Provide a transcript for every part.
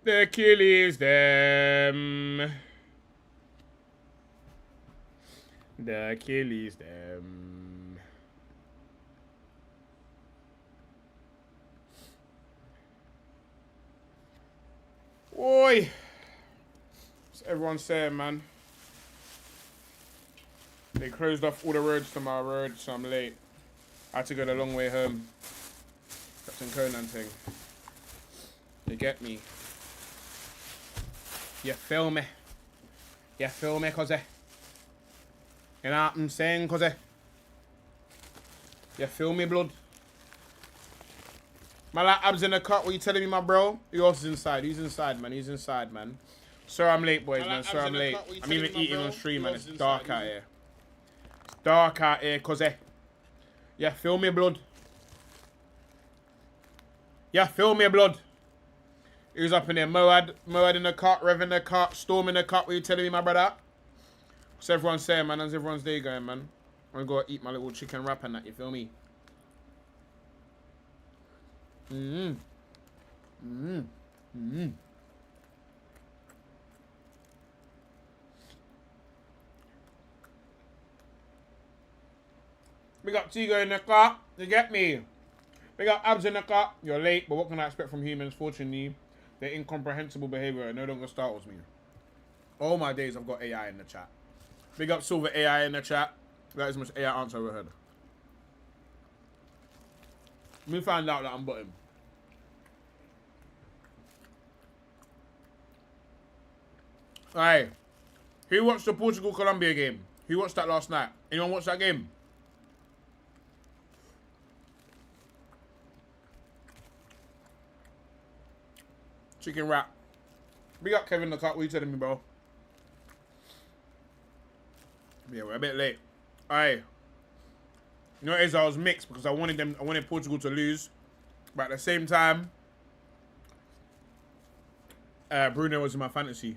The Achilles them. The Achilles them. Oi. What's everyone saying, man? They closed off all the roads to my road, so I'm late. I had to go the long way home. Captain Conan thing. You get me? You feel me? You feel me, cuzzy? You know what I'm saying, cuzzy? You feel me, blood? My like abs in the cut, what you telling me, my bro? Who else is inside? Who's inside, man? Who's inside, man? Sorry I'm late, boys, man. Sorry I'm late. I'm even eating on stream, man. It's dark out here. It's dark out here, cuzzy. You feel me, blood? You feel me, blood? Who's up in there? Moad in the cut, Rev in the cut, Storm in the cut. What you telling me, my brother? What's everyone saying, man? How's everyone's day going, man? I'm gonna go eat my little chicken wrap and that, you feel me? We got Tigo in the car. You get me? We got abs in the car. You're late, but what can I expect from humans? Fortunately, their incomprehensible behavior no longer startles me. All my days, I've got AI in the chat. Big up Silver AI in the chat. That is the most AI answer I've ever heard. Let me find out that I'm bottom. Alright. Who watched the Portugal-Colombia game? Who watched that last night? Anyone watch that game? Chicken wrap. Big up Kevin the cut. What are you telling me, bro? Yeah, we're a bit late. Alright. You know what it is? I was mixed because I wanted Portugal to lose. But at the same time, Bruno was in my fantasy.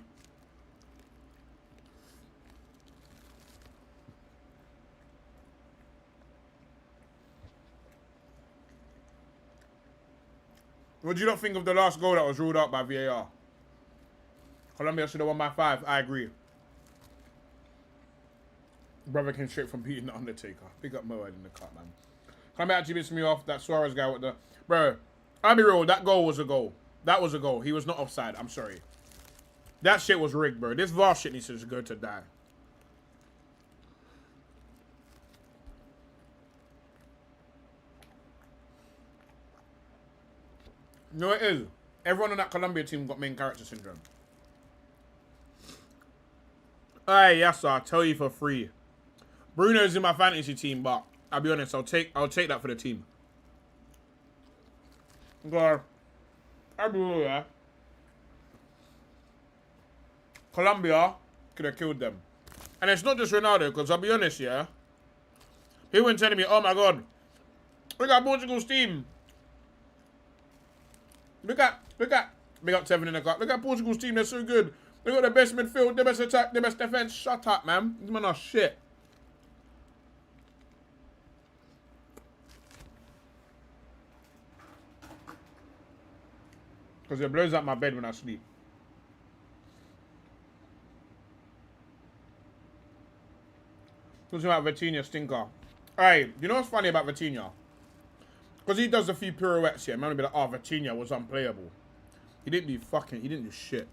What do you not think of the last goal that was ruled out by VAR? Colombia should have won by 5. I agree. Brother came straight from beating the Undertaker. Big up Moed in the cut, man. Colombia actually pissed me off. That Suarez guy with the... Bro, I'll be real. That goal was a goal. That was a goal. He was not offside. I'm sorry. That shit was rigged, bro. This VAR shit needs to just go to die. No, it is. Everyone on that Colombia team got main character syndrome. Hey, yes, sir. I'll tell you for free. Bruno's in my fantasy team, but I'll be honest, I'll take that for the team. God, I'll be real, yeah. Colombia could have killed them. And it's not just Ronaldo, because I'll be honest, yeah. People were telling me, oh my god, look at Portugal's team. Look at Tevin in the cut. Look at Portugal's team, they're so good. They got the best midfield, the best attack, the best defense. Shut up, man. These men are shit. Because it blows out my bed when I sleep. Talking about Vitinha stinker. Alright, you know what's funny about Vitinha? Because he does a few pirouettes here. Man will be like, oh, Vitinha was unplayable. He didn't do shit.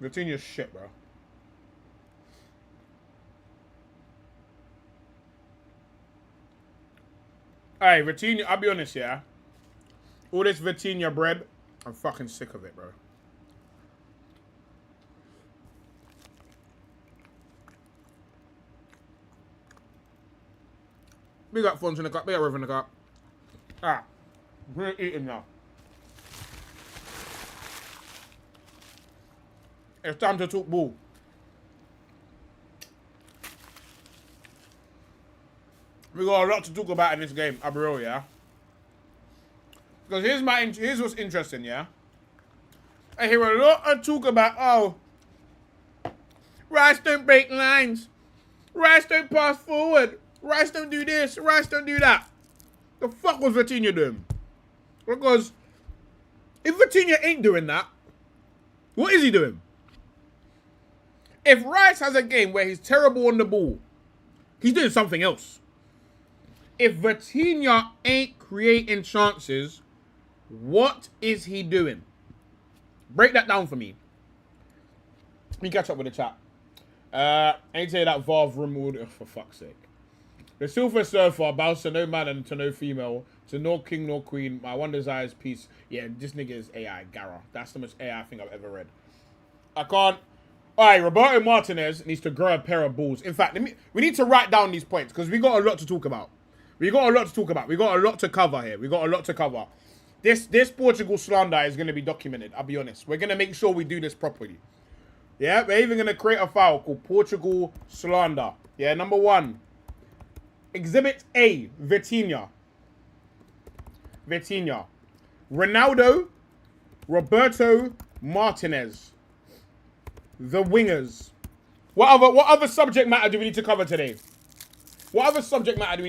Vitinha's shit, bro. Alright, Vitinha, I'll be honest, yeah. All this Vitinha bread, I'm fucking sick of it, bro. We got phones in the cup, we got River in the cup. Ah, we're eating now. It's time to talk ball. We got a lot to talk about in this game, I'll be real, yeah. Because here's what's interesting, yeah. I hear a lot of talk about, oh, Rice don't break lines. Rice don't pass forward. Rice don't do this. Rice don't do that. The fuck was Vitinha doing? Because if Vitinha ain't doing that, what is he doing? If Rice has a game where he's terrible on the ball, he's doing something else. If Vitinha ain't creating chances, what is he doing? Break that down for me. Let me catch up with the chat. I need to say that Vav Rimwood, for fuck's sake. The Silver Surfer bows to no man and to no female, to no king nor queen. My one desire is peace. Yeah, this nigga is AI, Gara. That's the most AI thing I've ever read. I can't. Alright, Roberto Martinez needs to grow a pair of balls. In fact, we need to write down these points because we got a lot to talk about. We got a lot to cover here. This Portugal slander is going to be documented, I'll be honest. We're going to make sure we do this properly. Yeah, we're even going to create a file called Portugal slander. Yeah, number 1. Exhibit A, Vitinha. Ronaldo, Roberto Martinez. The wingers. What other subject matter do we need to cover today? What other subject matter?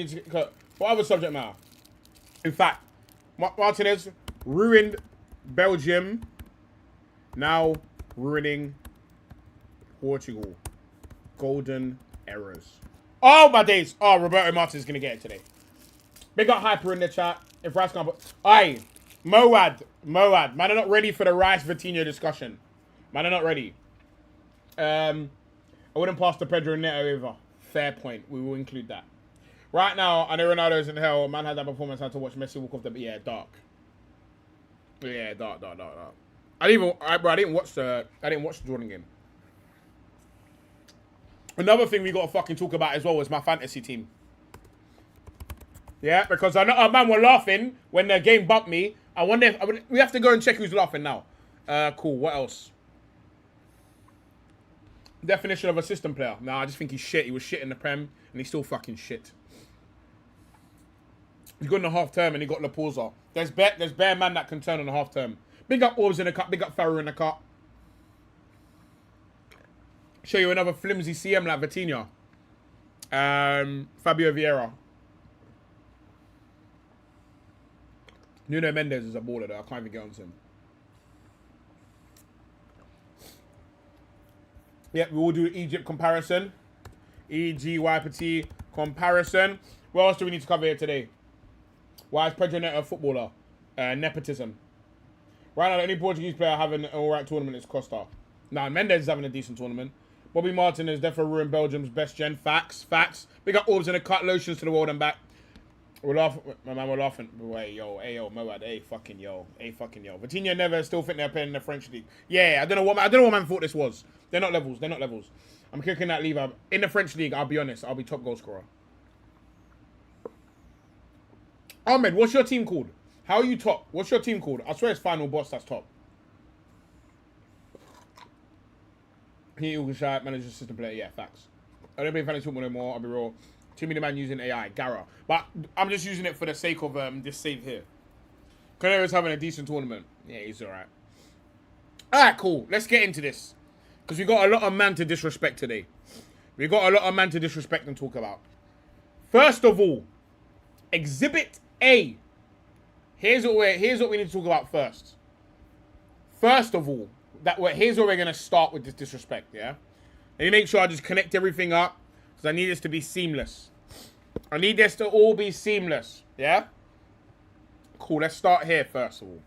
In fact, Martinez ruined Belgium. Now ruining Portugal. Golden errors. Oh, my days. Oh, Roberto Martinez is going to get it today. Big up Hyper in the chat. If Rice can't... Aye. Moad. Man are not ready for the Rice Vitinha discussion. Man are not ready. I wouldn't pass the Pedro Neto over. Fair point. We will include that. Right now, I know Ronaldo's in hell. Man had that performance. I had to watch Messi walk off the... Yeah, dark. Yeah, dark. I didn't watch the Jordan game. Another thing we got to fucking talk about as well is my fantasy team. Yeah, because I know a man were laughing when the game bumped me. I wonder if... we have to go and check who's laughing now. Cool. What else? Definition of a system player. Nah, I just think he's shit. He was shit in the Prem, and he's still fucking shit. He's good in the half term, and he got Laporza. There's bare man that can turn on the half term. Big up Orbs in the cup. Big up Farrow in the cup. Show you another flimsy CM like Vitinha. Fabio Vieira. Nuno Mendes is a baller though. I can't even get onto him. Yeah, we will do Egypt comparison. EGYPT comparison. What else do we need to cover here today? Why is Pedro Neto a footballer? Nepotism. Right now, the only Portuguese player having an alright tournament is Costa. Nah, Mendes is having a decent tournament. Bobby Martin has definitely ruined Belgium's best gen. Facts. Big up Orbs and a cut lotions to the world and back. We're laughing. My man, we're laughing. Wait, yo, Moad, fucking yo. Vitinha never still think they're playing in the French league. Yeah, I don't know what man thought this was. They're not levels. I'm kicking that lever. In the French league, I'll be honest, I'll be top goal scorer. Ahmed, what's your team called? How are you top? What's your team called? I swear it's Final Boss that's top. He will shy, manager, system player. Yeah, facts. I don't play fantasy football no more. I'll be real. Too many man using AI, Gara. But I'm just using it for the sake of this save here. Canero's having a decent tournament. Yeah, he's alright. Alright, cool. Let's get into this. Because we got a lot of man to disrespect today. We got a lot of man to disrespect and talk about. First of all, Exhibit A. Here's what we need to talk about first. First of all, here's where we're going to start with this disrespect, yeah? Let me make sure I just connect everything up. Because I need this to be seamless. I need this to all be seamless, yeah? Cool, let's start here first of all.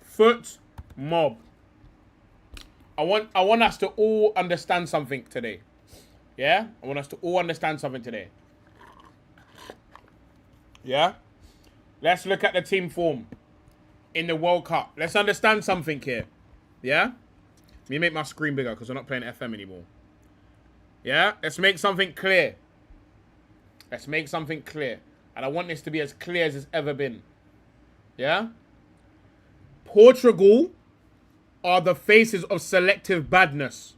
Foot mob. I want us to all understand something today. Yeah? I want us to all understand something today. Yeah? Let's look at the team form in the World Cup. Let's understand something here. Yeah? Let me make my screen bigger because we're not playing FM anymore. Yeah? Let's make something clear. Let's make something clear. And I want this to be as clear as it's ever been. Yeah? Portugal are the faces of selective badness.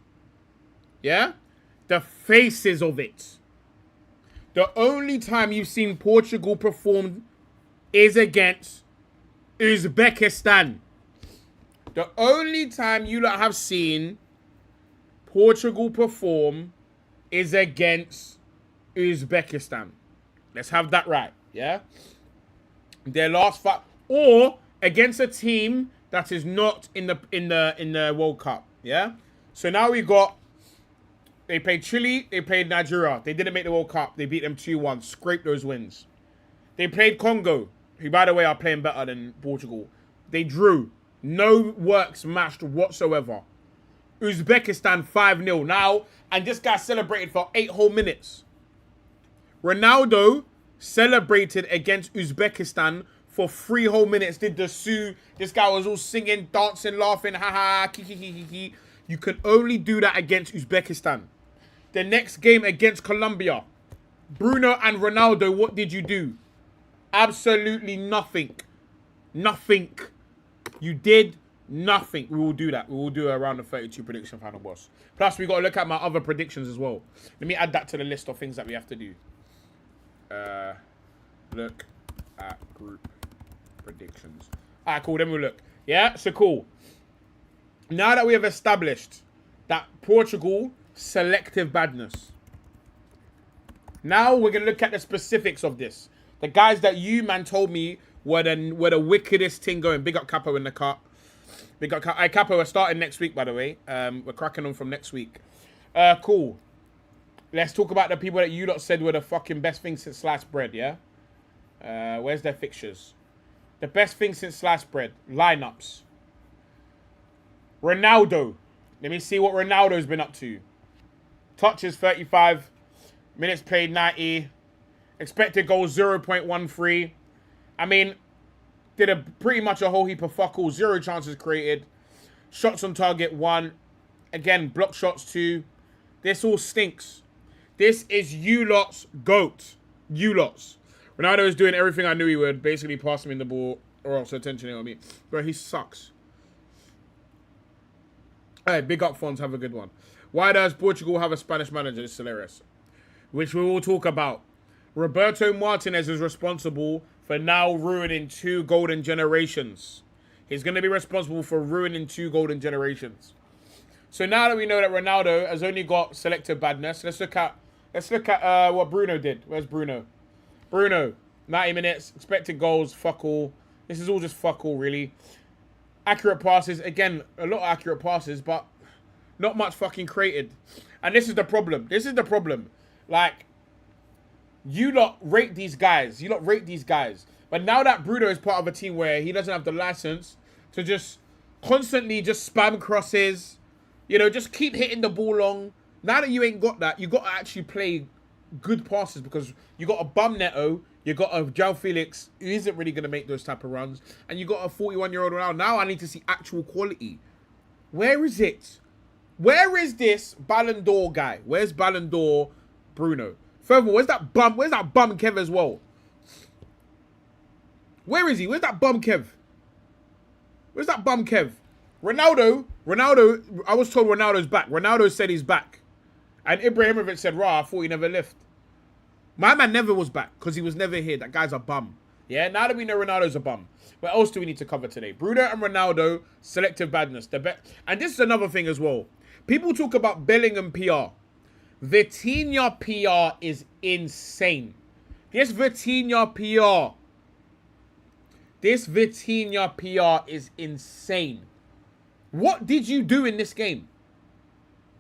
Yeah? The faces of it. The only time you've seen Portugal perform is against Uzbekistan. The only time you lot have seen Portugal perform is against Uzbekistan. Let's have that right, yeah? Their last fight, or against a team that is not in the World Cup, yeah? So now we got, they played Chile, they played Nigeria. They didn't make the World Cup. They beat them 2-1, scraped those wins. They played Congo, who, by the way, are playing better than Portugal. They drew. No works matched whatsoever. Uzbekistan 5-0 now, and this guy celebrated for 8 whole minutes. Ronaldo celebrated against Uzbekistan for 3 whole minutes. Did the Sue. This guy was all singing, dancing, laughing, haha, kiki. You can only do that against Uzbekistan. The next game against Colombia, Bruno and Ronaldo, what did you do? Absolutely nothing. Nothing. You did nothing. We will do that. We will do a round of 32 prediction final, boss. Plus, we got to look at my other predictions as well. Let me add that to the list of things that we have to do. Look at group predictions. Alright, cool. Then we'll look. Yeah, so cool. Now that we have established that Portugal, selective badness. Now we're going to look at the specifics of this. The guys that you, man, told me were the wickedest thing going. Big up Capo in the cut. Big up Capo. We're starting next week, by the way. We're cracking on from next week. Cool. Let's talk about the people that you lot said were the fucking best thing since sliced bread, yeah? Where's their fixtures? The best thing since sliced bread. Lineups. Ronaldo. Let me see what Ronaldo's been up to. Touches 35. Minutes played 90. Expected goals 0.13. I mean, did pretty much a whole heap of fuck all. 0 chances created. Shots on target 1. Again, block shots 2. This all stinks. This is you lot's GOAT. You lots. Ronaldo is doing everything I knew he would. Basically passing me the ball or else attention on me. Bro, he sucks. Hey, big up Fons. Have a good one. Why does Portugal have a Spanish manager? This is hilarious. Which we will talk about. Roberto Martinez is responsible for now ruining 2 golden generations. He's going to be responsible for ruining 2 golden generations. So now that we know that Ronaldo has only got selective badness, let's look at what Bruno did. Where's Bruno? Bruno, 90 minutes, expected goals, fuck all. This is all just fuck all, really. Accurate passes, again, a lot of accurate passes, but not much fucking created. And this is the problem. This is the problem. Like, you lot rate these guys. You lot rate these guys. But now that Bruno is part of a team where he doesn't have the license to just constantly just spam crosses, you know, just keep hitting the ball long. Now that you ain't got that, you got to actually play good passes because you got a bum Neto, you got a João Felix who isn't really going to make those type of runs, and you got a 41-year-old Ronaldo. Now I need to see actual quality. Where is it? Where is this Ballon d'Or guy? Where's Ballon d'Or Bruno? Furthermore, where's that bum Kev as well? Where is he? Where's that bum Kev? Where's that bum Kev? Ronaldo, I was told Ronaldo's back. Ronaldo said he's back. And Ibrahimovic said, I thought he never left. My man never was back because he was never here. That guy's a bum. Yeah, now that we know Ronaldo's a bum. What else do we need to cover today? Bruno and Ronaldo, selective badness. And this is another thing as well. People talk about Bellingham PR. Vitinha PR is insane. This Vitinha PR is insane. What did you do in this game?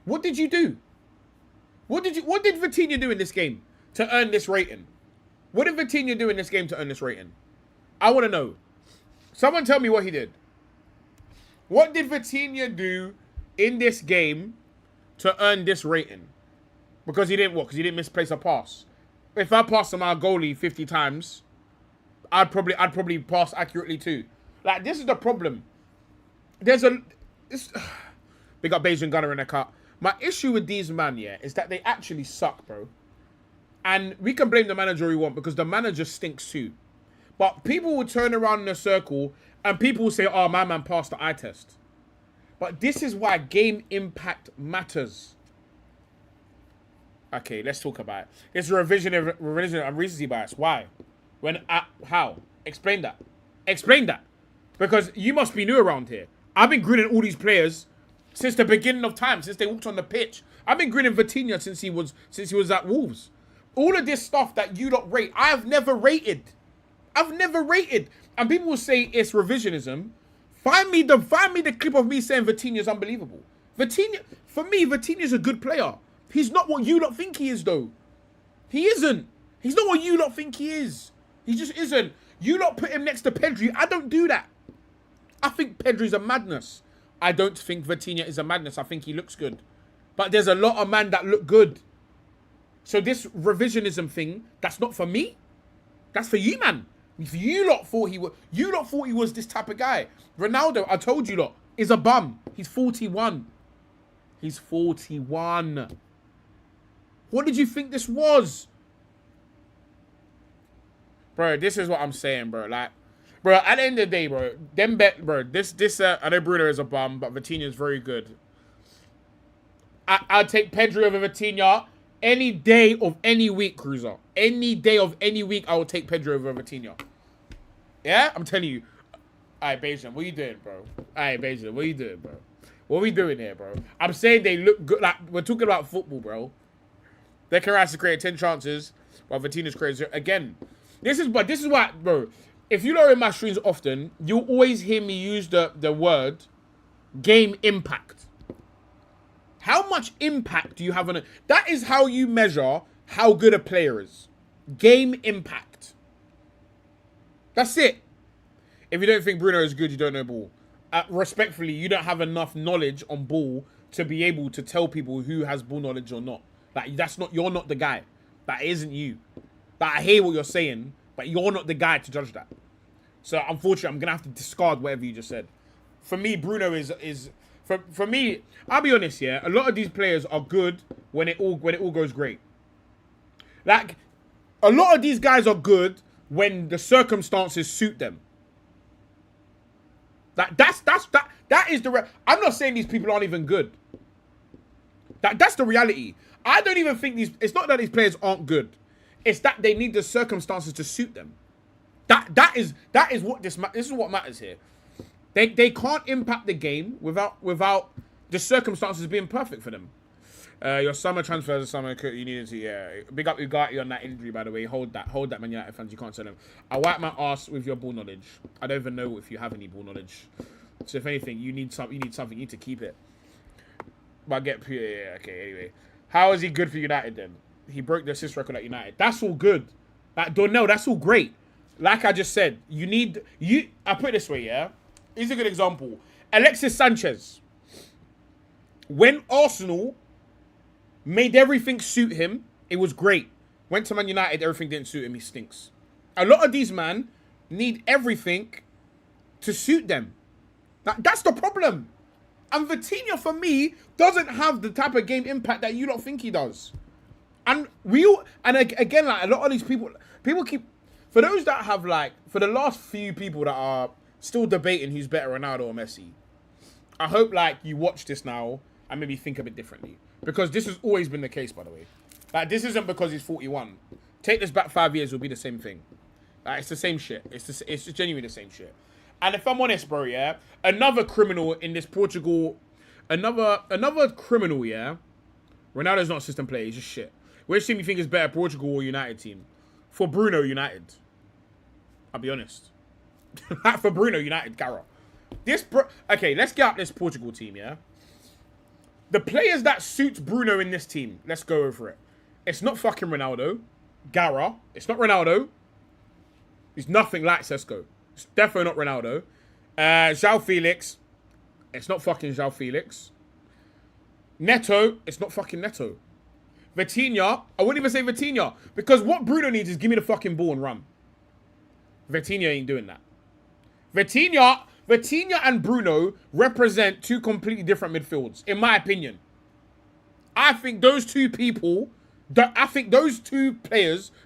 What did you do? What did Vitinha do in this game to earn this rating? What did Vitinha do in this game to earn this rating? I want to know. Someone tell me what he did. What did Vitinha do in this game to earn this rating? Because he didn't what? Because he didn't misplace a pass. If I passed him our goalie 50 times, I'd probably pass accurately too. Like, this is the problem. Big up Beijing Gunner in the cut. My issue with these man, yeah, is that they actually suck, bro. And we can blame the manager we want because the manager stinks too. But people will turn around in a circle and people will say, oh, my man passed the eye test. But this is why game impact matters. Okay, let's talk about it. It's a revision and recency bias. Why? How? Explain that. Explain that. Because you must be new around here. I've been grinning all these players since the beginning of time, since they walked on the pitch. I've been grinning Vitinha since he was at Wolves. All of this stuff that you don't rate, I've never rated. And people will say it's revisionism. Find me the clip of me saying Vitinha's unbelievable. For me, Vitinha's a good player. He's not what you lot think he is, though. He isn't. He's not what you lot think he is. He just isn't. You lot put him next to Pedri. I don't do that. I think Pedri's a madness. I don't think Vitinha is a madness. I think he looks good. But there's a lot of men that look good. So this revisionism thing, that's not for me. That's for you, man. If you lot thought he was this type of guy. Ronaldo, I told you lot, is a bum. He's 41. He's 41. What did you think this was? Bro, this is what I'm saying, bro. Like, bro, at the end of the day, bro, I know Bruno is a bum, but Vitinha is very good. I'll take Pedri over Vitinha any day of any week, Cruiser. Any day of any week, I will take Pedri over Vitinha. Yeah? I'm telling you. Alright, Beijing, what you doing, bro? Alright, Beijing, what you doing, bro? What we doing here, bro? I'm saying they look good. Like, we're talking about football, bro. They can actually create 10 chances, while Vitinha's created again. This is why, bro. If you know in my streams often, you'll always hear me use the word game impact. How much impact do you have on it? That is how you measure how good a player is. Game impact. That's it. If you don't think Bruno is good, you don't know ball. Respectfully, you don't have enough knowledge on ball to be able to tell people who has ball knowledge or not. Like, you're not the guy. That isn't you. Like, I hear what you're saying, but you're not the guy to judge that. So, unfortunately, I'm going to have to discard whatever you just said. For me, Bruno is for me, I'll be honest, yeah, a lot of these players are good when it all goes great. Like, a lot of these guys are good when the circumstances suit them. That is the I'm not saying these people aren't even good. That's the reality. I don't even think it's not that these players aren't good. It's that they need the circumstances to suit them. That is what this is what matters here. They can't impact the game without the circumstances being perfect for them. Your summer transfers are summer you needed to, yeah. Big up Ugarte on that injury, by the way. Hold that, Man United fans. You can't sell them. I wipe my ass with your ball knowledge. I don't even know if you have any ball knowledge. So if anything, you need something. You need to keep it. But yeah, okay. Anyway, how is he good for United then? He broke the assist record at United. That's all good. Like, Donnell, that's all great. Like I just said, I put it this way, yeah. Here's a good example. Alexis Sanchez. When Arsenal made everything suit him, it was great. Went to Man United, everything didn't suit him, he stinks. A lot of these men need everything to suit them. That's the problem. And Vitinha, for me, doesn't have the type of game impact that you don't think he does. And again, like, a lot of these people keep, for those that have, like, for the last few people that are still debating who's better, Ronaldo or Messi, I hope, like, you watch this now and maybe think a bit differently. Because this has always been the case, by the way. Like, this isn't because he's 41. Take this back 5 years, it'll be the same thing. Like, it's the same shit. It's just genuinely the same shit. And if I'm honest, bro, yeah, another criminal in this Portugal, another criminal, yeah. Ronaldo's not a system player, he's just shit. Which team you think is better, Portugal or United team? For Bruno, United. I'll be honest. For Bruno, United, Gara. Okay, let's get up this Portugal team, yeah? The players that suits Bruno in this team, let's go over it. It's not fucking Ronaldo. Gara. It's not Ronaldo. He's nothing like Sesko. It's definitely not Ronaldo. João Felix. It's not fucking João Felix. Neto. It's not fucking Neto. Vitinha. I wouldn't even say Vitinha. Because what Bruno needs is give me the fucking ball and run. Vitinha ain't doing that. Vitinha and Bruno represent two completely different midfields, in my opinion. I think those two players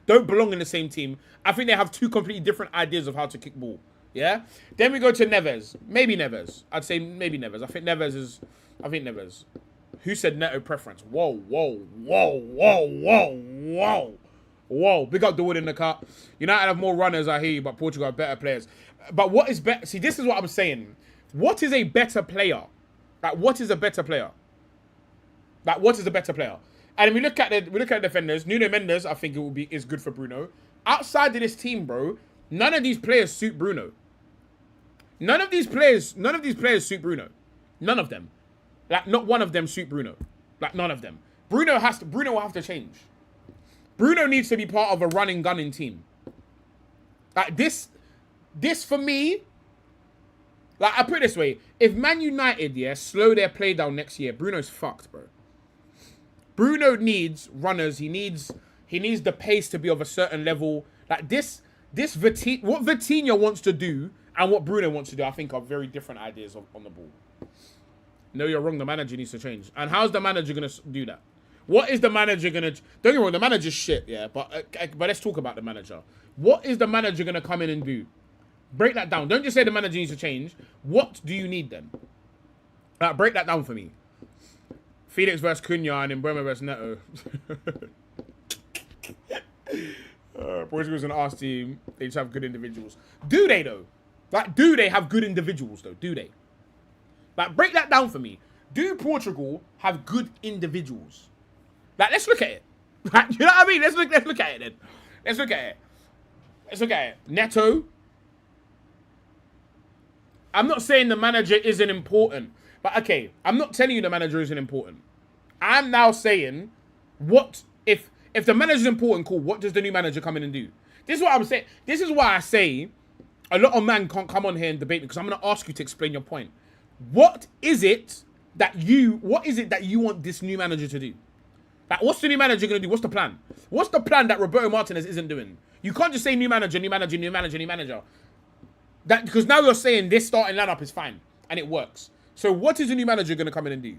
don't belong in the same team. I think they have two completely different ideas of how to kick ball. Yeah? Then we go to Neves. Maybe Neves. I'd say maybe Neves. I think Neves. Who said Neto preference? Whoa. Whoa. Big up the wood in the cut. United have more runners, I hear you, but Portugal have better players. But what is better? See, this is what I'm saying. What is a better player? Like, what is a better player? And we look at the defenders. Nuno Mendes, I think is good for Bruno. Outside of this team, bro, none of these players suit Bruno. None of these players suit Bruno. None of them. Like, not one of them suit Bruno. Like, none of them. Bruno will have to change. Bruno needs to be part of a running gunning team. Like, this for me, like, I put it this way. If Man United, slow their play down next year, Bruno's fucked, bro. Bruno needs runners. He needs the pace to be of a certain level. Like, what Vitinha wants to do and what Bruno wants to do, I think, are very different ideas on the ball. No, you're wrong. The manager needs to change. And how's the manager going to do that? What is the manager going to... Don't get me wrong, the manager's shit, yeah. But let's talk about the manager. What is the manager going to come in and do? Break that down. Don't just say the manager needs to change. What do you need then? Break that down for me. Felix versus Cunha and then Bremer versus Neto. Portugal's an arse team. They just have good individuals. Do they, though? Like, do they have good individuals, though? Do they? Like, break that down for me. Do Portugal have good individuals? Like, let's look at it. Like, you know what I mean? Let's look at it then. Let's look at it. Neto. I'm not saying the manager isn't important. But, okay, I'm not telling you the manager isn't important. I'm now saying, what if the manager's important, cool, what does the new manager come in and do? This is what I'm saying. This is why I say a lot of man can't come on here and debate me, because I'm going to ask you to explain your point. What is it that you want this new manager to do? Like, what's the new manager going to do? What's the plan? What's the plan that Roberto Martinez isn't doing? You can't just say new manager. That, because now you're saying this starting lineup is fine and it works. So what is the new manager going to come in and do?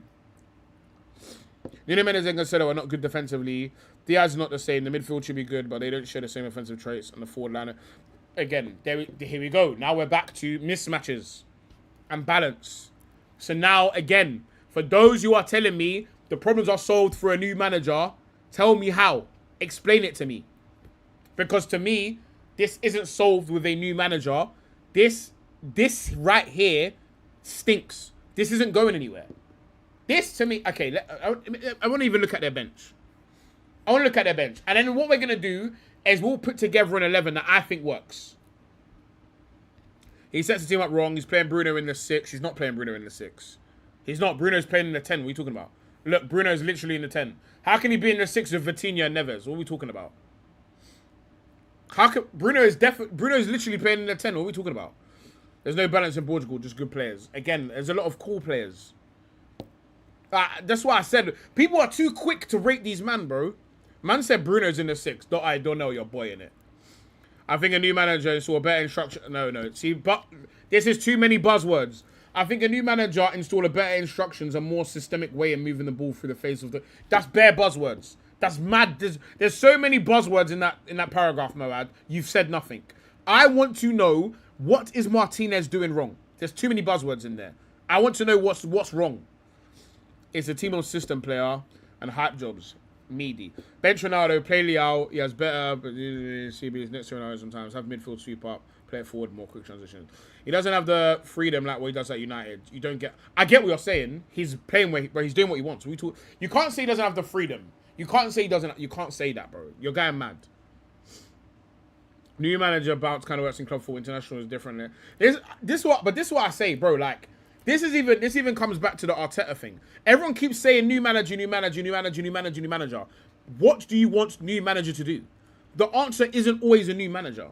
Nuno Mendes and Cancelo are not good defensively. Diaz is not the same. The midfield should be good, but they don't share the same offensive traits on the forward line. Again, here we go. Now we're back to mismatches and balance. So now, again, for those who are telling me the problems are solved for a new manager, tell me how. Explain it to me. Because to me, this isn't solved with a new manager. This right here stinks. This isn't going anywhere. This, to me... Okay, I want to even look at their bench. I want to look at their bench. And then what we're going to do is we'll put together an 11 that I think works. He sets the team up wrong. He's playing Bruno in the 6. He's not playing Bruno in the 6. He's not. Bruno's playing in the 10. What are you talking about? Look, Bruno's literally in the 10. How can he be in the 6 with Vitinha and Neves? What are we talking about? How can... Bruno's literally playing in the 10. What are we talking about? There's no balance in Portugal, just good players. Again, there's a lot of cool players. That's why I said, people are too quick to rate these man, bro. Man said Bruno's in the 6. I don't know your boy in it. I think a new manager install a better instruction. No. See, but this is too many buzzwords. I think a new manager install a better instructions, a more systemic way of moving the ball through the face of the... That's bare buzzwords. That's mad. There's so many buzzwords in that paragraph, Moad. You've said nothing. I want to know, what is Martinez doing wrong? There's too many buzzwords in there. I want to know what's wrong. It's a team of system player and hype jobs. Meaty. Bench Ronaldo, play Leao. He has better, but CB is next to Ronaldo sometimes. Have midfield sweep up, play it forward, more quick transition. He doesn't have the freedom like what he does at United. You don't get... I get what you're saying. He's playing but he's doing what he wants. You can't say he doesn't have the freedom. You can't say he doesn't... You can't say that, bro. You're going mad. New manager bounce kind of works in club football. International is different. This is what I say, bro. Like, this even comes back to the Arteta thing. Everyone keeps saying new manager. What do you want new manager to do? The answer isn't always a new manager.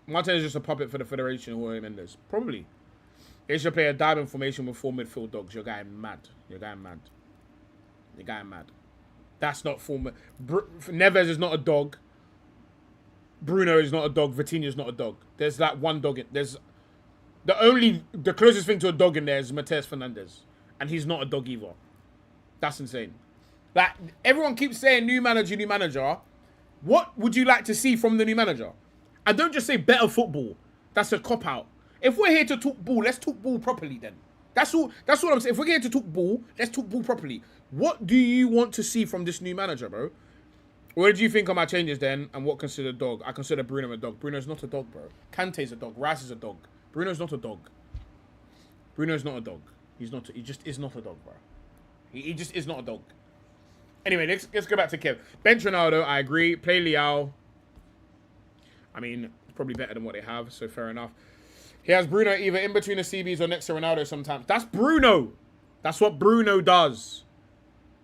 Martin is just a puppet for the Federation or Mendes. Probably. They should play a diamond formation with 4 midfield dogs. You're going mad. That's not form. Neves is not a dog. Bruno is not a dog. Vitinha is not a dog. There's that one dog. The closest thing to a dog in there is Matheus Fernandes. And he's not a dog either. That's insane. Like, everyone keeps saying new manager. What would you like to see from the new manager? And don't just say better football. That's a cop-out. If we're here to talk ball, let's talk ball properly then. That's all I'm saying. If we're here to talk ball, let's talk ball properly. What do you want to see from this new manager, bro? What did you think of my changes then? And what consider dog? I consider Bruno a dog. Bruno's not a dog, bro. Kante's a dog. Rice is a dog. Bruno's not a dog. Bruno's not a dog. He just is not a dog, bro. He just is not a dog. Anyway, let's go back to Kev. Bench Ronaldo, I agree. Play Leao. I mean, probably better than what they have, so fair enough. He has Bruno either in between the CBs or next to Ronaldo sometimes. That's Bruno. That's what Bruno does.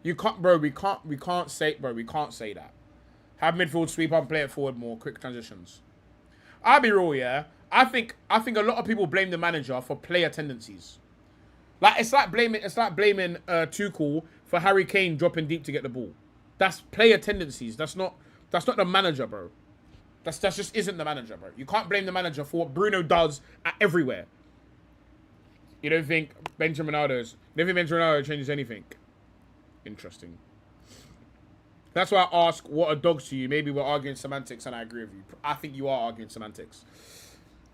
You can't, bro. We can't say that. Have midfield sweep up and play it forward more. Quick transitions. I'll be real, yeah. I think a lot of people blame the manager for player tendencies. Like it's like blaming Tuchel for Harry Kane dropping deep to get the ball. That's player tendencies. That's not the manager, bro. That just isn't the manager, bro. You can't blame the manager for what Bruno does everywhere. You don't think Benjamin Ronaldo changes anything? Interesting. That's why I ask, what are dogs to you? Maybe we're arguing semantics, and I agree with you. I think you are arguing semantics.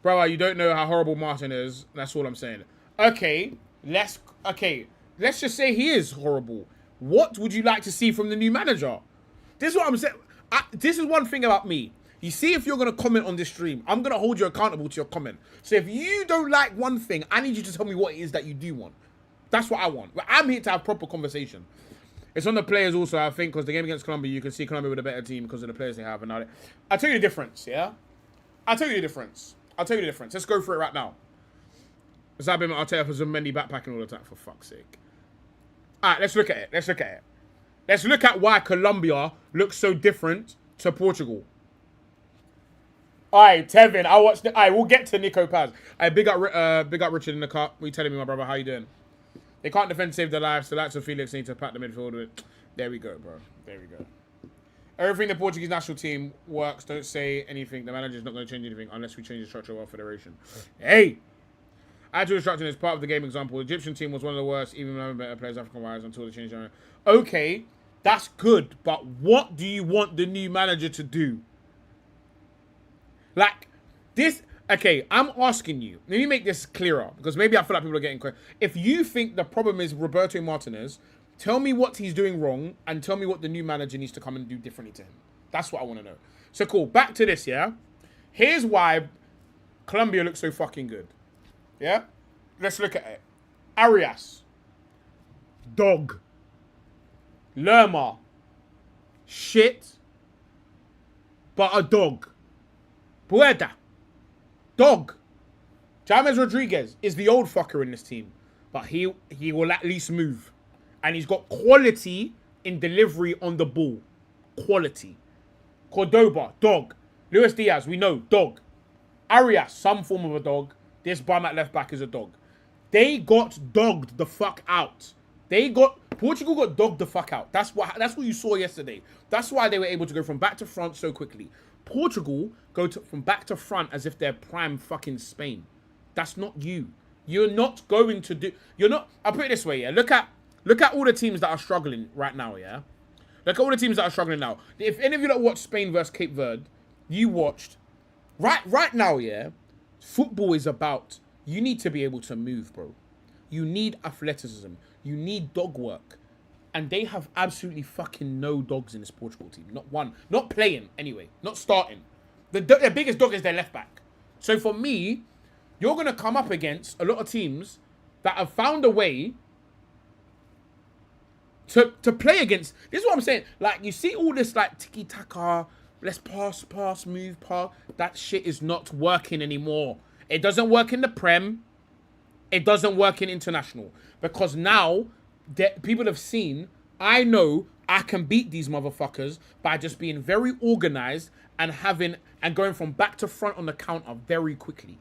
Bro, you don't know how horrible Martin is. That's all I'm saying. Okay, let's just say he is horrible. What would you like to see from the new manager? This is what I'm saying. This is one thing about me. You see, if you're going to comment on this stream, I'm going to hold you accountable to your comment. So if you don't like one thing, I need you to tell me what it is that you do want. That's what I want. But I'm here to have proper conversation. It's on the players also, I think, because the game against Colombia, you can see Colombia with a better team because of the players they have. And I'll tell you the difference, yeah? I'll tell you the difference. Let's go for it right now. Because I've been Arteta for Zumendi backpacking all the time, for fuck's sake. All right, let's look at it. Let's look at why Colombia looks so different to Portugal. All right, Tevin, I watched it. All right, we'll get to Nico Paz. All right, big up Richard in the car. What are you telling me, my brother? How you doing? They can't defend, save their lives. The likes of Felix need to pack the midfield with. There we go, bro. There we go. Everything the Portuguese national team works. Don't say anything. The manager's not going to change anything unless we change the structure of our federation. Hey! Actual instruction is part of the game example. The Egyptian team was one of the worst, even having better players African-wise until they changed their own. Okay, that's good. But what do you want the new manager to do? Like, this... Okay, I'm asking you. Let me make this clearer, because maybe I feel like people are getting clear. If you think the problem is Roberto Martinez, tell me what he's doing wrong, and tell me what the new manager needs to come and do differently to him. That's what I want to know. So cool, back to this, yeah? Here's why Colombia looks so fucking good. Yeah? Let's look at it. Arias. Dog. Lerma. Shit. But a dog. Puerta. Dog. James Rodriguez is the old fucker in this team. But he will at least move. And he's got quality in delivery on the ball. Quality. Cordoba, dog. Luis Diaz, we know, dog. Arias, some form of a dog. This bum at left back is a dog. They got dogged the fuck out. Portugal got dogged the fuck out. That's what you saw yesterday. That's why they were able to go from back to front so quickly. Portugal go from back to front as if they're prime fucking Spain. That's not you. You're not going to do... You're not... I'll put it this way, yeah. Look at all the teams that are struggling right now, yeah. Look at all the teams that are struggling now. If any of you that watched Spain versus Cape Verde, you watched... Right now, yeah, football is about... You need to be able to move, bro. You need athleticism. You need dog work. And they have absolutely fucking no dogs in this Portugal team. Not one. Not playing, anyway. Not starting. Their biggest dog is their left back. So for me, you're going to come up against a lot of teams that have found a way to play against. This is what I'm saying. Like, you see all this, like, tiki-taka, let's pass, move, pass. That shit is not working anymore. It doesn't work in the Prem. It doesn't work in international. Because now... people have seen, I know I can beat these motherfuckers by just being very organized and going from back to front on the counter very quickly.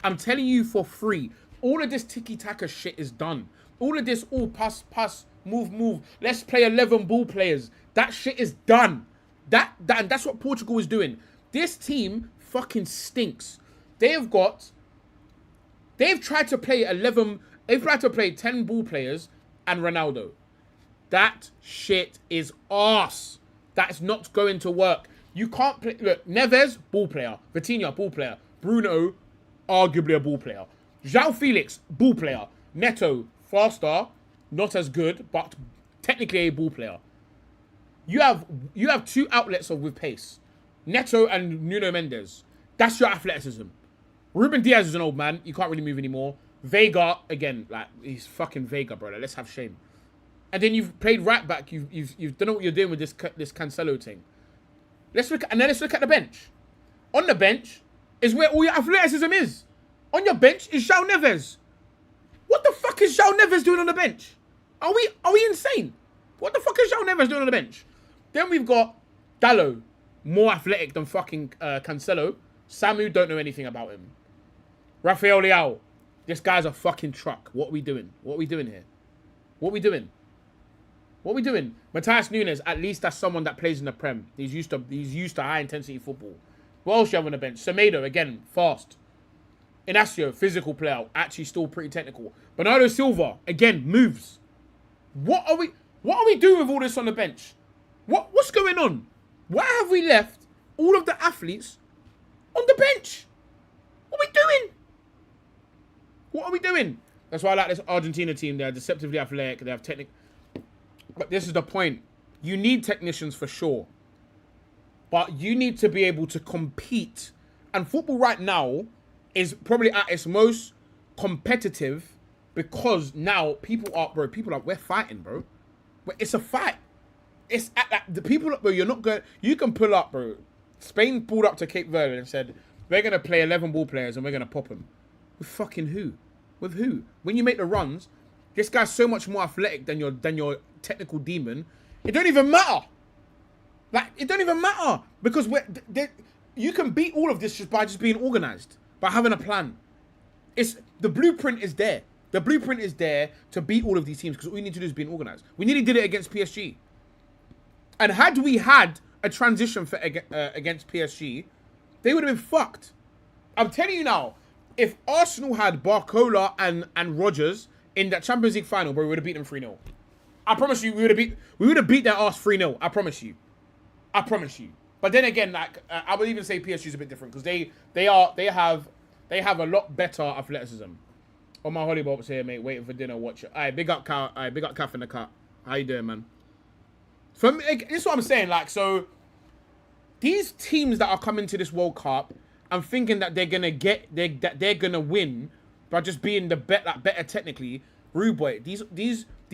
I'm telling you for free, all of this tiki-taka shit is done. All of this, pass, move. Let's play 11 ball players. That shit is done. And that's what Portugal is doing. This team fucking stinks. They've tried to play 10 ball players and Ronaldo. That shit is arse. That's not going to work. You can't play... Look, Neves, ball player. Vitinha, ball player. Bruno, arguably a ball player. João Felix, ball player. Neto, faster, not as good, but technically a ball player. You have two outlets with pace. Neto and Nuno Mendes. That's your athleticism. Ruben Diaz is an old man. You can't really move anymore. Vega, again, like, he's fucking Vega, brother. Let's have shame. And then you've played right back. You've done what you're doing with this Cancelo thing. Let's look at the bench. On the bench is where all your athleticism is. On your bench is João Neves. What the fuck is João Neves doing on the bench? Are we insane? What the fuck is João Neves doing on the bench? Then we've got Dalot, more athletic than fucking Cancelo. Samu, don't know anything about him. Rafael Leao, this guy's a fucking truck. What are we doing? What are we doing here? What are we doing? What are we doing? Matthias Nunes, at least that's someone that plays in the Prem. He's used to high intensity football. What else do you have on the bench? Semedo, again, fast. Inacio, physical player, actually still pretty technical. Bernardo Silva, again, moves. What are we doing with all this on the bench? What's going on? Why have we left all of the athletes on the bench? What are we doing? What are we doing? That's why I like this Argentina team. They're deceptively athletic. They have technique. But this is the point. You need technicians for sure. But you need to be able to compete. And football right now is probably at its most competitive because now we're fighting, bro. It's a fight. It's at that, the people, bro, you can pull up, bro. Spain pulled up to Cape Verde and said, we're going to play 11 ball players and we're going to pop them. With fucking who? With who? When you make the runs, this guy's so much more athletic than your technical demon. It don't even matter. Like, it don't even matter. Because you can beat all of this just by being organized. By having a plan. The blueprint is there. The blueprint is there to beat all of these teams because all you need to do is being organized. We nearly did it against PSG. And had we had a transition against PSG, they would have been fucked. I'm telling you now, if Arsenal had Barcola and Rodgers in that Champions League final, bro, we would have beaten them 3-0. I promise you, we would have beat their ass 3-0. I promise you. I promise you. But then again, like I would even say PSG is a bit different because they have a lot better athleticism. Oh, my Holly Bob's here, mate, waiting for dinner. Watch it. Alright, big up Cal. Alright, big up Calf in the cut. How you doing, man? For me, this is what I'm saying. Like, so these teams that are coming to this World Cup, I'm thinking that they're gonna win by just being better technically. Rude boy, these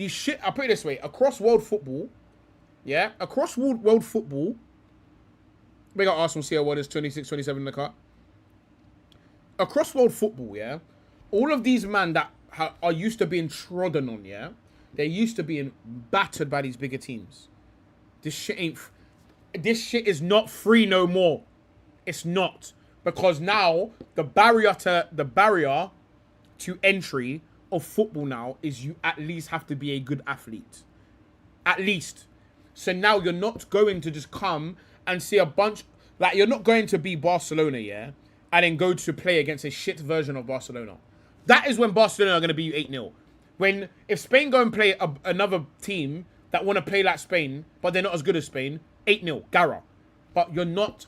shit. I'll put it this way: across world football, yeah, across world football. We got Arsenal CL1 is 26, 27 in the cut. Across world football, yeah, all of these men that are used to being trodden on, yeah, they're used to being battered by these bigger teams. This shit is not free no more. It's not. Because now the barrier to entry of football now is you at least have to be a good athlete. At least. So now you're not going to just come and see a bunch, like you're not going to be Barcelona, yeah, and then go to play against a shit version of Barcelona. That is when Barcelona are going to beat you 8-0. If Spain go and play another team that want to play like Spain, but they're not as good as Spain, 8-0, Gara. But you're not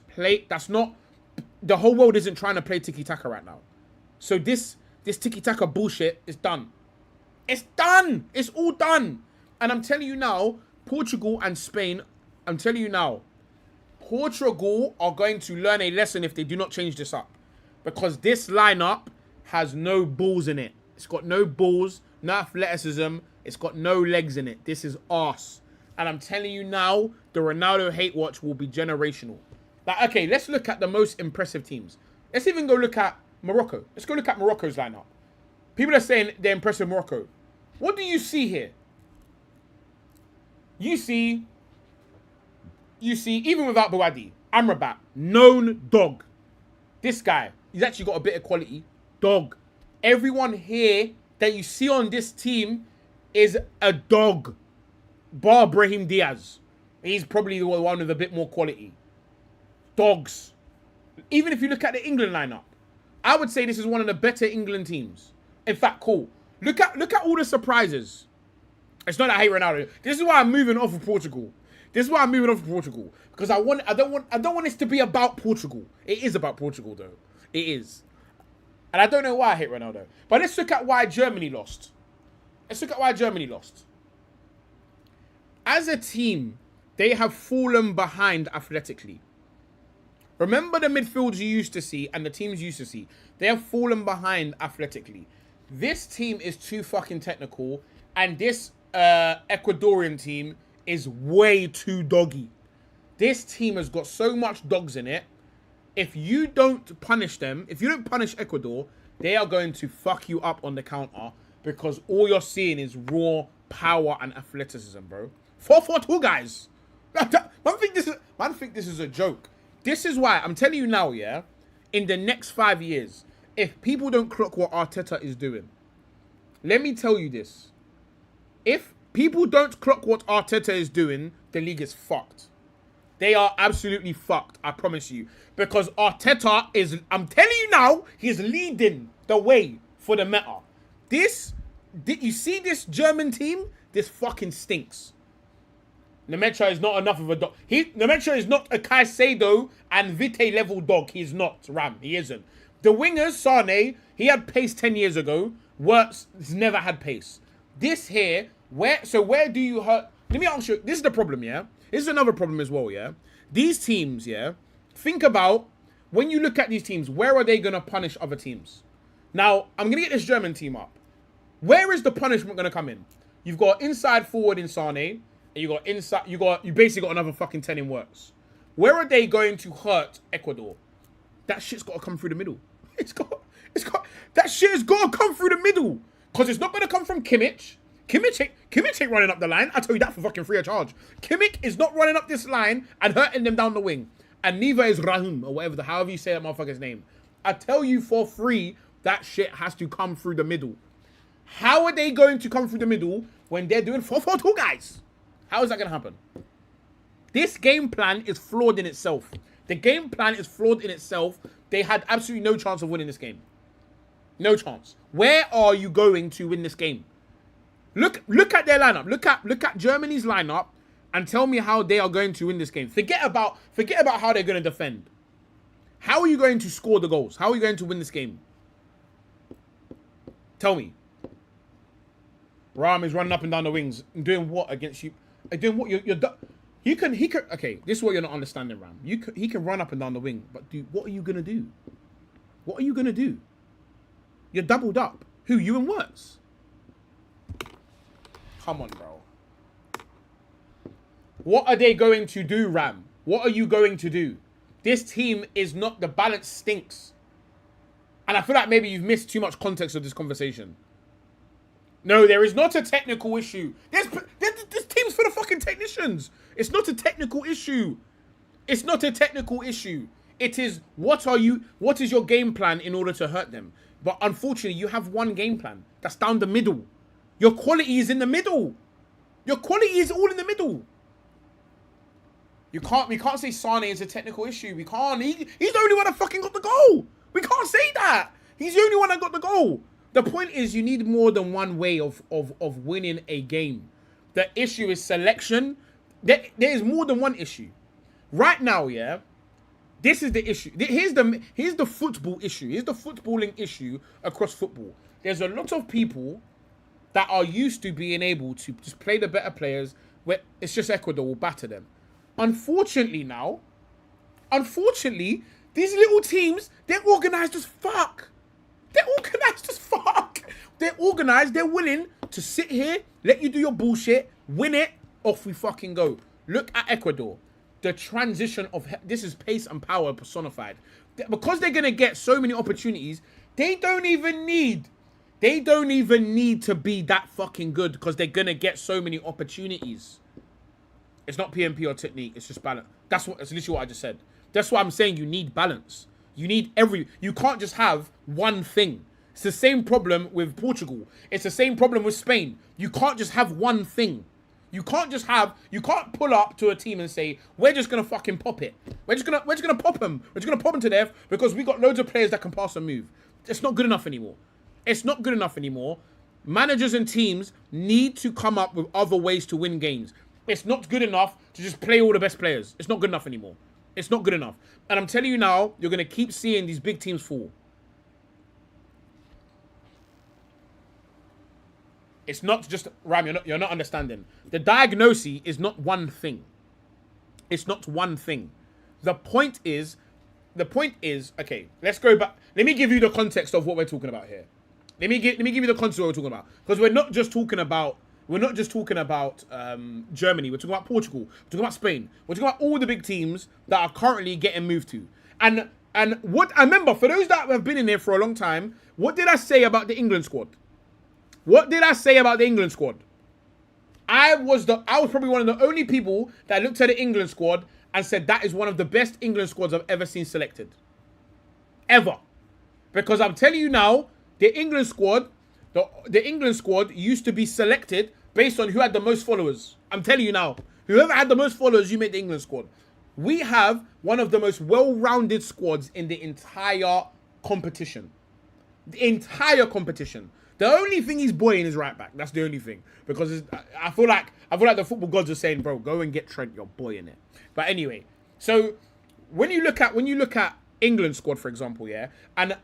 the whole world isn't trying to play tiki-taka right now. So this tiki-taka bullshit is done. It's done. It's all done. And I'm telling you now, Portugal and Spain, Portugal are going to learn a lesson if they do not change this up. Because this lineup has no balls in it. It's got no balls, no athleticism. It's got no legs in it. This is arse. And I'm telling you now, the Ronaldo hate watch will be generational. Like, okay, let's look at the most impressive teams. Let's even go look at Morocco. Let's go look at Morocco's lineup. People are saying they're impressed with Morocco. What do you see here? You see, even without Bouadi, Amrabat, known dog. This guy, he's actually got a bit of quality. Dog. Everyone here that you see on this team is a dog. Bar Brahim Diaz. He's probably the one with a bit more quality. Dogs. Even if you look at the England lineup, I would say this is one of the better England teams. In fact, cool. Look at all the surprises. It's not that I hate Ronaldo. This is why I'm moving off of Portugal. Because I don't want this to be about Portugal. It is about Portugal though. It is. And I don't know why I hate Ronaldo. But let's look at why Germany lost. As a team, they have fallen behind athletically. Remember the midfields you used to see and the teams you used to see. They have fallen behind athletically. This team is too fucking technical. And this Ecuadorian team is way too doggy. This team has got so much dogs in it. If you don't punish them, if you don't punish Ecuador, they are going to fuck you up on the counter because all you're seeing is raw power and athleticism, bro. 4-4-2, guys. Man think this is a joke. This is why I'm telling you now, yeah. In the next 5 years, if people don't clock what Arteta is doing, let me tell you this. If people don't clock what Arteta is doing, the league is fucked. They are absolutely fucked, I promise you. Because Arteta is, I'm telling you now, he's leading the way for the meta. You see this German team? This fucking stinks. Nemecha is not enough of a dog. Nemecha is not a Caicedo and Vite level dog. He's not, Ram. He isn't. The wingers, Sane, he had pace 10 years ago. Wirtz has never had pace. This here, where do you hurt? Let me ask you, this is the problem, yeah? This is another problem as well, yeah? These teams, yeah? Think about, when you look at these teams, where are they going to punish other teams? Now, I'm going to get this German team up. Where is the punishment going to come in? You've got inside forward in Sane, and you basically got another fucking 10 in Wirtz. Where are they going to hurt Ecuador? That shit's got to come through the middle. That shit has got to come through the middle. Because it's not going to come from Kimmich. Kimmich ain't running up the line. I tell you that for fucking free of charge. Kimmich is not running up this line and hurting them down the wing. And neither is Rahim, or whatever, however you say that motherfucker's name. I tell you for free, that shit has to come through the middle. How are they going to come through the middle when they're doing 4-4-2, guys? How is that going to happen? This game plan is flawed in itself. The game plan is flawed in itself. They had absolutely no chance of winning this game. No chance. Where are you going to win this game? Look at their lineup. Look at Germany's lineup and tell me how they are going to win this game. Forget about how they're going to defend. How are you going to score the goals? How are you going to win this game? Tell me. Ram is running up and down the wings and doing what against you? Doing what? He can. Okay, this is what you're not understanding, Ram. He can run up and down the wing, but dude, what are you gonna do? What are you gonna do? You're doubled up. Who? You and Wirtz? Come on, bro. What are they going to do, Ram? What are you going to do? This team is not, the balance stinks. And I feel like maybe you've missed too much context of this conversation. No, there is not a technical issue. This team's for the fucking technicians. It's not a technical issue. It's not a technical issue. It is, what is your game plan in order to hurt them? But unfortunately, you have one game plan. That's down the middle. Your quality is in the middle. Your quality is all in the middle. We can't say Sane is a technical issue. We can't. He's the only one that fucking got the goal. We can't say that. He's the only one that got the goal. The point is, you need more than one way of winning a game. The issue is selection. There is more than one issue. Right now, yeah, this is the issue. Here's the football issue. Here's the footballing issue across football. There's a lot of people that are used to being able to just play the better players where it's just Ecuador will batter them. Unfortunately, these little teams, they're organized as fuck. They're organized. They're willing to sit here, let you do your bullshit, win it, off we fucking go. Look at Ecuador. The transition of... This is pace and power personified. Because they're going to get so many opportunities, they don't even need to be that fucking good because they're going to get so many opportunities. It's not PMP or technique. It's just balance. That's literally what I just said. That's why I'm saying you need balance. You can't just have one thing. It's the same problem with Portugal. It's the same problem with Spain. You can't just have one thing. You can't pull up to a team and say, we're just going to fucking pop it. We're just going to pop them. We're just going to pop them to death because we got loads of players that can pass and move. It's not good enough anymore. Managers and teams need to come up with other ways to win games. It's not good enough to just play all the best players. It's not good enough anymore. It's not good enough. And I'm telling you now, you're going to keep seeing these big teams fall. It's not just, Ram, you're not understanding. The diagnosis is not one thing. It's not one thing. The point is, okay, let's go back. Let me give you the context of what we're talking about here. Let me give you the context of what we're talking about. Because we're not just talking about we're not just talking about Germany. We're talking about Portugal. We're talking about Spain. We're talking about all the big teams that are currently getting moved to. And what I remember, for those that have been in here for a long time, what did I say about the England squad? What did I say about the England squad? I was probably one of the only people that looked at the England squad and said that is one of the best England squads I've ever seen selected. Ever. Because I'm telling you now, the England squad used to be selected based on who had the most followers. I'm telling you now, whoever had the most followers, you made the England squad. We have one of the most well-rounded squads in the entire competition. The entire competition. The only thing he's boying is right back. That's the only thing. Because I feel like the football gods are saying, bro, go and get Trent, you're boying it. But anyway, so when you look at England squad, for example, yeah, and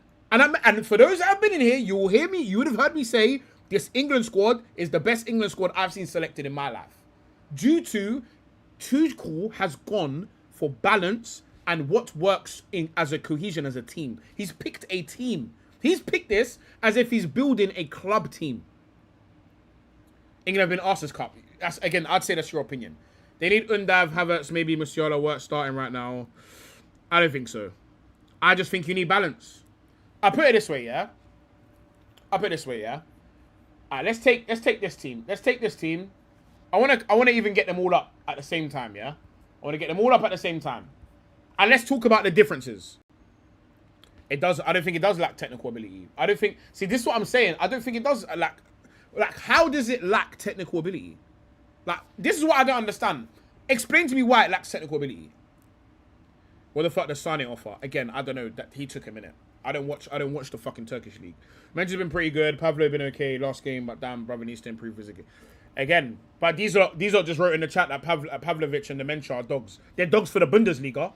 for those that have been in here, you will hear me, you would have heard me say, this England squad is the best England squad I've seen selected in my life. Due to Tuchel has gone for balance and what works as a cohesion as a team. He's picked a team. He's picked this as if he's building a club team. England have been Arsenal's Cup. Again, I'd say that's your opinion. They need Undav, Havertz, maybe Musiala work starting right now. I don't think so. I just think you need balance. I'll put it this way, yeah? Alright, let's take this team. Let's take this team. I wanna even get them all up at the same time, yeah? I wanna get them all up at the same time. And let's talk about the differences. I don't think it does lack technical ability. See, this is what I'm saying. I don't think it does lack. Like, how does it lack technical ability? Like, this is what I don't understand. Explain to me why it lacks technical ability. What the fuck does Sane offer? Again, I don't know. That he took a minute. I don't watch the fucking Turkish league. Men's been pretty good. Pavlo been okay last game, but damn, brother needs to improve physically. Again, but these are just wrote in the chat that Pavlovic and the Mensch are dogs. They're dogs for the Bundesliga.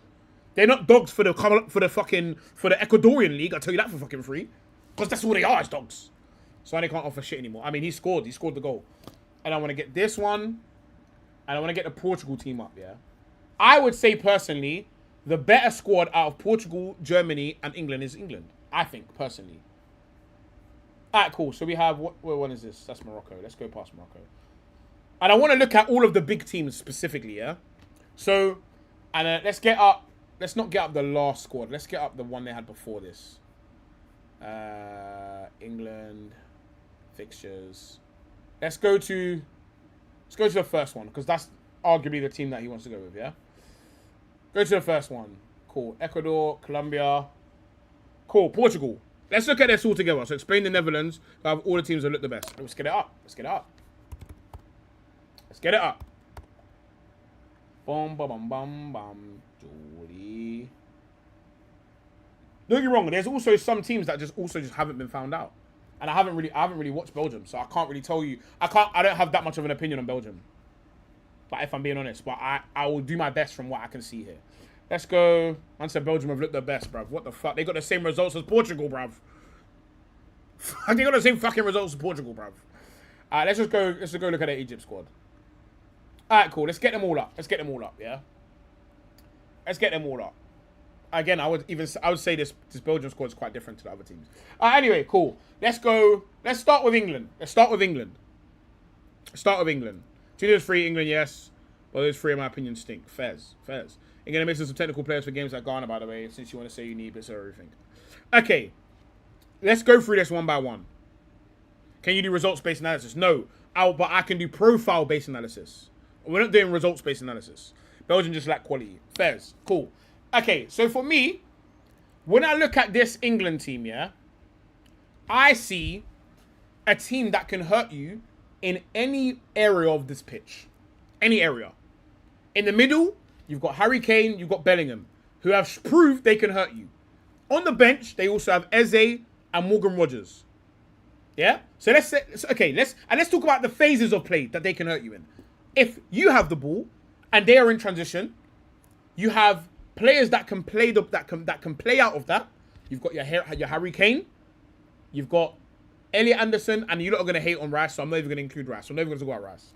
They're not dogs for the Ecuadorian league. I'll tell you that for fucking free. Because that's all they are, is dogs. So they can't offer shit anymore. I mean, he scored the goal. And I want to get this one. And I want to get the Portugal team up, yeah? I would say, personally, the better squad out of Portugal, Germany, and England is England. I think, personally. Alright, cool. So we have... What one is this? That's Morocco. Let's go past Morocco. And I want to look at all of the big teams specifically, yeah? So, and let's get up... Let's not get up the last squad. Let's get up the one they had before this. England fixtures. Let's go to the first one, because that's arguably the team that he wants to go with, yeah? Go to the first one. Cool. Ecuador, Colombia. Cool. Portugal. Let's look at this all together. So explain the Netherlands. Have all the teams that look the best. Let's get it up. Bum, bum, bum, bum, bum. Jordy. Don't get me wrong, there's also some teams that just haven't been found out. And I haven't really watched Belgium, so I can't really tell you. I don't have that much of an opinion on Belgium. But if I'm being honest, but I will do my best from what I can see here. Let's go. I said Belgium have looked the best, bruv. What the fuck? They got the same results as Portugal, bruv. They got the same fucking results as Portugal, bruv. Alright, let's go look at the Egypt squad. Alright, cool. Let's get them all up. Yeah? Let's get them all up. Again, I would say this Belgium squad is quite different to the other teams. Anyway, cool. Let's start with England. 2 of 3, England, yes. Well, those 3, in my opinion, stink. Fairs. England missing some technical players for games like Ghana, by the way, since you want to say you need bits of everything. Okay. Let's go through this one by one. Can you do results-based analysis? No. But I can do profile-based analysis. We're not doing results-based analysis. Belgium just lack quality. Fairs. Cool. Okay, so for me, when I look at this England team, yeah, I see a team that can hurt you in any area of this pitch. Any area. In the middle, you've got Harry Kane, you've got Bellingham, who have proved they can hurt you. On the bench, they also have Eze and Morgan Rogers. Yeah? So let's talk about the phases of play that they can hurt you in. If you have the ball and they are in transition, you have players that can play that can play out of that. You've got your Harry Kane, you've got Elliot Anderson, and you're not going to hate on Rice, so I'm not even going to include Rice. I'm not even going to talk about Rice.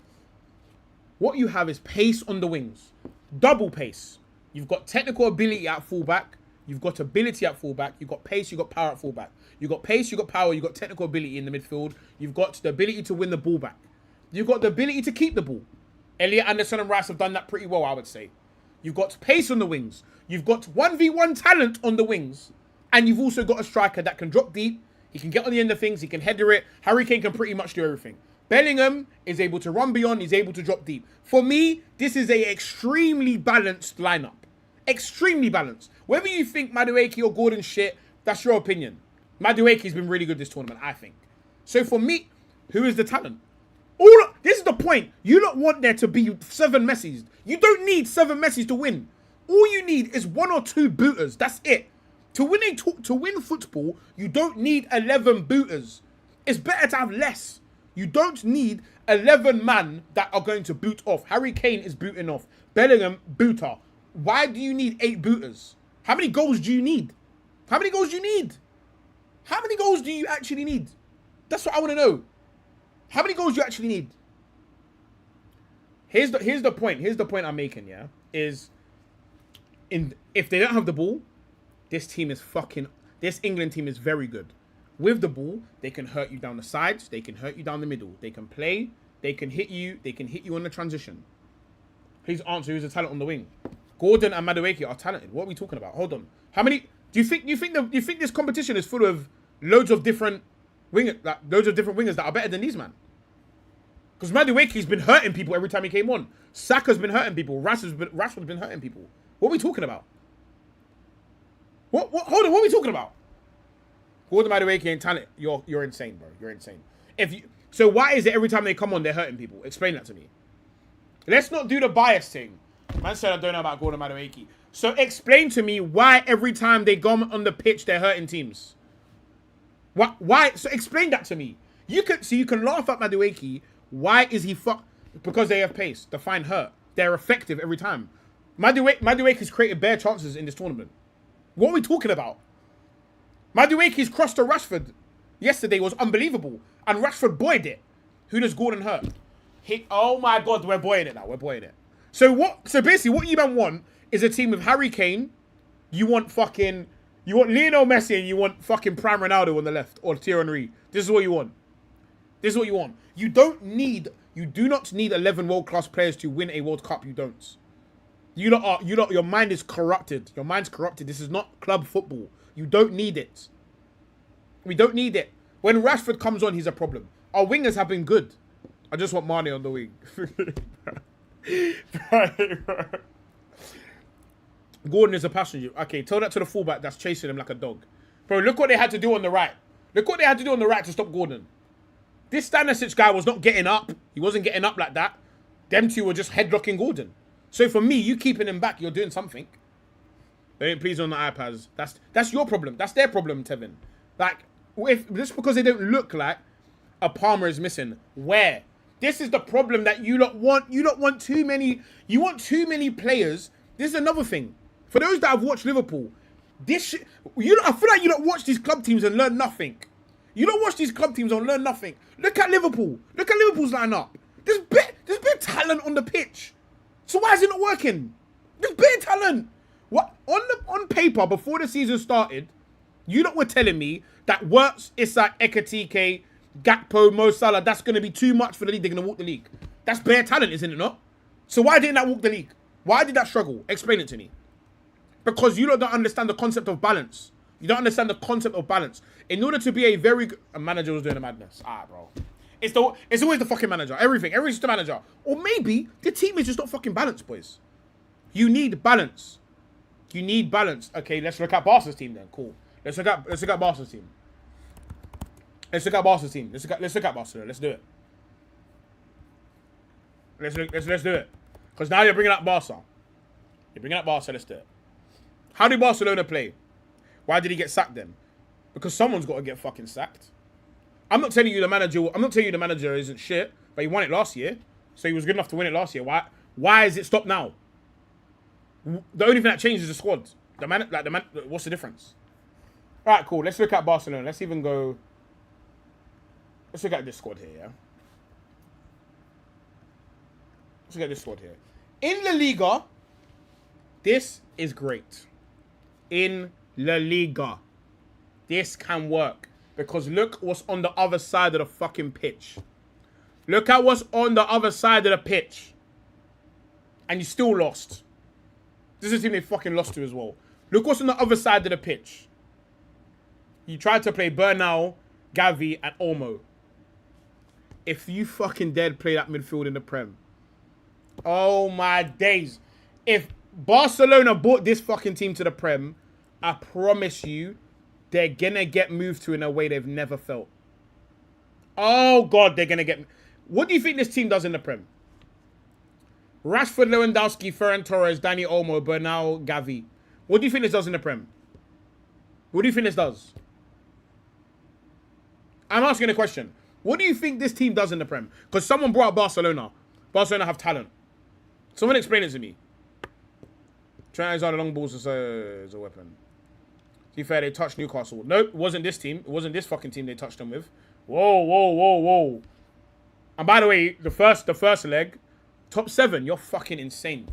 What you have is pace on the wings. Double pace. You've got technical ability at fullback. You've got ability at fullback. You've got pace. You've got power at fullback. You've got pace. You've got power. You've got technical ability in the midfield. You've got the ability to win the ball back. You've got the ability to keep the ball. Elliot Anderson and Rice have done that pretty well, I would say. You've got pace on the wings. You've got 1v1 talent on the wings. And you've also got a striker that can drop deep. He can get on the end of things. He can header it. Harry Kane can pretty much do everything. Bellingham is able to run beyond. He's able to drop deep. For me, this is a extremely balanced lineup. Extremely balanced. Whether you think Madueke or Gordon shit, that's your opinion. Madueke's been really good this tournament, I think. So for me, who is the talent? This is the point. You don't want there to be 7 Messis. You don't need 7 Messis to win. All you need is 1 or 2 booters. That's it. To win football, you don't need 11 booters. It's better to have less. You don't need 11 men that are going to boot off. Harry Kane is booting off. Bellingham, booter. Why do you need 8 booters? How many goals do you need? How many goals do you need? How many goals do you actually need? That's what I want to know. How many goals do you actually need? Here's the point. Here's the point I'm making, yeah? If they don't have the ball, this England team is very good. With the ball, they can hurt you down the sides. They can hurt you down the middle. They can play. They can hit you. They can hit you on the transition. Please answer who's the talent on the wing. Gordon and Madueke are talented. What are we talking about? Hold on. How many? Do you think this competition is full of loads of different wingers that are better than these, man? Because Madueke's been hurting people every time he came on. Saka's been hurting people. Rashford's been hurting people. What are we talking about? Hold on. What are we talking about? Gordon, Madueke and talent. You're insane, bro. You're insane. So why is it every time they come on they're hurting people? Explain that to me. Let's not do the bias thing. Man said I don't know about Gordon, Madueke. So explain to me why every time they go on the pitch they're hurting teams. Why? So explain that to me. You can laugh at Madueke. Why is he Because they have pace. They find hurt. They're effective every time. Madueke's created bare chances in this tournament. What are we talking about? Madueke's cross to Rashford yesterday was unbelievable. And Rashford buoyed it. Who does Gordon hurt? Oh my God, we're buoying it now. We're buoying it. So basically what you man want is a team with Harry Kane. You want Lionel Messi and you want fucking Prime Ronaldo on the left. Or Thierry Henry. This is what you want. This is what you want. You do not need 11 world-class players to win a World Cup. You don't. Your mind is corrupted. Your mind's corrupted. This is not club football. You don't need it. We don't need it. When Rashford comes on, he's a problem. Our wingers have been good. I just want Mane on the wing. Gordon is a passenger. Okay, tell that to the fullback that's chasing him like a dog. Bro, look what they had to do on the right. Look what they had to do on the right to stop Gordon. This Stanisic guy was not getting up. He wasn't getting up like that. Them two were just headlocking Gordon. So for me, you keeping him back, you're doing something. They ain't pleased on the iPads. That's your problem. That's their problem, Tevin. Like, just because they don't look like a Palmer is missing. Where? This is the problem that you lot want. You don't want too many. You want too many players. This is another thing. For those that have watched Liverpool, I feel like you don't watch these club teams and learn nothing. You don't watch these club teams and learn nothing. Look at Liverpool. Look at Liverpool's lineup. There's bit talent on the pitch. So why is it not working? There's bit talent. What on paper before the season started, you lot were telling me that Wirtz, Isak, Ekatike, Gakpo, Mo Salah, that's going to be too much for the league. They're going to walk the league. That's bare talent, isn't it not? So why didn't that walk the league? Why did that struggle? Explain it to me. Because you don't understand the concept of balance. You don't understand the concept of balance. In order to be a very good... A manager was doing a madness. Bro. It's always the fucking manager. Everything's just the manager. Or maybe the team is just not fucking balanced, boys. You need balance. You need balance. Okay, let's look at Barca's team then. Cool. Let's look at Barca's team. Let's look at Barca's team. Let's look at Barcelona. Let's do it. Let's do it. Because now you're bringing up Barca. Let's do it. How did Barcelona play? Why did he get sacked then? Because someone's got to get fucking sacked. I'm not telling you the manager isn't shit, but he won it last year. So he was good enough to win it last year. Why is it stopped now? The only thing that changed is the squad. What's the difference? All right, cool. Let's look at Barcelona. Let's look at this squad here, yeah? Let's look at this squad here. In La Liga, this is great. In La Liga, this can work. Because look what's on the other side of the fucking pitch. Look at what's on the other side of the pitch. And you still lost. This is a team they fucking lost to as well. Look what's on the other side of the pitch. You tried to play Bernal, Gavi, and Olmo. If you fucking dared play that midfield in the Prem. Oh my days. If Barcelona brought this fucking team to the Prem, I promise you, they're gonna get moved to in a way they've never felt. Oh God, they're gonna get... What do you think this team does in the Prem? Rashford, Lewandowski, Ferran Torres, Dani Olmo, Bernal, Gavi. What do you think this does in the Prem? What do you think this does? I'm asking a question. What do you think this team does in the Prem? Because someone brought up Barcelona. Barcelona have talent. Someone explain it to me. Trent Alexander long balls is a weapon. To be fair, they touched Newcastle. Nope, it wasn't this team. It wasn't this fucking team they touched them with. Whoa, whoa, whoa, whoa. And by the way, the first leg, top 7. You're fucking insane.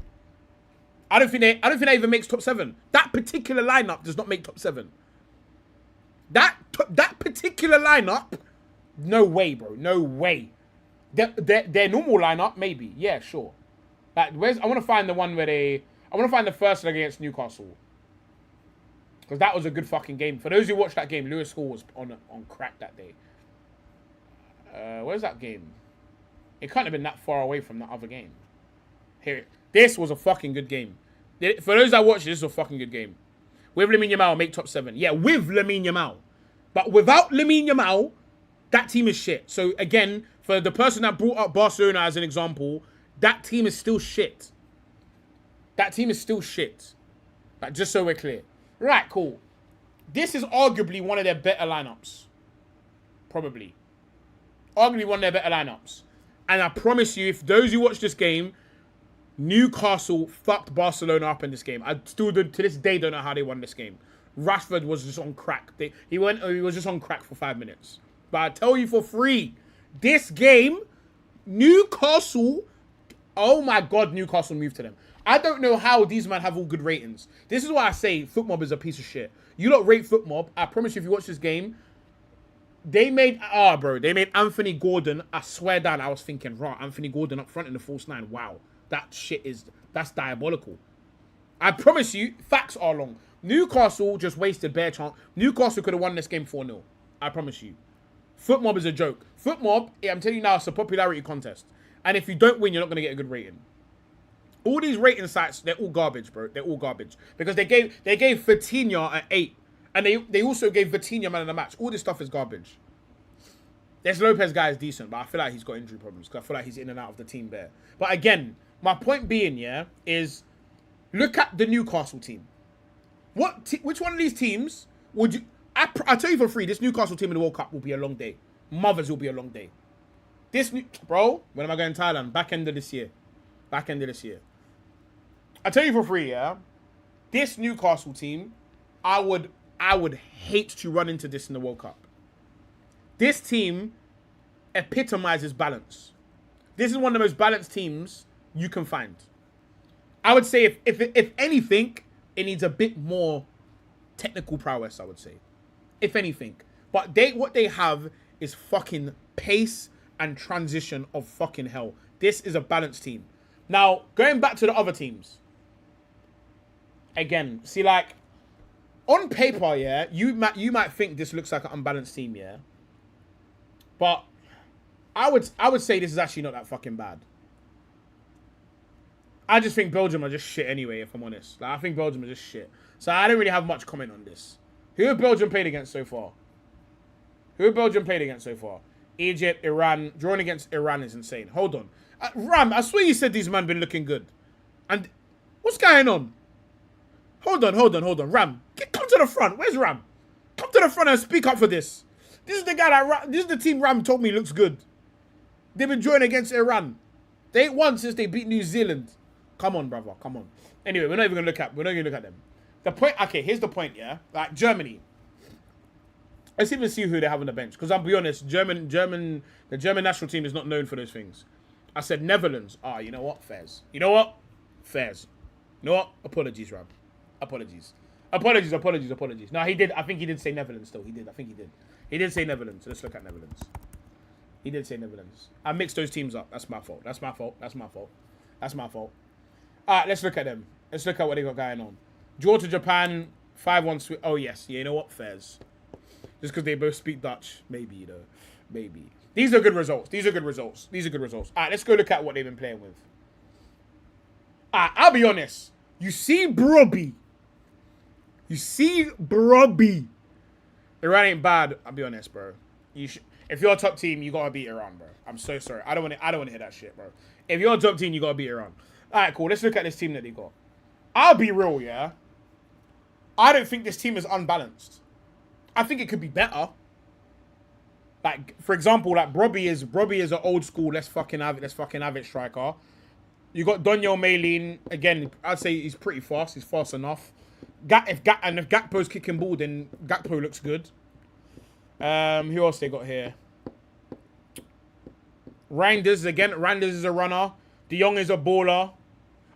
I don't think that even makes top 7. That particular lineup does not make top 7. That particular lineup, no way, bro. No way. Their normal lineup, maybe. Yeah, sure. Like, I want to find the one where I want to find the first leg against Newcastle. Because that was a good fucking game. For those who watched that game, Lewis Hall was on crack that day. Where's that game? It can't have been that far away from that other game. Here. This was a fucking good game. For those that watched, this was a fucking good game. With Lamine Yamal, make top 7. Yeah, with Lamine Yamal. But without Lamine Yamal, that team is shit. So, again, for the person that brought up Barcelona as an example, that team is still shit. That team is still shit. Like, just so we're clear. Right, cool. This is arguably one of their better lineups. Probably. Arguably one of their better lineups. And I promise you, if those who watch this game, Newcastle fucked Barcelona up in this game. I still, to this day, don't know how they won this game. Rashford was just on crack. He was just on crack for 5 minutes. But I tell you for free, this game, Newcastle, oh my God, Newcastle moved to them. I don't know how these men have all good ratings. This is why I say FootMob is a piece of shit. You don't rate FootMob. I promise you, if you watch this game, they made Anthony Gordon. I swear down, I was thinking, right, Anthony Gordon up front in the false 9. Wow, that's diabolical. I promise you, facts are long. Newcastle just wasted bare chance. Newcastle could have won this game 4-0. I promise you. FootMob is a joke. FootMob, I'm telling you now, it's a popularity contest. And if you don't win, you're not going to get a good rating. All these rating sites, they're all garbage, bro. They're all garbage. Because they gave Vitinha an 8. And they also gave Vitinha man of the match. All this stuff is garbage. This Lopez guy is decent, but I feel like he's got injury problems. Because I feel like he's in and out of the team there. But again, my point being, yeah, is look at the Newcastle team. Which one of these teams would you... I tell you for free, this Newcastle team in the World Cup will be a long day. Mothers will be a long day. Bro, when am I going to Thailand? Back end of this year. I tell you for free, yeah. This Newcastle team, I would hate to run into this in the World Cup. This team epitomizes balance. This is one of the most balanced teams you can find. I would say if anything, it needs a bit more technical prowess, I would say. If anything. But what they have is fucking pace and transition of fucking hell. This is a balanced team. Now, going back to the other teams. Again, see, like, on paper, yeah, you might think this looks like an unbalanced team, yeah. But I would say this is actually not that fucking bad. I just think Belgium are just shit anyway, if I'm honest. Like, I think Belgium are just shit. So I don't really have much comment on this. Who have Belgium played against so far? Egypt, Iran. Drawing against Iran is insane. Hold on. Ram, I swear you said these men been looking good. And what's going on? Hold on. Ram, come to the front. Where's Ram? Come to the front and speak up for this. This is the guy this is the team Ram told me looks good. They've been drawing against Iran. They ain't won since they beat New Zealand. Come on, brother. Come on. Anyway, we're not even gonna look at them. The point, okay, here's the point, yeah? Like, Germany. Let's even see who they have on the bench. Because I'll be honest, the German national team is not known for those things. I said Netherlands. You know what? Fairs. You know what? Apologies, Ram. Apologies. No, he did. I think he did say Netherlands still. I think he did. He did say Netherlands. So let's look at Netherlands. He did say Netherlands. I mixed those teams up. That's my fault. All right, let's look at them. Let's look at what they got going on. Draw to Japan, 5-1. Oh, yes. Yeah, you know what? Fairs. Just because they both speak Dutch. Maybe, you know. Maybe. These are good results. All right, let's go look at what they've been playing with. All right, I'll be honest. You see Brobby. Iran ain't bad. I'll be honest, bro. If you're a top team, you gotta beat Iran, bro. I'm so sorry. I don't want to hear that shit, bro. If you're a top team, you gotta beat Iran. All right, cool. Let's look at this team that they got. I'll be real, yeah. I don't think this team is unbalanced. I think it could be better. Like, for example, like Brobby is an old school. Let's fucking have it striker. You got Daniel Maylin. Again, I'd say he's pretty fast. He's fast enough. If Gakpo's kicking ball, then Gakpo looks good. Who else they got here? Reinders is a runner. De Jong is a baller.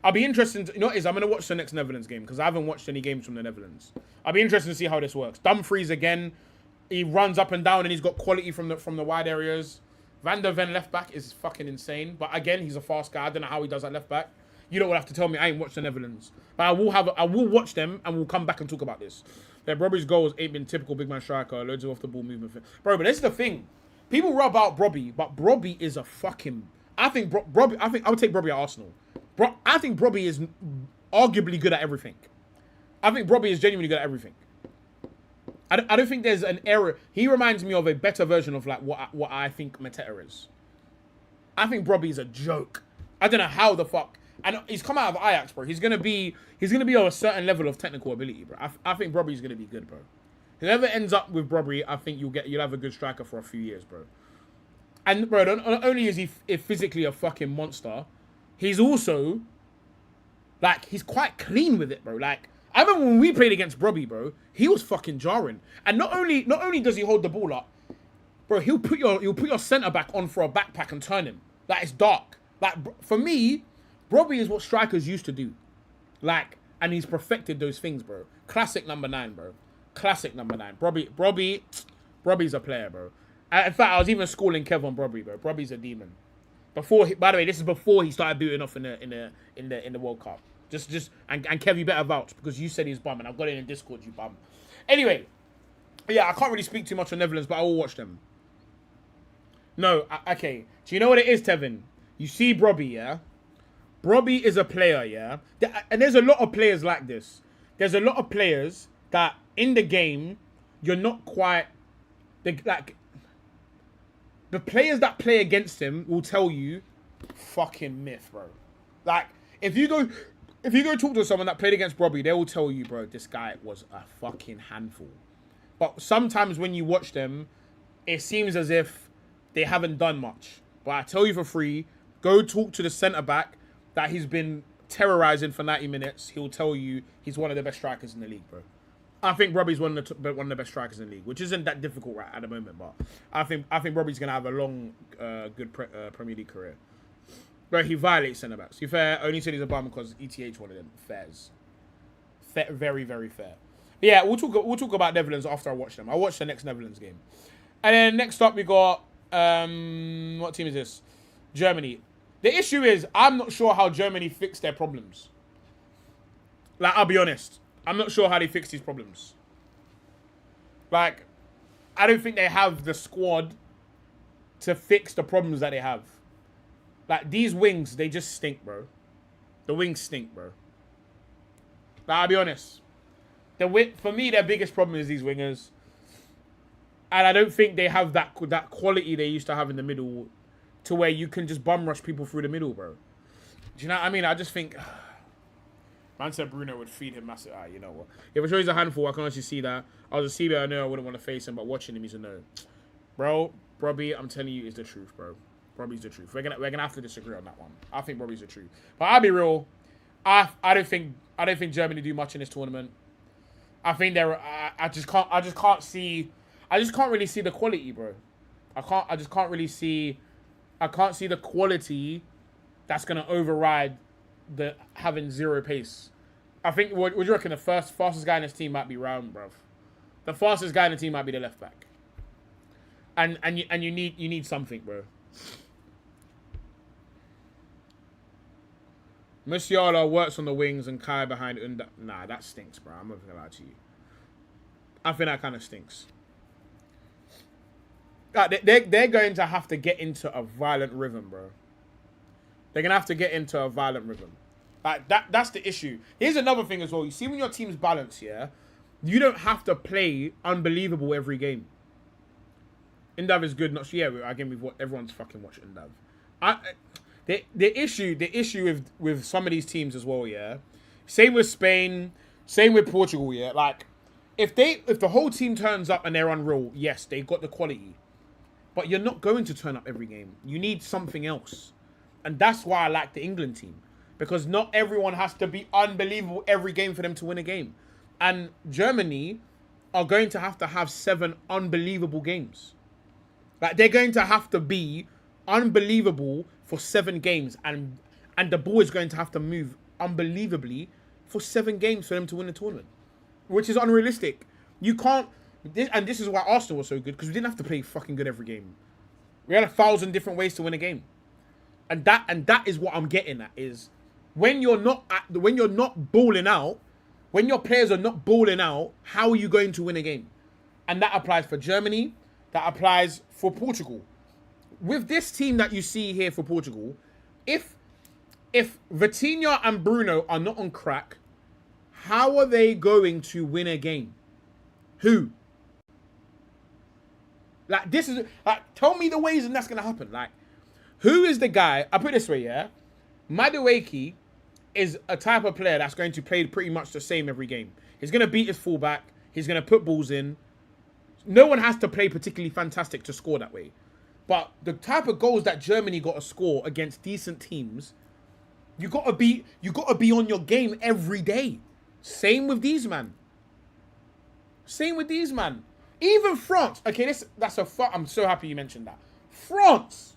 I'll be interested. You know what it is? I'm going to watch the next Netherlands game because I haven't watched any games from the Netherlands. I'll be interested to see how this works. Dumfries again. He runs up and down and he's got quality from the wide areas. Van der Ven left back is fucking insane. But again, he's a fast guy. I don't know how he does that left back. You don't have to tell me I ain't watched the Netherlands. But I will watch them and we'll come back and talk about this. Brobby's goals ain't been typical big man striker. Loads of off the ball movement. Bro, but this is the thing. People rub out Brobby, but Brobby is a fucking... I would take Brobby at Arsenal. I think Brobby is arguably good at everything. I think Brobby is genuinely good at everything. I don't think there's an error. He reminds me of a better version of like what I think Mateta is. I think Brobby is a joke. I don't know how the fuck. And he's come out of Ajax, bro. He's gonna be of a certain level of technical ability, bro. I think Brobby's gonna be good, bro. Whoever ends up with Brobby, I think you'll have a good striker for a few years, bro. And bro, not only is he physically a fucking monster, he's also like he's quite clean with it, bro. Like I remember when we played against Brobby, bro, he was fucking jarring. And not only does he hold the ball up, bro, he'll put your centre back on for a backpack and turn him. Like it's dark. Like for me, Brobby is what strikers used to do. Like, and he's perfected those things, bro. Classic number 9, bro. Classic number 9. Brobby's a player, bro. In fact, I was even schooling Kev on Brobby, bro. Brobby's a demon. By the way, this is before he started booting off in the World Cup. And Kev, you better vouch because you said he's bum, and I've got it in Discord, you bum. Anyway, yeah, I can't really speak too much on Netherlands, but I will watch them. No, okay. Do you know what it is, Tevin? You see Brobby, yeah? Brobby is a player, yeah? And there's a lot of players like this. There's a lot of players that in the game, you're not quite... Like, the players that play against him will tell you, fucking myth, bro. Like, if you go talk to someone that played against Brobby, they will tell you, bro, this guy was a fucking handful. But sometimes when you watch them, it seems as if they haven't done much. But I tell you for free, go talk to the centre-back that he's been terrorizing for 90 minutes. He'll tell you he's one of the best strikers in the league, bro. I think Brobby's one of the best strikers in the league, which isn't that difficult right at the moment. But I think Brobby's gonna have a long, good Premier League career. But he violates centre backs. To be fair, only said he's a bum because ETH wanted him. Fairs, very, very fair. But yeah, we'll talk about Netherlands after I watch them. I'll watch the next Netherlands game, and then next up we got what team is this? Germany. The issue is I'm not sure how Germany fixed their problems. Like I'll be honest. I'm not sure how they fix these problems. Like, I don't think they have the squad to fix the problems that they have. Like, these wings, they just stink, bro. The wings stink, bro. Like, I'll be honest. For me, their biggest problem is these wingers. And I don't think they have that quality they used to have in the middle to where you can just bum rush people through the middle, bro. Do you know what I mean? I just think... Man said Bruno would feed him massive. You know what? If I show he's a handful, I can honestly see that. I was a CB, I know I wouldn't want to face him, but watching him, he's a no. Bro, Brobby, I'm telling you, is the truth, bro. Brobby's the truth. We're gonna have to disagree on that one. I think Brobby's the truth. But I'll be real. I don't think Germany do much in this tournament. I think they're. I just can't really see the quality, bro. I just can't really see. I can't see the quality that's gonna override the having zero pace. I think, what do you reckon? The fastest guy in this team might be Round, bruv. The fastest guy in the team might be the left back. And you need something, bro. Musiala works on the wings and Kai behind Unda. Nah, that stinks, bro. I'm not gonna lie to you. I think that kind of stinks. They're going to have to get into a violent rhythm, bro. They're gonna have to get into a violent rhythm. That's the issue. Here's another thing as well. You see when your team's balanced, yeah, you don't have to play unbelievable every game. Undav is good. Not yeah. Again, everyone's fucking watching Undav. The issue with some of these teams as well, yeah. Same with Spain. Same with Portugal, yeah. Like, if the whole team turns up and they're unreal, yes, they got the quality. But you're not going to turn up every game. You need something else. And that's why I like the England team. Because not everyone has to be unbelievable every game for them to win a game. And Germany are going to have 7 unbelievable games. Like, they're going to have to be unbelievable for 7 games. And the ball is going to have to move unbelievably for 7 games for them to win the tournament. Which is unrealistic. You can't... And this is why Arsenal was so good, because we didn't have to play fucking good every game. We had 1,000 different ways to win a game. And that is what I'm getting at, is when you're not balling out, when your players are not balling out, how are you going to win a game? And that applies for Germany, that applies for Portugal. With this team that you see here for Portugal, if Vitinha and Bruno are not on crack, how are they going to win a game? Who? Like, this is... Like, tell me the ways and that's going to happen. Like, who is the guy... I put it this way, yeah? Madueke is a type of player that's going to play pretty much the same every game. He's going to beat his fullback. He's going to put balls in. No one has to play particularly fantastic to score that way. But the type of goals that Germany got to score against decent teams, you got to be on your game every day. Same with these, man. Even France. Okay, I'm so happy you mentioned that. France.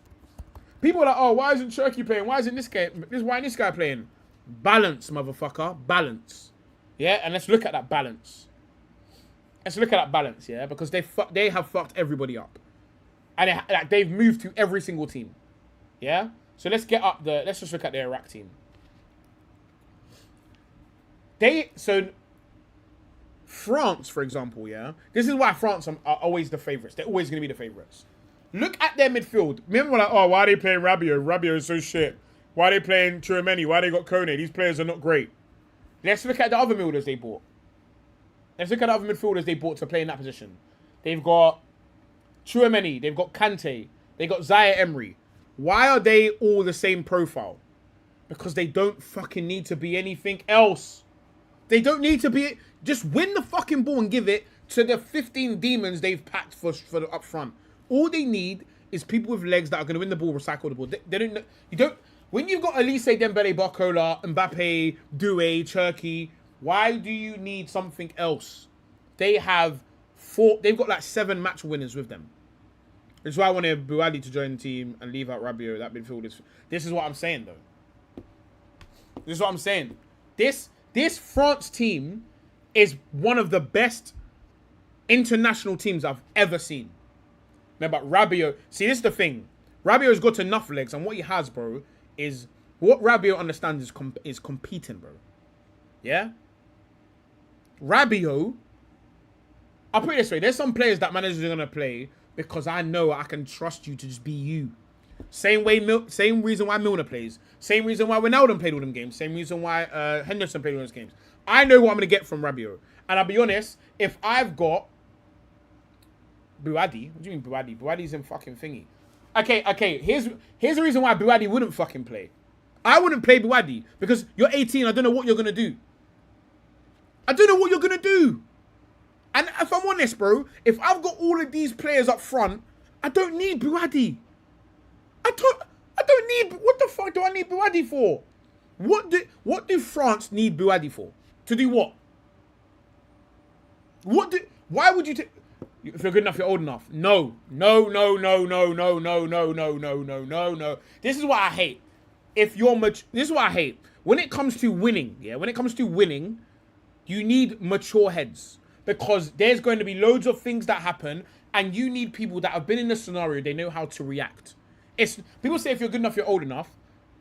People are like, oh, why isn't Turkey playing? Why isn't this guy playing? Balance, motherfucker. Balance. Yeah, and let's look at that balance. Yeah, because they have fucked everybody up. And they've moved to every single team. Yeah? So let's just look at the Iraq team. France, for example, yeah? This is why France are always the favourites. They're always going to be the favourites. Look at their midfield. Remember, like, oh, why are they playing Rabiot? Rabiot is so shit. Why are they playing Tchouameni? Why they got Kone? These players are not great. Let's look at the other midfielders they bought. To play in that position. They've got Tchouameni. They've got Kante. They've got Zaire Emery. Why are they all the same profile? Because they don't fucking need to be anything else. They don't need to be... Just win the fucking ball and give it to the 15 demons they've packed for the up front. All they need is people with legs that are going to win the ball, recycle the ball. They don't... You don't... When you've got Elise, Dembele, Barcola, Mbappe, Doué, Turkey, why do you need something else? They have 4... They've got like 7 match winners with them. This is why I wanted Buadi to join the team and leave out Rabiot. That midfield is... This is what I'm saying, though. This France team is one of the best international teams I've ever seen. Remember, Rabiot... See, this is the thing. Rabiot's got enough legs, and what he has, bro, is... What Rabiot understands is competing, bro. Yeah? Rabiot... I'll put it this way. There's some players that managers are going to play because I know I can trust you to just be you. Same reason why Milner plays. Same reason why Ronaldo played all them games. Same reason why Henderson played all those games. I know what I'm going to get from Rabiot. And I'll be honest, if I've got... Buadi? What do you mean Buadi? Buadi's in fucking thingy. Okay. Here's the reason why Buadi wouldn't fucking play. I wouldn't play Buadi because you're 18. I don't know what you're going to do. And if I'm honest, bro, if I've got all of these players up front, I don't need Buadi. I don't need... What the fuck do I need Buadi for? What do France need Buadi for? To do what? Why would you take... If you're good enough, you're old enough. No. This is what I hate. This is what I hate. When it comes to winning, you need mature heads. Because there's going to be loads of things that happen And you need people that have been in the scenario, they know how to react. People say if you're good enough, you're old enough.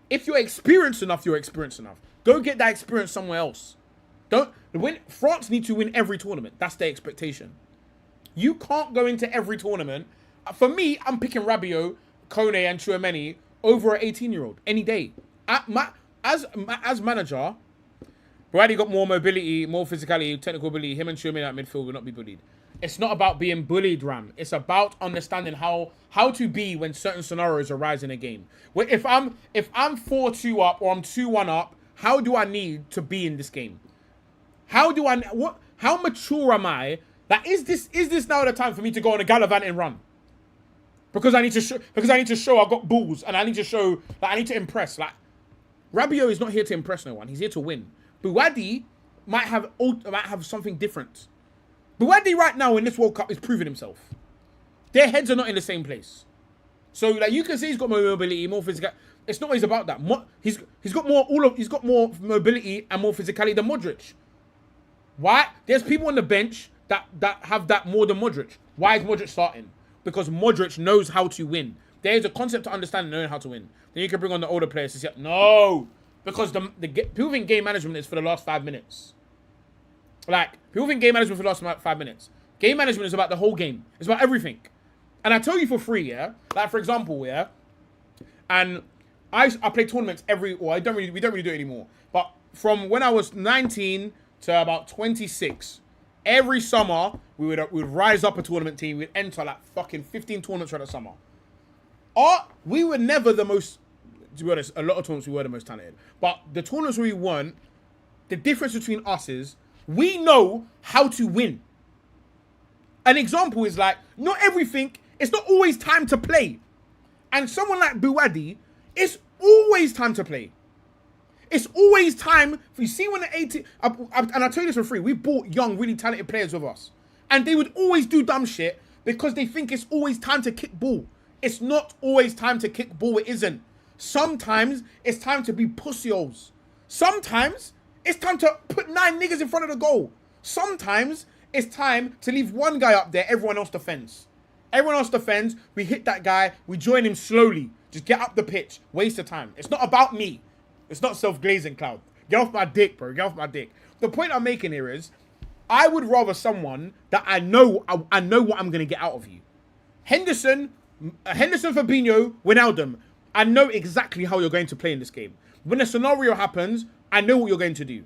If you're experienced enough, you're experienced enough. Go get that experience somewhere else. France need to win every tournament. That's their expectation. You can't go into every tournament. For me, I'm picking Rabiot, Kone, and Tchouaméni over an 18-year-old any day. As manager, Brady got more mobility, more physicality, technical ability. Him and Tchouaméni at midfield will not be bullied. It's not about being bullied, Ram. It's about understanding how to be when certain scenarios arise in a game. Where if I'm 4-2 up or I'm 2-1 up, how do I need to be in this game? How mature am I? That is this now the time for me to go on a gallivanting run? Because I need to show I've got balls, and I need to show that I need to impress. Like, Rabiot is not here to impress no one. He's here to win. Buwadi might have something different. Buwadi right now in this World Cup is proving himself. Their heads are not in the same place. So like you can see he's got more mobility, more physical. It's not always about that. He's got more mobility and more physicality than Modric. Why? There's people on the bench that have that more than Modric. Why is Modric starting? Because Modric knows how to win. There's a concept to understand and knowing how to win. Then you can bring on the older players to say, no, because people think game management is for the last 5 minutes. Like, people think game management for the last 5 minutes. Game management is about the whole game. It's about everything. And I tell you for free, yeah? Like, for example, yeah? And I play tournaments we don't really do it anymore. But from when I was 19 to about 26, every summer, we would rise up a tournament team. We'd enter like fucking 15 tournaments for the summer. We were never the most, to be honest, a lot of tournaments we were the most talented. But the tournaments we weren't, the difference between us is we know how to win. An example is like, not everything, it's not always time to play. And someone like Buwadi, it's always time to play. It's always time. You see when the 18, and I tell you this for free, we bought young, really talented players with us. And they would always do dumb shit because they think it's always time to kick ball. It's not always time to kick ball, it isn't. Sometimes it's time to be pussy-holes. Sometimes it's time to put 9 niggas in front of the goal. Sometimes it's time to leave one guy up there, everyone else defends. Everyone else defends, we hit that guy, we join him slowly. Just get up the pitch, waste of time. It's not about me. It's not self-glazing, Cloud. Get off my dick, bro. Get off my dick. The point I'm making here is, I would rather someone that I know what I'm going to get out of you. Henderson, Fabinho, Wijnaldum. I know exactly how you're going to play in this game. When a scenario happens, I know what you're going to do.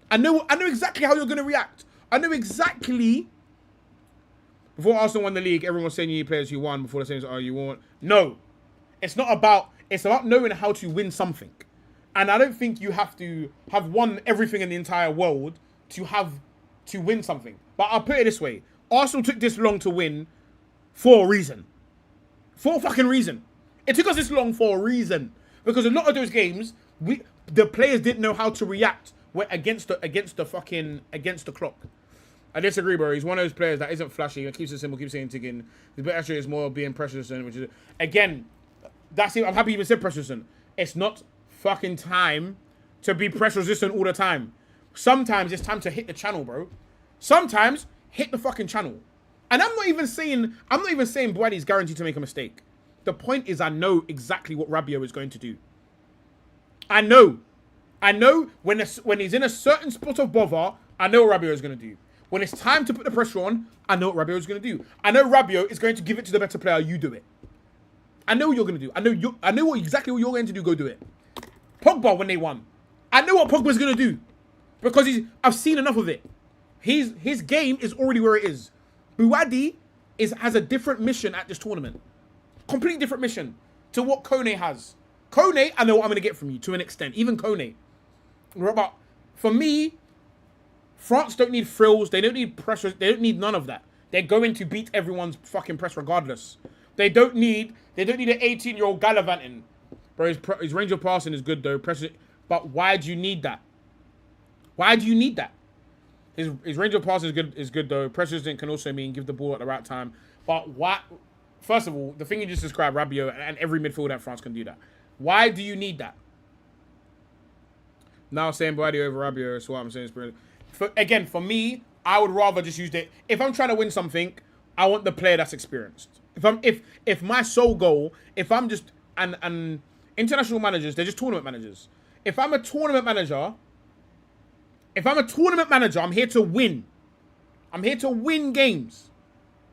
I know exactly how you're going to react. I know exactly. Before Arsenal won the league, everyone was saying you need players who won. Before the saying, you won't. No. It's about knowing how to win something. And I don't think you have to have won everything in the entire world to win something. But I'll put it this way. Arsenal took this long to win for a reason. For a fucking reason. It took us this long for a reason. Because a lot of those games, the players didn't know how to react against the clock. I disagree, bro. He's one of those players that isn't flashy. He keeps it simple, keeps saying ticking. His better actually is more being pressure resistant, which is, again, that's it. I'm happy you even said pressure resistant. It's not fucking time to be pressure resistant all the time. Sometimes it's time to hit the channel, bro. Sometimes hit the fucking channel. And I'm not even saying Buwadi's guaranteed to make a mistake. The point is I know exactly what Rabiot is going to do. I know when he's in a certain spot of bother, I know what Rabiot is going to do. When it's time to put the pressure on, I know what Rabiot is going to do. I know Rabiot is going to give it to the better player. You do it. I know what you're going to do. I know exactly what you're going to do. Go do it. Pogba when they won. I know what Pogba's going to do. Because I've seen enough of it. His game is already where it is. Buwadi has a different mission at this tournament. Completely different mission to what Kone has. Kone, I know what I'm going to get from you to an extent. Even Kone. But for me, France don't need frills. They don't need pressure. They don't need none of that. They're going to beat everyone's fucking press regardless. They don't need an 18-year-old gallivanting. Bro, his range of passing is good though. But why do you need that? Why do you need that? His range of passing is good though. Pressure can also mean give the ball at the right time. But why? First of all, the thing you just described, Rabiot, and every midfielder at France can do that. Why do you need that? Now saying Buwadi over Rabiot is what I'm saying. For me, I would rather just use it. If I'm trying to win something, I want the player that's experienced. If my sole goal, if I'm just and international managers, they're just tournament managers. If I'm a tournament manager, I'm here to win. I'm here to win games.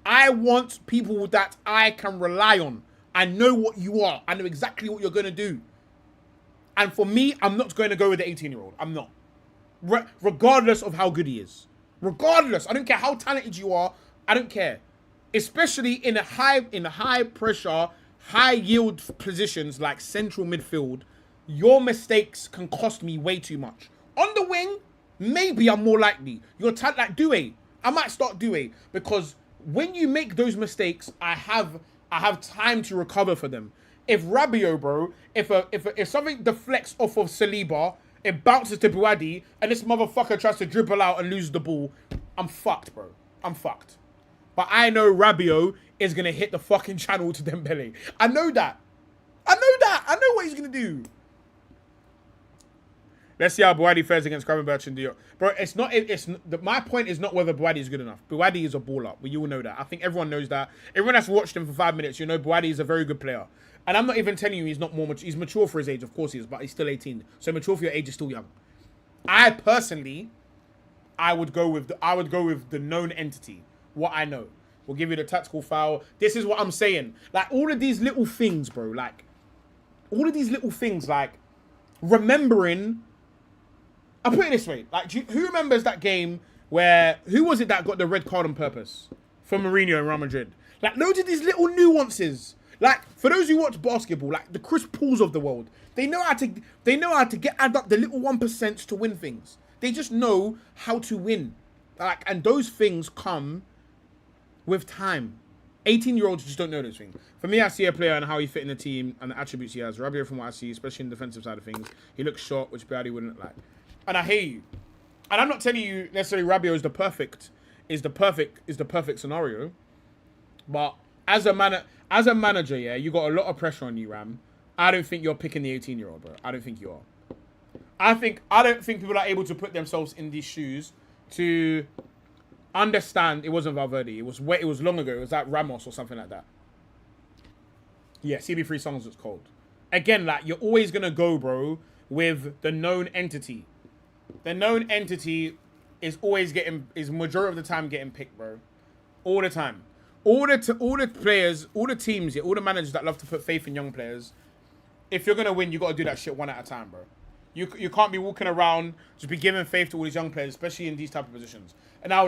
I want people that I can rely on. I know what you are. I know exactly what you're going to do. And for me, I'm not going to go with the 18-year-old. I'm not. Regardless of how good he is. Regardless. I don't care how talented you are. I don't care. Especially in a high pressure, high yield positions like central midfield, your mistakes can cost me way too much. On the wing, maybe I'm more likely. You're like Doué. I might start Doué because when you make those mistakes, I have time to recover for them. If Rabiot, bro, if something deflects off of Saliba, it bounces to Buadi, and this motherfucker tries to dribble out and lose the ball, I'm fucked, bro. I'm fucked. But I know Rabiot is going to hit the fucking channel to Dembele. I know that. I know what he's going to do. Let's see how Buadi fares against Gravenberch and Diop. Bro, my point is not whether Buadi is good enough. Buadi is a baller. We all know that. I think everyone knows that. Everyone that's watched him for 5 minutes, you know Buadi is a very good player. And I'm not even telling you he's not more mature. He's mature for his age, of course he is, but he's still 18. So mature for your age is still young. I personally, I would go with the known entity. What I know. We'll give you the tactical foul. This is what I'm saying. Like, all of these little things, bro. Like, remembering. I'll put it this way. Like, who remembers that game where, who was it that got the red card on purpose? For Mourinho and Real Madrid. Like, loads of these little nuances. Like, for those who watch basketball, like the Chris Pauls of the world, they know how to add up the little 1% to win things. They just know how to win. Like, and those things come with time. 18-year-olds just don't know those things. For me, I see a player and how he fit in the team and the attributes he has. Rabiot, from what I see, especially in the defensive side of things, he looks short, which Brady wouldn't like. And I hear you. And I'm not telling you necessarily Rabiot is the perfect scenario. But as a manager, yeah, you got a lot of pressure on you, Ram. I don't think you're picking the 18-year-old, bro. I don't think you are. I don't think people are able to put themselves in these shoes to understand. It wasn't Valverde. It was long ago. It was like Ramos or something like that. Yeah, CB3 songs was cold. Again, like, you're always gonna go, bro, with the known entity. The known entity is majority of the time getting picked, bro. All the time. All the players, all the teams, yeah, all the managers that love to put faith in young players, if you're gonna win, you gotta do that shit one at a time, bro. You can't be walking around just be giving faith to all these young players, especially in these type of positions. And I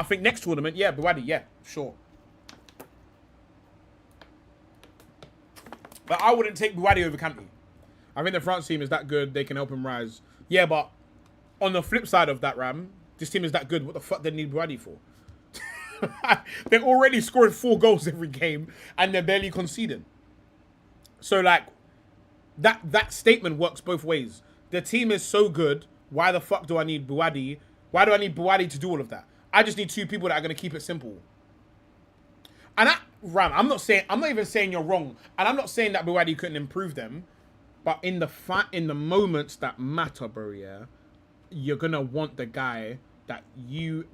think next tournament, yeah, Buadi, yeah, sure. But I wouldn't take Buadi over Kanté. I think the France team is that good, they can help him rise. Yeah, but on the flip side of that, Ram, this team is that good. What the fuck they need Buadi for? They're already scoring 4 goals every game and they're barely conceding. So, like, that statement works both ways. The team is so good. Why the fuck do I need Buadi? Why do I need Buadi to do all of that? I just need 2 people that are going to keep it simple. And Ram, I'm not even saying you're wrong. And I'm not saying that Buadi couldn't improve them. But in the moments that matter, bro, yeah, you're going to want the guy that you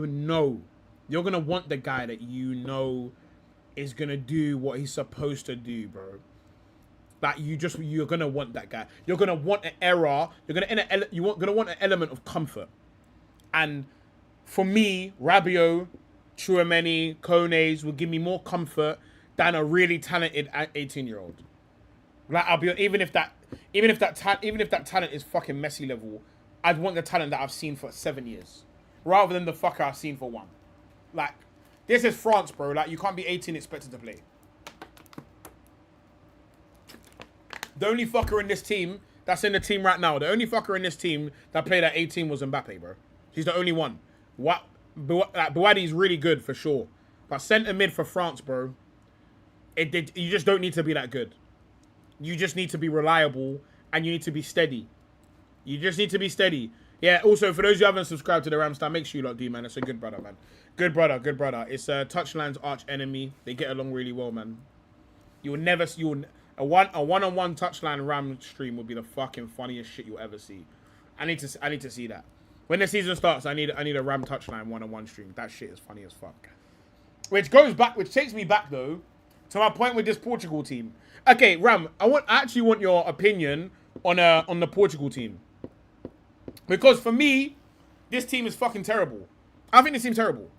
know. You're going to want the guy that you know is going to do what he's supposed to do, bro. Like, you're going to want that guy. You're going to want an error. You're going to want an element of comfort. And for me, Rabiot, Tchouaméni, Kones will give me more comfort than a really talented 18-year-old. Like, even if that talent is fucking Messi level, I'd want the talent that I've seen for 7 years, rather than the fucker I've seen for 1. Like, this is France, bro. Like, you can't be 18 expected to play. The only fucker in this team that's in the team right now, the only fucker in this team that played at 18 was Mbappe, bro. He's the only one. Buadi's really good for sure, but centre mid for France, bro. You just don't need to be that good. You just need to be reliable and you need to be steady. You just need to be steady. Yeah, also, for those who haven't subscribed to the Ramstar, make sure you lot do, man. It's a good brother, man. Good brother. It's Touchline's arch enemy. They get along really well, man. A one-on-one Touchline Ram stream would be the fucking funniest shit you'll ever see. I need to see that. When the season starts, I need a Ram Touchline one-on-one stream. That shit is funny as fuck. Which takes me back though to my point with this Portugal team. Okay, Ram, I actually want your opinion on the Portugal team. Because for me, this team is fucking terrible. I think this team's terrible.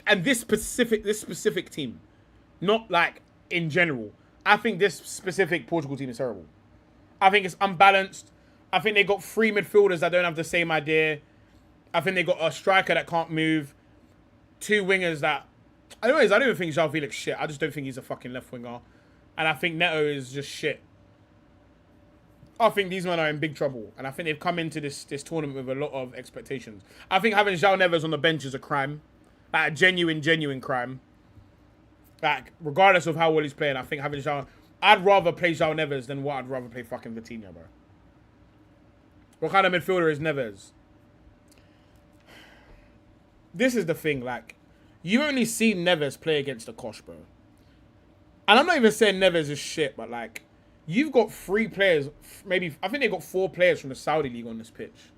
And this specific team, not like in general. I think this specific Portugal team is terrible. I think it's unbalanced. I think they got 3 midfielders that don't have the same idea. I think they got a striker that can't move. 2 wingers that... Anyways, I don't even think João Felix shit. I just don't think he's a fucking left winger. And I think Neto is just shit. I think these men are in big trouble. And I think they've come into this tournament with a lot of expectations. I think having João Neves on the bench is a crime. Like a genuine crime. Like, regardless of how well he's playing, I think having João... I'd rather play João Neves than what I'd rather play fucking Vitinha, bro. What kind of midfielder is Neves? This is the thing, like... You only see Neves play against the Kosh, bro. And I'm not even saying Neves is shit, but like... You've got 3 players, maybe... I think they got 4 players from the Saudi League on this pitch.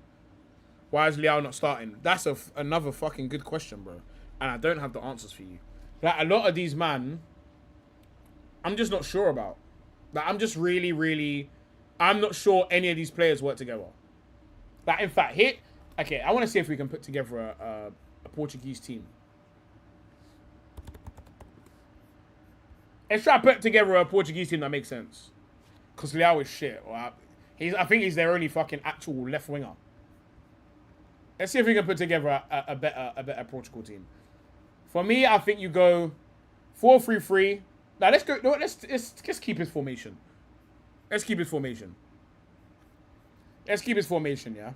Why is Leao not starting? That's another fucking good question, bro. And I don't have the answers for you. Like, a lot of these man... I'm just not sure about. Like, I'm just really... I'm not sure any of these players work together. Like, in fact, here... Okay, I want to see if we can put together a Portuguese team. Let's try to put together a Portuguese team that makes sense. Because Leao is shit. I think he's their only fucking actual left winger. Let's see if we can put together a better Portugal team. For me, I think you go 4-3-3. Now let's go. No, let's keep his formation. Let's keep his formation. Yeah.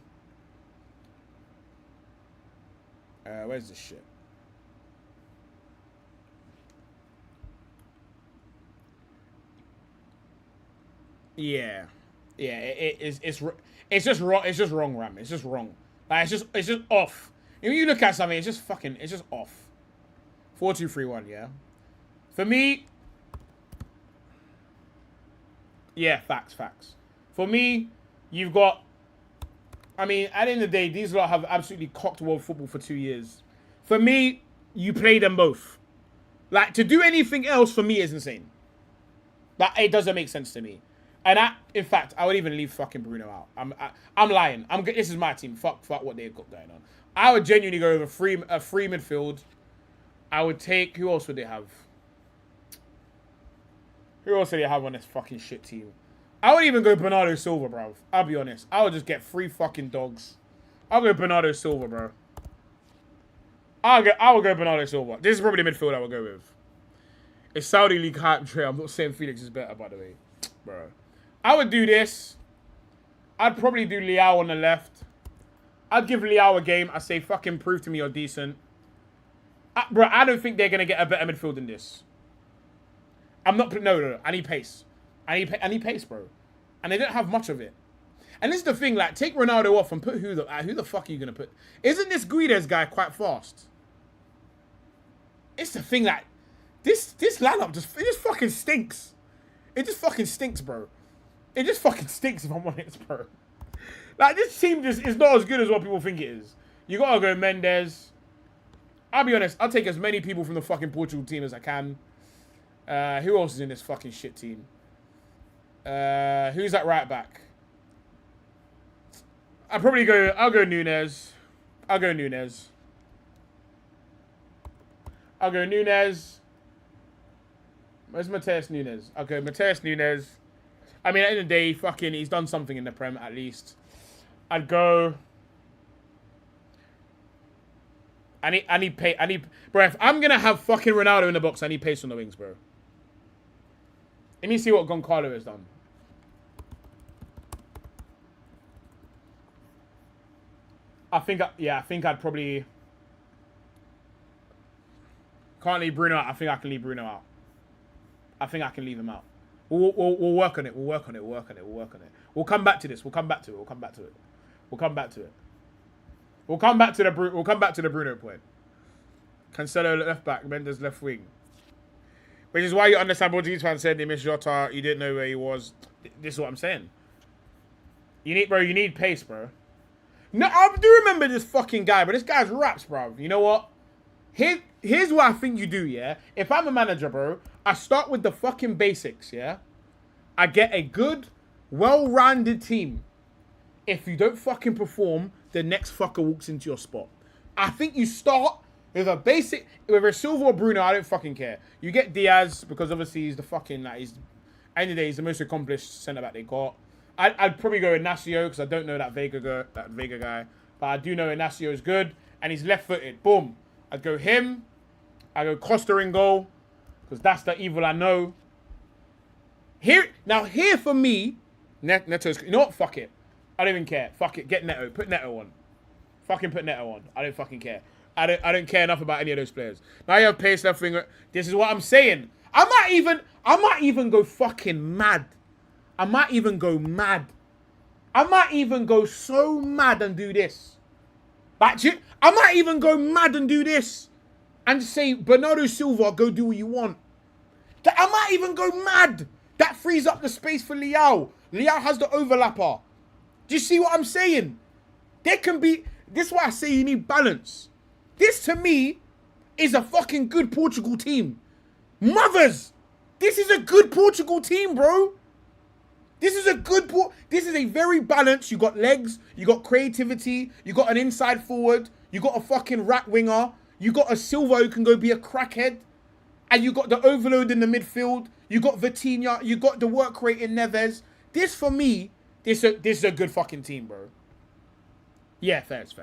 Where's this shit? Yeah. It's just wrong. It's just wrong, Ram. It's just wrong. Like, it's just off. When you look at something, it's just off. 4-2-3-1. Yeah. For me. Yeah, facts. For me, you've got... I mean, at the end of the day, these lot have absolutely cocked world football for 2 years. For me, you play them both. Like, to do anything else for me is insane. Like, it doesn't make sense to me. And in fact, I would even leave fucking Bruno out. I'm lying. This is my team. Fuck what they've got going on. I would genuinely go over a free midfield. I would take... Who else would they have? Who else do they have on this fucking shit team? I would even go Bernardo Silva, bro. I'll be honest. I would just get 3 fucking dogs. I'll go Bernardo Silva, bro. I would go Bernardo Silva. This is probably the midfield I would go with. It's Saudi League hype trail. I'm not saying Felix is better, by the way. Bro. I would do this. I'd probably do Leao on the left. I'd give Leao a game. I say, fucking prove to me you're decent. Bro, I don't think they're going to get a better midfield than this. No. I need pace. I need pace, bro. And they don't have much of it. And this is the thing, like, take Ronaldo off and put who the fuck are you going to put? Isn't this Guedes guy quite fast? It's the thing, like, this lineup just fucking stinks. It just fucking stinks, bro. It just fucking stinks, if I'm honest, bro. Like, this team just is not as good as what people think it is. You gotta go Mendes. I'll be honest, I'll take as many people from the fucking Portugal team as I can. Who else is in this fucking shit team? Who's that right back? I'll go Nunes. I'll go Nunes. Where's Mateus Nunes? Okay, Mateus Nunes. I mean, at the end of the day, fucking, he's done something in the Prem, at least. I'd go... I need pace. Bro, if I'm going to have fucking Ronaldo in the box, I need pace on the wings, bro. Let me see what Goncalo has done. I think I'd probably... Can't leave Bruno out. I think I can leave Bruno out. I think I can leave him out. We'll work on it. We'll come back to this. We'll come back to the Bruno point. Cancelo left back, Mendes left wing. Which is why you understand what Portuguese fans said they missed Jota. You didn't know where he was. This is what I'm saying. You need pace, bro. No, I do remember this fucking guy, but this guy's raps, bro. You know what? Here's what I think you do, yeah? If I'm a manager, bro, I start with the fucking basics, yeah? I get a good, well-rounded team. If you don't fucking perform, the next fucker walks into your spot. I think you start with a basic, with a Silva or Bruno, I don't fucking care. You get Diaz, because obviously he's the fucking, like, end of the day, he's the most accomplished centre-back they got. I'd probably go Inacio, because I don't know that Vega guy. But I do know Inacio is good, and he's left-footed. Boom. I'd go him. I go Costa in goal, because that's the evil I know. Here for me, Neto's, you know what? Fuck it. I don't even care. Fuck it. Get Neto. Put Neto on. Fucking put Neto on. I don't fucking care. I don't care enough about any of those players. Now you have pace left winger. This is what I'm saying. I might even go fucking mad. I might even go mad. I might even go so mad and do this. Like, I might even go mad and do this. And say, Bernardo Silva, go do what you want. I might even go mad. That frees up the space for Leao. Leao has the overlapper. Do you see what I'm saying? There can be... This is why I say you need balance. This, to me, is a fucking good Portugal team. Mothers! This is a good Portugal team, bro. This is a very balanced. You got legs. You got creativity. You got an inside forward. You got a fucking right winger. You got a Silva who can go be a crackhead. And you got the overload in the midfield. You got Vitinha. You got the work rate in Neves. This, for me... This is a good fucking team, bro. Yeah, fairs.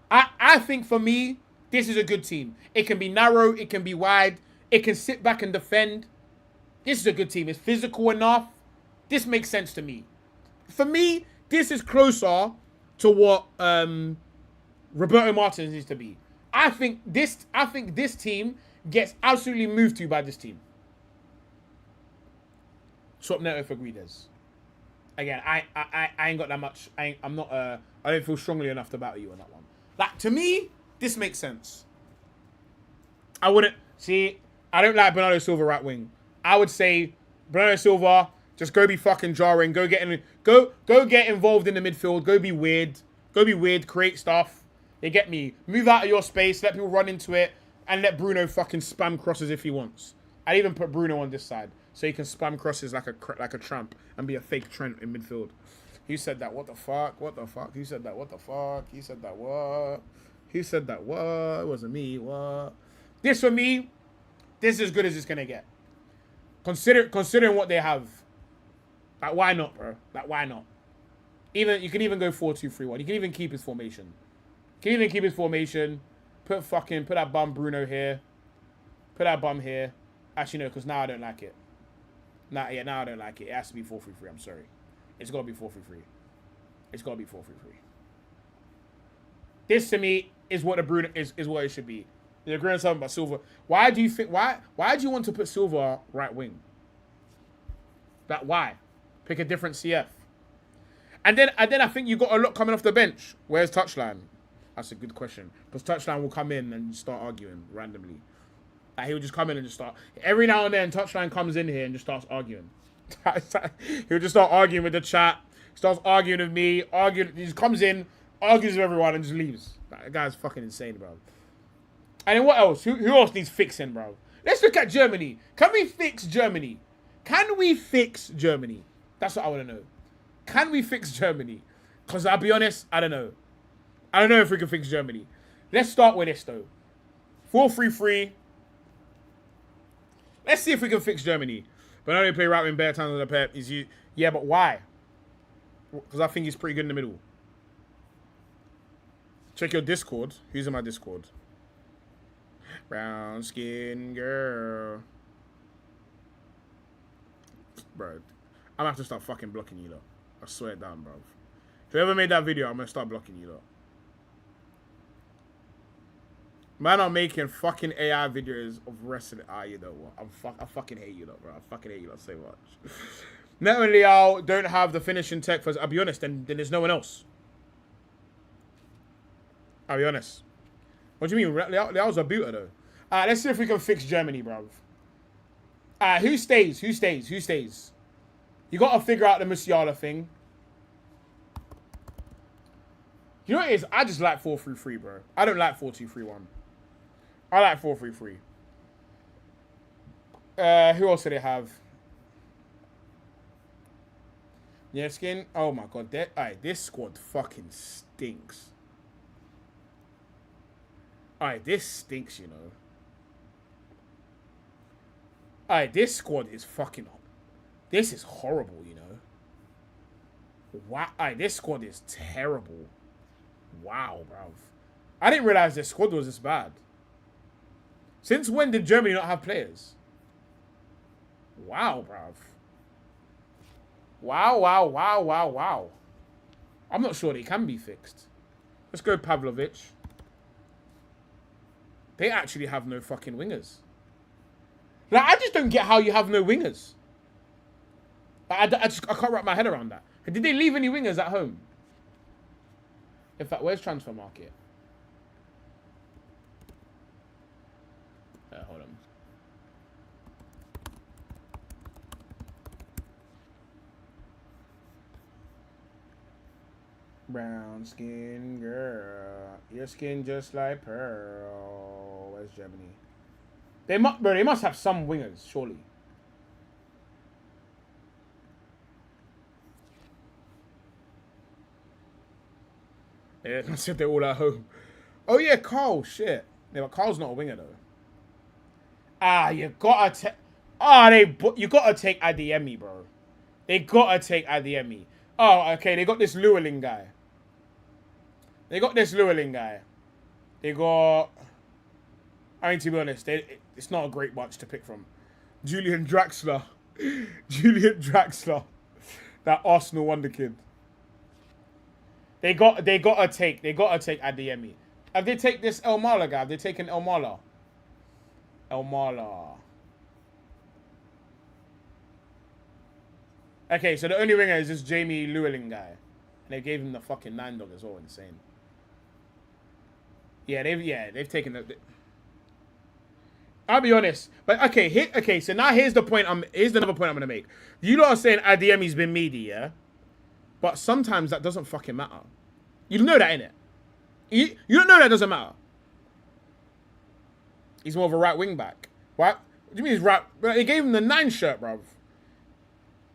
I think for me, this is a good team. It can be narrow, it can be wide, it can sit back and defend. This is a good team. It's physical enough. This makes sense to me. For me, this is closer to what Roberto Martinez needs to be. I think this team gets absolutely moved to by this team. Swap Neto for Guedes. Again, I ain't got that much. I don't feel strongly enough to battle you on that one. Like, to me, this makes sense. I wouldn't... See, I don't like Bernardo Silva right wing. I would say, Bernardo Silva, just go be fucking jarring. Go get involved in the midfield. Go be weird. Create stuff. You get me? Move out of your space. Let people run into it. And let Bruno fucking spam crosses if he wants. I'd even put Bruno on this side. So he can spam crosses like a tramp and be a fake Trent in midfield. He said that, what the fuck? What the fuck? He said that, what the fuck? He said that, what? He said that, what? It wasn't me, what? This, for me, this is as good as it's going to get. Considering what they have. Like, why not, bro? Like, why not? You can even go 4-2-3-1. You can even keep his formation. Put that bum Bruno here. Put that bum here. Actually, no, because now I don't like it. Now I don't like it. It has to be 4-3-3. I'm sorry. It's got to be 4-3-3. It's got to be 4-3-3. This, to me, is what the Bruno is what it should be. You're agreeing with something about Silva. Why do you want to put Silva right wing? Like, why? Pick a different CF. And then I think you got a lot coming off the bench. Where's Touchline? That's a good question. Because Touchline will come in and start arguing randomly. Like, he'll just come in and just start. Every now and then, Touchline comes in here and just starts arguing. He'll just start arguing with the chat. Starts arguing with me. He just comes in, argues with everyone, and just leaves. Like, that guy's fucking insane, bro. And then what else? Who else needs fixing, bro? Let's look at Germany. Can we fix Germany? That's what I want to know. Can we fix Germany? Because I'll be honest, I don't know. I don't know if we can fix Germany. Let's start with this, though. 4-3-3. Let's see if we can fix Germany. But I only play right wing better times than the Pep. Yeah, but why? Because I think he's pretty good in the middle. Check your Discord. Who's in my Discord? Brown skin girl. Bro, I'm going to have to start fucking blocking you, though. I swear it down, bro. Whoever made that video, I'm going to start blocking you, though. Man, I'm making fucking AI videos of wrestling. You know what? I fucking hate you, though, bro. I fucking hate you, lot so much. Neto and Leao don't have the finishing tech for... I'll be honest, then there's no one else. I'll be honest. What do you mean? Leao's a booter, though. Let's see if we can fix Germany, bro. Who stays? You got to figure out the Musiala thing. You know what it is? I just like 4-3-3, bro. I don't like 4-2-3-1. I like 4-3-3. Who else do they have? Yeah, skin. Oh my god, alright, this squad fucking stinks. Alright, this stinks, you know. Alright, this squad is fucking up. This is horrible, you know. Wow, alright, this squad is terrible. Wow, bruv. I didn't realize this squad was this bad. Since when did Germany not have players? Wow, bruv. Wow. I'm not sure they can be fixed. Let's go Pavlovic. They actually have no fucking wingers. Like, I just don't get how you have no wingers. Like, I can't wrap my head around that. Did they leave any wingers at home? In fact, where's transfer market? Hold on. Brown skin girl, your skin just like pearl. Where's Germany? They must have some wingers, surely. Yeah, I said they're all at home. Oh yeah, Carl. Shit. Yeah, but Carl's not a winger though. You gotta take. You gotta take Adeyemi, bro. They gotta take Adeyemi. Oh, okay. They got this Llewellyn guy. They got. I mean, to be honest, it's not a great bunch to pick from. Julian Draxler. That Arsenal wonderkid. They gotta take Adeyemi. Have they take this El Mala guy? Have they taken El Mala? Okay, so the only winger is this Jamie Llewellyn guy. And they gave him the fucking $9 as well. Insane. Yeah, they've taken the. I'll be honest, but okay. So now here's the point. Here's another point I'm gonna make. You lot are saying Adeyemi's been meaty, yeah, but sometimes that doesn't fucking matter. You know that, innit? You don't know that doesn't matter. He's more of a right wing back. What do you mean he's right? They gave him the 9 shirt, bruv.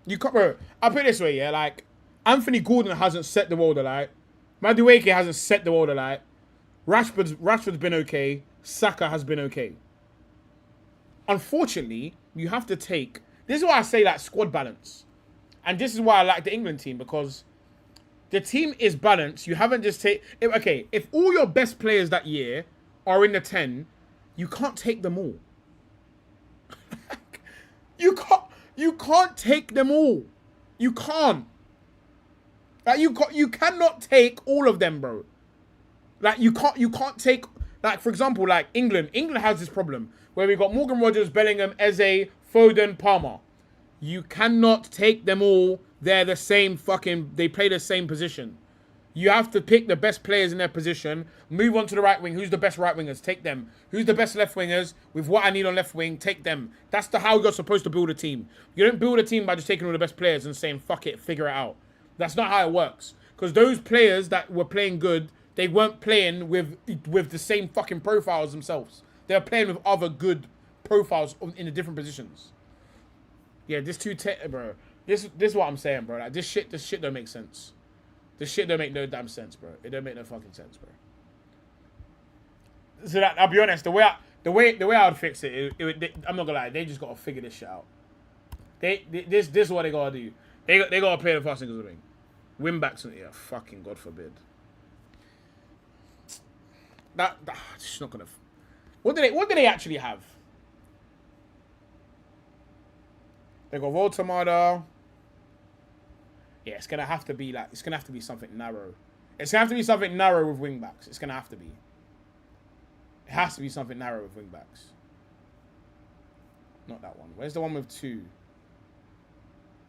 You can't, bro. I'll put it this way, yeah. Like Anthony Gordon hasn't set the world alight. Madueke hasn't set the world alight. Rashford's been okay. Saka has been okay. Unfortunately, you have to take. This is why I say like squad balance, and this is why I like the England team, because the team is balanced. You haven't just okay. If all your best players that year are in the 10, you can't take them all. You can't take them all. You can't. Like you cannot take all of them, bro. Like you can't take, like, for example, like England has this problem where we got Morgan Rogers, Bellingham, Eze, Foden, Palmer. You cannot take them all. They're the same they play the same position. You have to pick the best players in their position, move on to the right wing. Who's the best right wingers? Take them. Who's the best left wingers? With what I need on left wing, take them. That's how you're supposed to build a team. You don't build a team by just taking all the best players and saying, fuck it, figure it out. That's not how it works. Because those players that were playing good, they weren't playing with the same fucking profiles themselves. They were playing with other good profiles in the different positions. Yeah, bro. This is what I'm saying, bro. Like, this shit don't make sense. This shit don't make no damn sense, bro. It don't make no fucking sense, bro. So that, I'll be honest, the way I would fix it, I'm not gonna lie, they just gotta figure this shit out. This is what they gotta do. They gotta play the first thing ring. Win backs, yeah, fucking God forbid. That's just not gonna. What do they actually have? They got Voltamada. Yeah, it's gonna have to be something narrow. It's gonna have to be something narrow with wing backs. It's gonna have to be. It has to be something narrow with wing backs. Not that one. Where's the one with 2?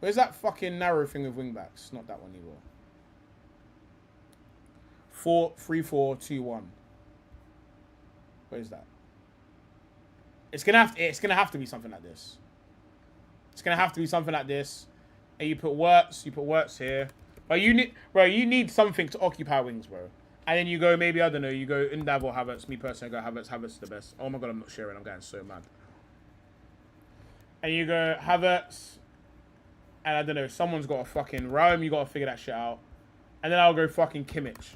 Where's that fucking narrow thing with wing backs? Not that one either. 4-3-4-2-1. Where's that? It's gonna have to be something like this. It's gonna have to be something like this. And you put Wirtz here. But you need something to occupy wings, bro. And then you go, maybe, I don't know, you go Undav or Havertz. Me personally, I go Havertz. Havertz is the best. Oh my God, I'm not sharing. I'm getting so mad. And you go Havertz. And I don't know, someone's got to fucking Rome. You got to figure that shit out. And then I'll go fucking Kimmich.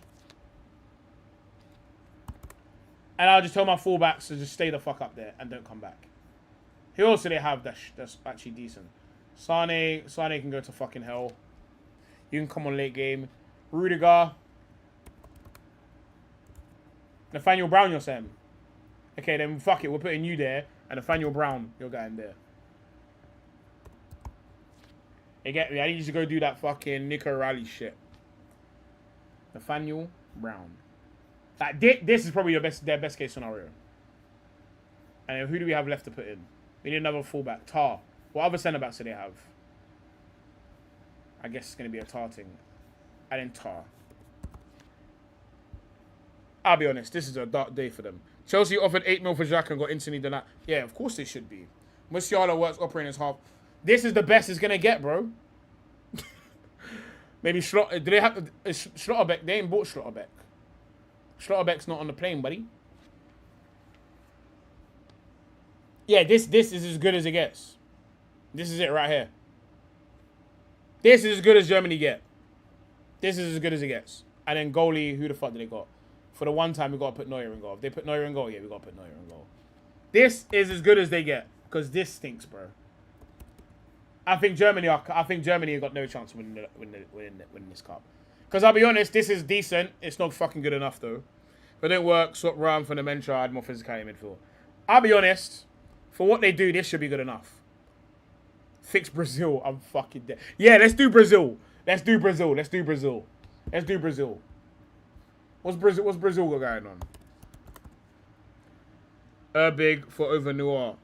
And I'll just tell my fullbacks to just stay the fuck up there and don't come back. Who else do they have that's actually decent? Sane can go to fucking hell. You can come on late game. Rudiger. Nathaniel Brown, you're saying? Okay, then fuck it. We're putting you there. And Nathaniel Brown, you're going there. You get me? I need you to go do that fucking Nico Riley shit. Nathaniel Brown. Like, this is probably their best case scenario. And then who do we have left to put in? We need another fullback. Tar. What other centre backs do they have? I guess it's going to be a Tar thing. And then Tar. I'll be honest, this is a dark day for them. Chelsea offered 8 mil for Xhaka and got instantly denied. Yeah, of course they should be. Musiala works operating as half. This is the best it's going to get, bro. Maybe Schlotterbeck. Do they have Schlotterbeck? They ain't bought Schlotterbeck. Schlotterbeck's not on the plane, buddy. Yeah, this is as good as it gets. This is it right here. This is as good as Germany get. This is as good as it gets. And then goalie, who the fuck did they got? For the one time, we got to put Neuer in goal. If they put Neuer in goal, yeah, we got to put Neuer in goal. This is as good as they get. Because this stinks, bro. I think Germany have got no chance of winning this cup. Because I'll be honest, this is decent. It's not fucking good enough, though. If it don't work, swap round for the Mencha, add more physicality in midfield. I'll be honest. For what they do, this should be good enough. Fix Brazil. I'm fucking dead. Yeah, let's do Brazil. Let's do Brazil. Let's do Brazil. Let's do Brazil. What's Brazil got going on? Big for over Noir.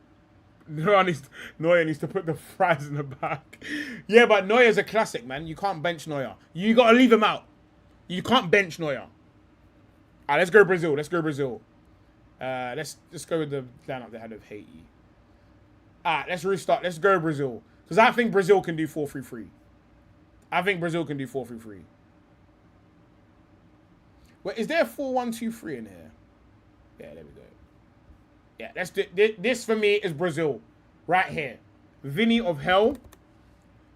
Neuer needs to put the fries in the back. Yeah, but Neuer's a classic, man. You can't bench Neuer. You got to leave him out. You can't bench Neuer. All right, let's go Brazil. Let's go Brazil. Let's go with the lineup they had of Haiti. All right, let's restart. Let's go Brazil. Because I think Brazil can do 4-3-3. I think Brazil can do 4-3-3. Wait, is there a 4-1-2-3 in here? Yeah, there we go. Yeah, that's this for me is Brazil. Right here. Vinny of hell.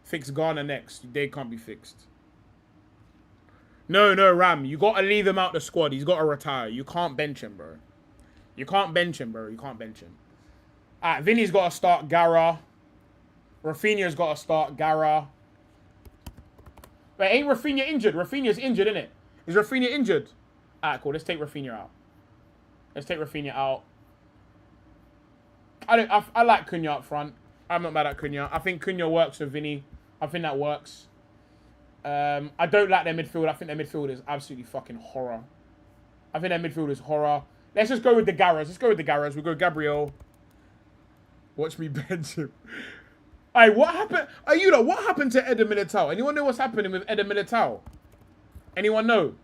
Fix Ghana next. They can't be fixed. No, Ram. You got to leave him out the squad. He's got to retire. You can't bench him, bro. You can't bench him, bro. You can't bench him. All right, Vinny's got to start Gara. Rafinha's got to start Gara. Wait, ain't Rafinha injured? Rafinha's injured, innit? Is Rafinha injured? All right, cool. Let's take Rafinha out. Let's take Rafinha out. I like Cunha up front. I'm not mad at Cunha. I think Cunha works with Vinny. I think that works. I don't like their midfield. I think their midfield is absolutely fucking horror. I think their midfield is horror. Let's just go with the Garras. Let's go with the Garras. We'll go Gabriel. Watch me bench him. Hey, what happened? What happened to Eder Militao? Anyone know what's happening with Eder Militao? Anyone know?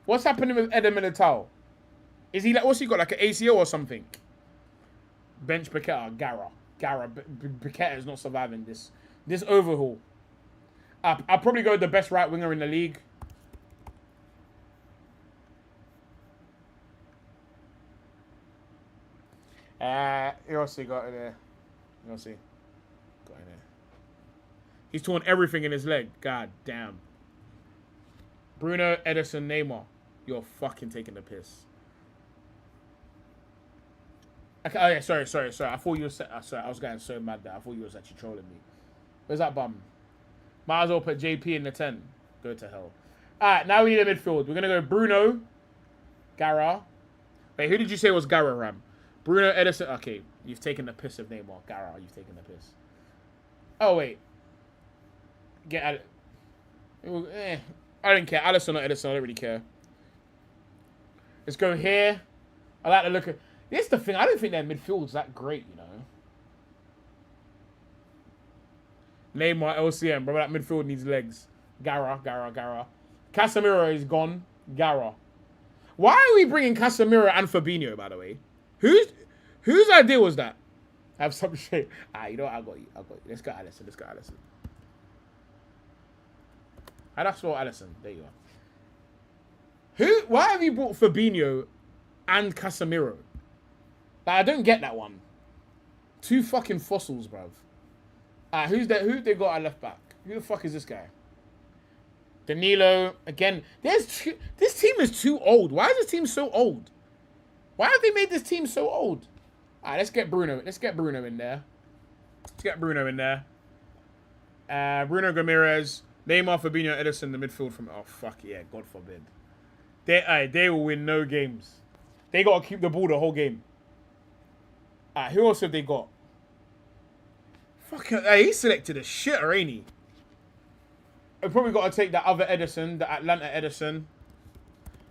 What's happening with Eder Militao? Is he like, what's he got, like an ACO or something? Bench Paqueta, Gara. Paqueta is not surviving this overhaul. I'll probably go with the best right winger in the league. You also got in there. You also got in there. He's torn everything in his leg. God damn. Bruno, Edison, Neymar. You're fucking taking the piss. Okay, oh yeah, sorry. I thought you were sorry, I was getting so mad there. I thought you was actually trolling me. Where's that bum? Might as well put JP in the 10. Go to hell. Alright, now we need a midfield. We're gonna go Bruno, Gara. Wait, who did you say was Gara, Ram? Bruno, Edison. Okay, you've taken the piss of Neymar. Gara, you've taken the piss. Oh wait. Get at it. I don't care. Alisson or Edison, I don't really care. Let's go here. I like the look of... This is the thing. I don't think their midfield's that great, you know. Neymar, LCM. Bro, that midfield needs legs. Gara. Casemiro is gone. Gara. Why are we bringing Casemiro and Fabinho, by the way? Whose idea was that? Have some shit. You know what? I got you. Let's go Alisson. How do I spell Alisson? There you go. Why have you brought Fabinho and Casemiro? Like, I don't get that one. Two fucking fossils, bruv. Who's that? Who they got at left back? Who the fuck is this guy? Danilo again. This team is too old. Why is this team so old? Why have they made this team so old? Alright, let's get Bruno. Let's get Bruno in there. Let's get Bruno in there. Bruno Ramirez, Neymar, Fabinho, Edison, the midfield from. Oh fuck yeah, God forbid. They will win no games. They gotta keep the ball the whole game. Who else have they got? Fuck, he selected a shitter, ain't he? We probably got to take that other Edison, the Atlanta Edison.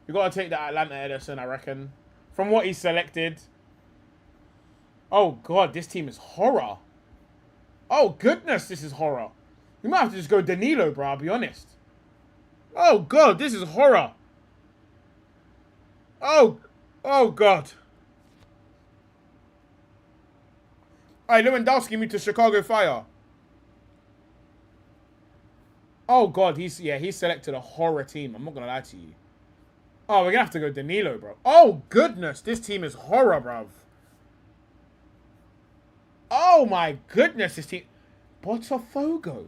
We got to take that Atlanta Edison, I reckon. From what he selected. Oh, God, this team is horror. Oh, goodness, this is horror. We might have to just go Danilo, bro, I'll be honest. Oh, God, this is horror. Oh, God. All right, Lewandowski moved to Chicago Fire. Oh, God, he's selected a horror team. I'm not going to lie to you. Oh, we're going to have to go Danilo, bro. Oh, goodness, this team is horror, bro. Oh, my goodness, this team. Botafogo.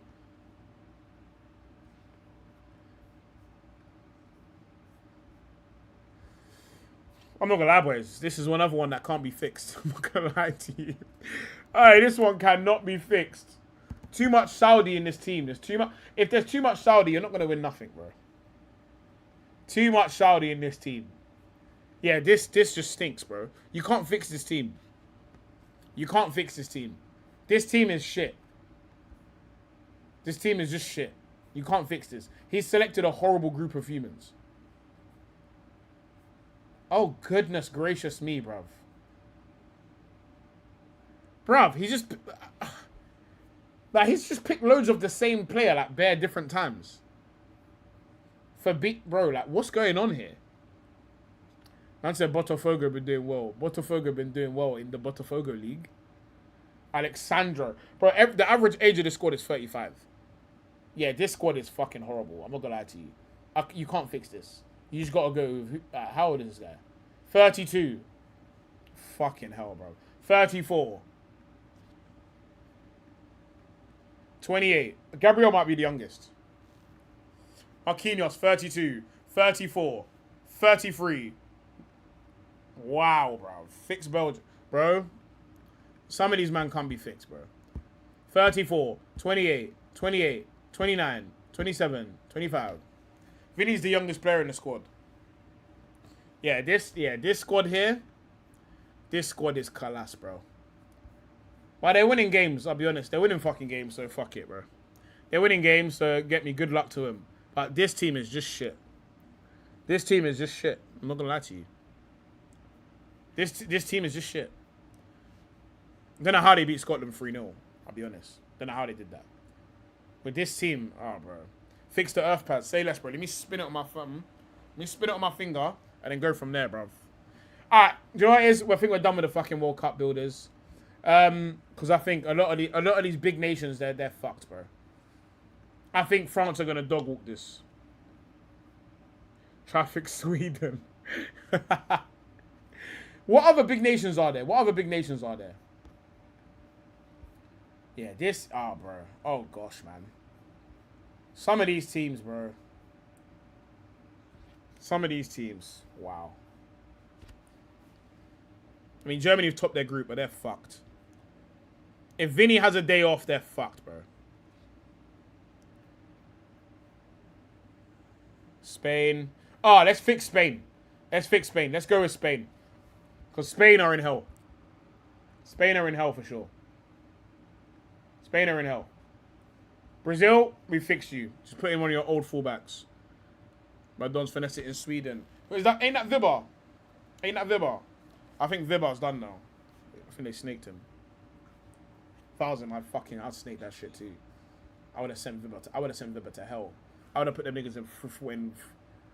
I'm not going to lie, boys. This is another one that can't be fixed. I'm not going to lie to you. All right, this one cannot be fixed. Too much Saudi in this team. There's too much. If there's too much Saudi, you're not going to win nothing, bro. Too much Saudi in this team. Yeah, this just stinks, bro. You can't fix this team. You can't fix this team. This team is shit. This team is just shit. You can't fix this. He's selected a horrible group of humans. Oh, goodness gracious me, bruv. Bruv, he's just picked loads of the same player, like, bare different times. Bro, like, what's going on here? Man said Botafogo been doing well. Botafogo been doing well in the Botafogo League. Alexandro. Bro, the average age of this squad is 35. Yeah, this squad is fucking horrible. I'm not gonna lie to you. You can't fix this. You just gotta go with... how old is this guy? 32. Fucking hell, bro. 34. 28. Gabriel might be the youngest. Marquinhos, 32. 34. 33. Wow, bro. Fix Belgium. Bro, some of these men can't be fixed, bro. 34. 28. 28. 29. 27. 25. Vinny's the youngest player in the squad. Yeah, this squad here. This squad is class, bro. But they're winning games, I'll be honest. They're winning fucking games, so fuck it, bro. They're winning games, so get me good luck to them. But this team is just shit. This team is just shit. I'm not gonna lie to you. This team is just shit. Don't know how they beat Scotland 3-0. I'll be honest. Don't know how they did that. But this team, oh, bro. Fix the earth pad. Say less, bro. Let me spin it on my thumb. Let me spin it on my finger and then go from there, bro. Alright, do you know what it is? I think we're done with the fucking World Cup builders. Because I think a lot of these big nations, they're fucked, bro. I think France are gonna dog walk this. Traffic Sweden. What other big nations are there? What other big nations are there? Yeah, this... oh, bro. Oh, gosh, man. Some of these teams, bro. Some of these teams. Wow. I mean, Germany have topped their group, but they're fucked. If Vinny has a day off, they're fucked, bro. Spain. Oh, let's fix Spain. Let's fix Spain. Let's go with Spain. Because Spain are in hell. Spain are in hell for sure. Spain are in hell. Brazil, we fixed you. Just put in one of your old fullbacks. Madon's finesse it in Sweden. Wait, ain't that Vibbar? Ain't that Vibbar? I think Vibbar's done now. I think they snaked him. 1,000, I'd snake that shit too. I would have sent Vibbar to hell. I would have put them niggas in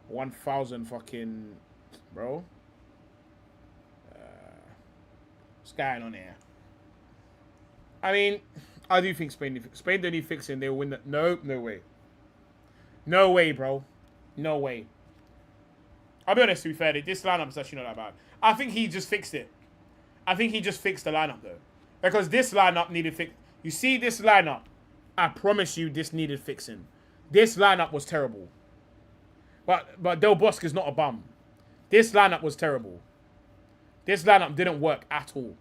1,000 fucking... Bro. What's going on here? I mean, I do think Spain don't need fixing. They'll win that. No way. No way, bro. No way. I'll be honest, to be fair, this lineup is actually not that bad. I think he just fixed it. I think he just fixed the lineup, though. Because this lineup needed fix. You see this lineup? I promise you this needed fixing. This lineup was terrible. But Del Bosque is not a bum. This lineup was terrible. This lineup didn't work at all.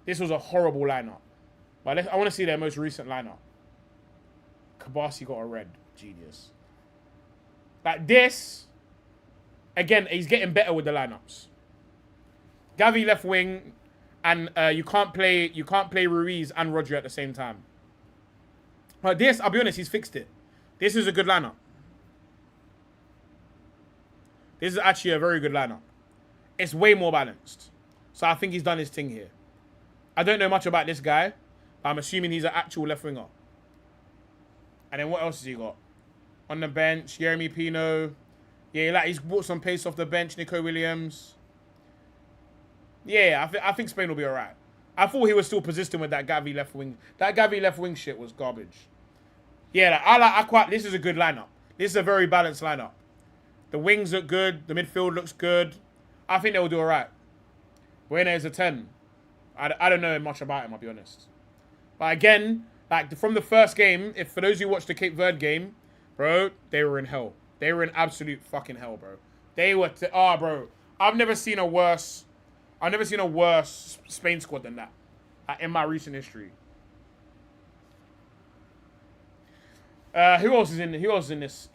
This was a horrible lineup. But I want to see their most recent lineup. Kabasi got a red. Genius. Like this, again, he's getting better with the lineups. Gavi left wing, and you can't play Ruiz and Rodri at the same time. But this, I'll be honest, he's fixed it. This is a good lineup. This is actually a very good lineup. It's way more balanced. So I think he's done his thing here. I don't know much about this guy, but I'm assuming he's an actual left winger. And then what else has he got? On the bench, Jeremy Pino. Yeah, he's brought some pace off the bench. Nico Williams. Yeah, I think Spain will be all right. I thought he was still persistent with that Gavi left wing. That Gavi left wing shit was garbage. Yeah, this is a good lineup. This is a very balanced lineup. The wings look good. The midfield looks good. I think they'll do all right. Buena is a 10. I don't know much about him, I'll be honest. But again, like from the first game, for those who watched the Cape Verde game, bro, they were in hell. They were in absolute fucking hell, bro. They were, bro. I've never seen a worse Spain squad than that in my recent history. Who else is in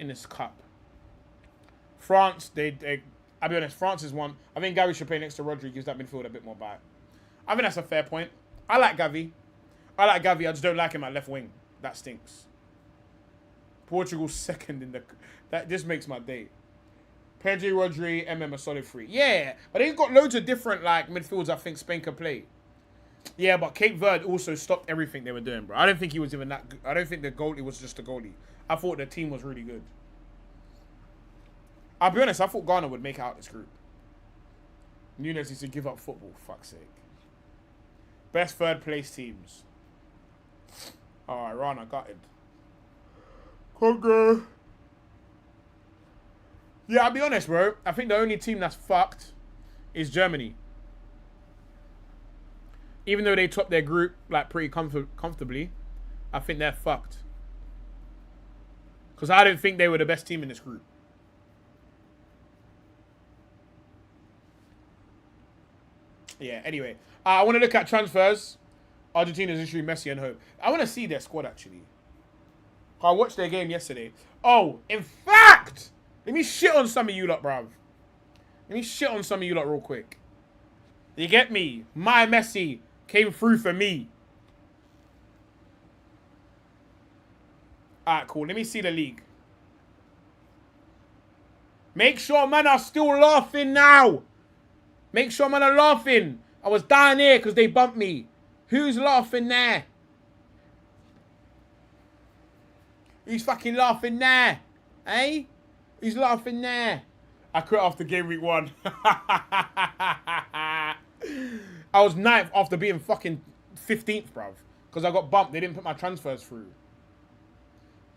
this cup? France, I'll be honest, France is one. I think Gavi should play next to Rodri, gives that midfield a bit more bite. I think that's a fair point. I like Gavi. I just don't like him at left wing. That stinks. Portugal's second in the... This makes my day. Pedri, Rodri, MM a solid 3. Yeah, but they've got loads of different midfields I think Spain can play. Yeah, but Cape Verde also stopped everything they were doing, bro. I don't think he was even that good. I don't think the goalie was just a goalie. I thought the team was really good. I'll be honest, I thought Ghana would make out this group. Nunes needs to give up football, fuck's sake. Best third place teams. Alright, Rana gutted. Congo. Yeah, I'll be honest, bro. I think the only team that's fucked is Germany. Even though they topped their group pretty comfortably, I think they're fucked. Because I don't think they were the best team in this group. Yeah, anyway. I want to look at transfers. Argentina's issuing Messi and Hope. I want to see their squad, actually. I watched their game yesterday. Oh, in fact, let me shit on some of you lot, bruv. Let me shit on some of you lot real quick. You get me? My Messi came through for me. Alright, cool. Let me see the league. Make sure man are still laughing now. Make sure man are laughing. I was down here because they bumped me. Who's laughing there? Who's fucking laughing there? Eh? Who's laughing there? I quit after game week 1. I was 9th after being fucking 15th, bruv. Because I got bumped. They didn't put my transfers through.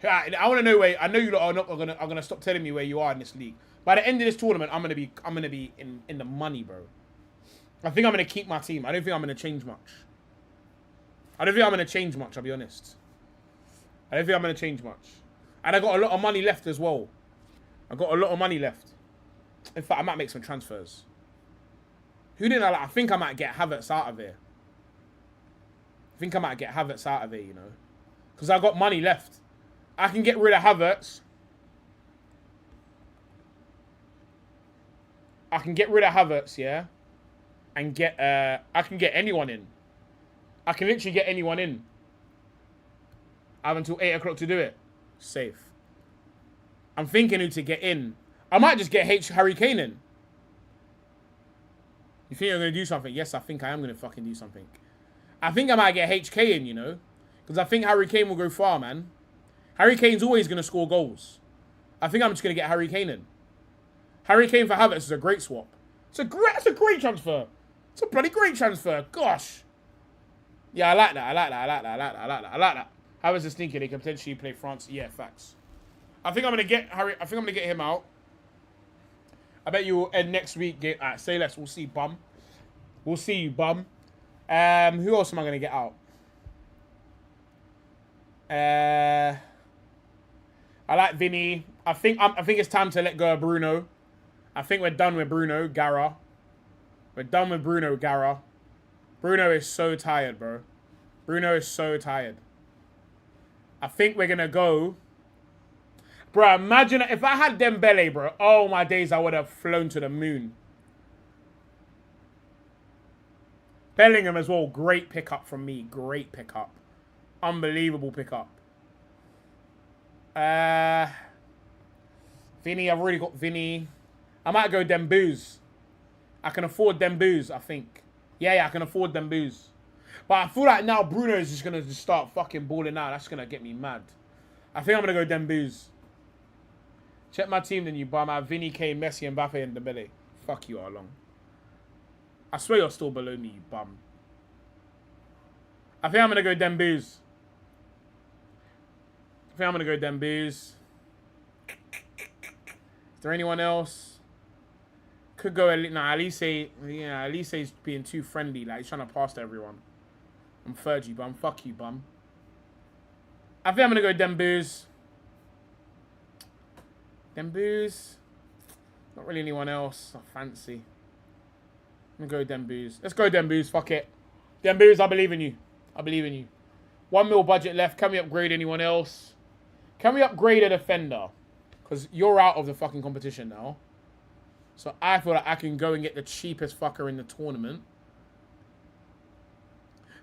I want to know where... I know you lot are gonna stop telling me where you are in this league. By the end of this tournament, I'm gonna be in the money, bro. I think I'm gonna keep my team. I don't think I'm gonna change much. I'll be honest. I don't think I'm gonna change much. And I got a lot of money left as well. In fact, I might make some transfers. Who didn't I like? I think I might get Havertz out of here. You know. Because I got money left. I can get rid of Havertz. Yeah. And get, I can get anyone in. I can literally get anyone in. I have until 8 o'clock to do it. Safe. I'm thinking who to get in. I might just get Harry Kane in. You think I'm going to do something? Yes, I think I am going to fucking do something. I think I might get HK in, you know. Because I think Harry Kane will go far, man. Harry Kane's always going to score goals. I think I'm just going to get Harry Kane in. Harry Kane for Havertz is a great swap. It's a great transfer. It's a bloody great transfer. Gosh. Yeah, I like that. Havertz is thinking they can potentially play France. Yeah, facts. I think I'm going to get him out. I bet you will end next week. Alright, say less. We'll see, bum. We'll see you, bum. Who else am I gonna get out? I like Vinny. I think it's time to let go of Bruno. I think we're done with Bruno Gara. We're done with Bruno Gara. Bruno is so tired, bro. Bruno is so tired. I think we're gonna go. Bro, imagine if I had Dembele, bro. Oh my days, I would have flown to the moon. Bellingham as well. Great pickup from me. Great pickup. Unbelievable pickup. Vinny, I've already got Vinny. I might go Dembouz. I can afford Dembouz, I think. Yeah, I can afford Dembouz. But I feel like now Bruno is just going to start fucking balling out. That's going to get me mad. I think I'm going to go Dembouz. Check my team, then you bum. I have Vinny, Kane, Messi, Mbappe, and Dembele. Fuck you, Arlong. I swear you're still below me, you bum. I think I'm going to go Dembouz. I think I'm going to go Dembouz. Is there anyone else? Could go... Nah, Elise... Yeah, Elise's being too friendly. Like, he's trying to pass to everyone. I'm Fergie, bum. Fuck you, bum. I think I'm going to go Dembouz. Dembouz. Not really anyone else I fancy. I'm going to go Dembouz. Let's go Dembouz. Fuck it. Dembouz, I believe in you. I believe in you. 1 mil budget left. Can we upgrade anyone else? Can we upgrade a defender? Because you're out of the fucking competition now. So I feel like I can go and get the cheapest fucker in the tournament.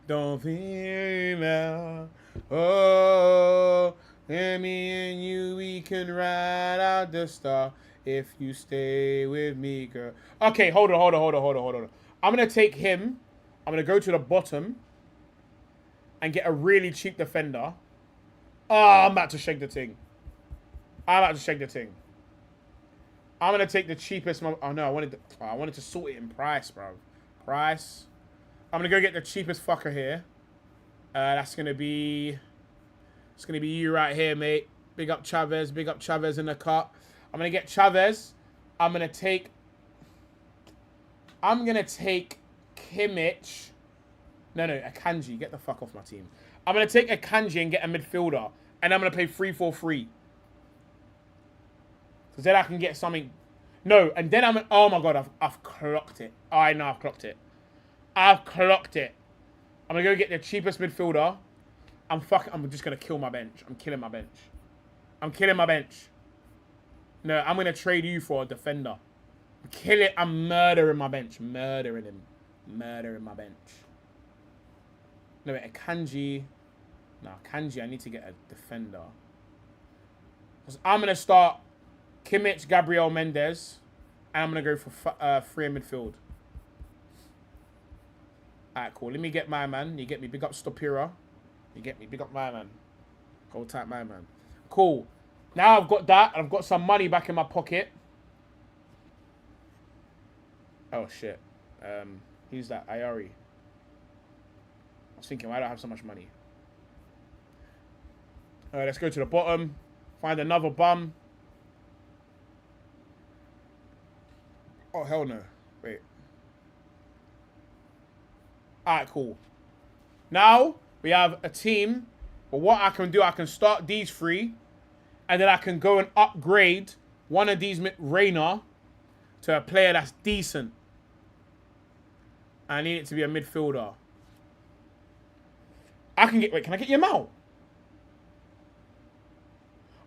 Don't feel now. Oh, and me and you, we can ride out the star if you stay with me, girl. Okay, hold on. I'm going to take him. I'm going to go to the bottom and get a really cheap defender. Oh, I'm about to shake the thing. I'm going to take the cheapest. Oh, no, I wanted to sort it in price, bro. Price. I'm going to go get the cheapest fucker here. That's going to be... It's going to be you right here, mate. Big up Chavez. Big up Chavez in the cut. I'm going to get Chavez. I'm going to take Kimmich. No, Akanji. Get the fuck off my team. I'm going to take Akanji and get a midfielder. And I'm going to play 3-4-3. Because then I can get something. No, and then oh my god, I've clocked it. I know I've clocked it. I'm going to go get the cheapest midfielder. I'm just going to kill my bench. I'm killing my bench. No, I'm going to trade you for a defender. I'm murdering my bench. Murdering my bench. No, wait, Akanji. No, Akanji, I need to get a defender. Because I'm going to start Kimmich, Gabriel Mendes. And I'm going to go for 3 in midfield. Alright, cool. Let me get my man. You get me. Big up Stopira. You get me. Big up my man. Go type my man. Cool. Now I've got that. I've got some money back in my pocket. Oh, shit. Who's that? Ayari. I was thinking, why do I have so much money? Let's go to the bottom. Find another bum. Oh, hell no. Wait. Alright, cool. Now, we have a team. But what I can do, I can start these 3. And then I can go and upgrade one of these Reina to a player that's decent. I need it to be a midfielder. Wait, can I get Yamal?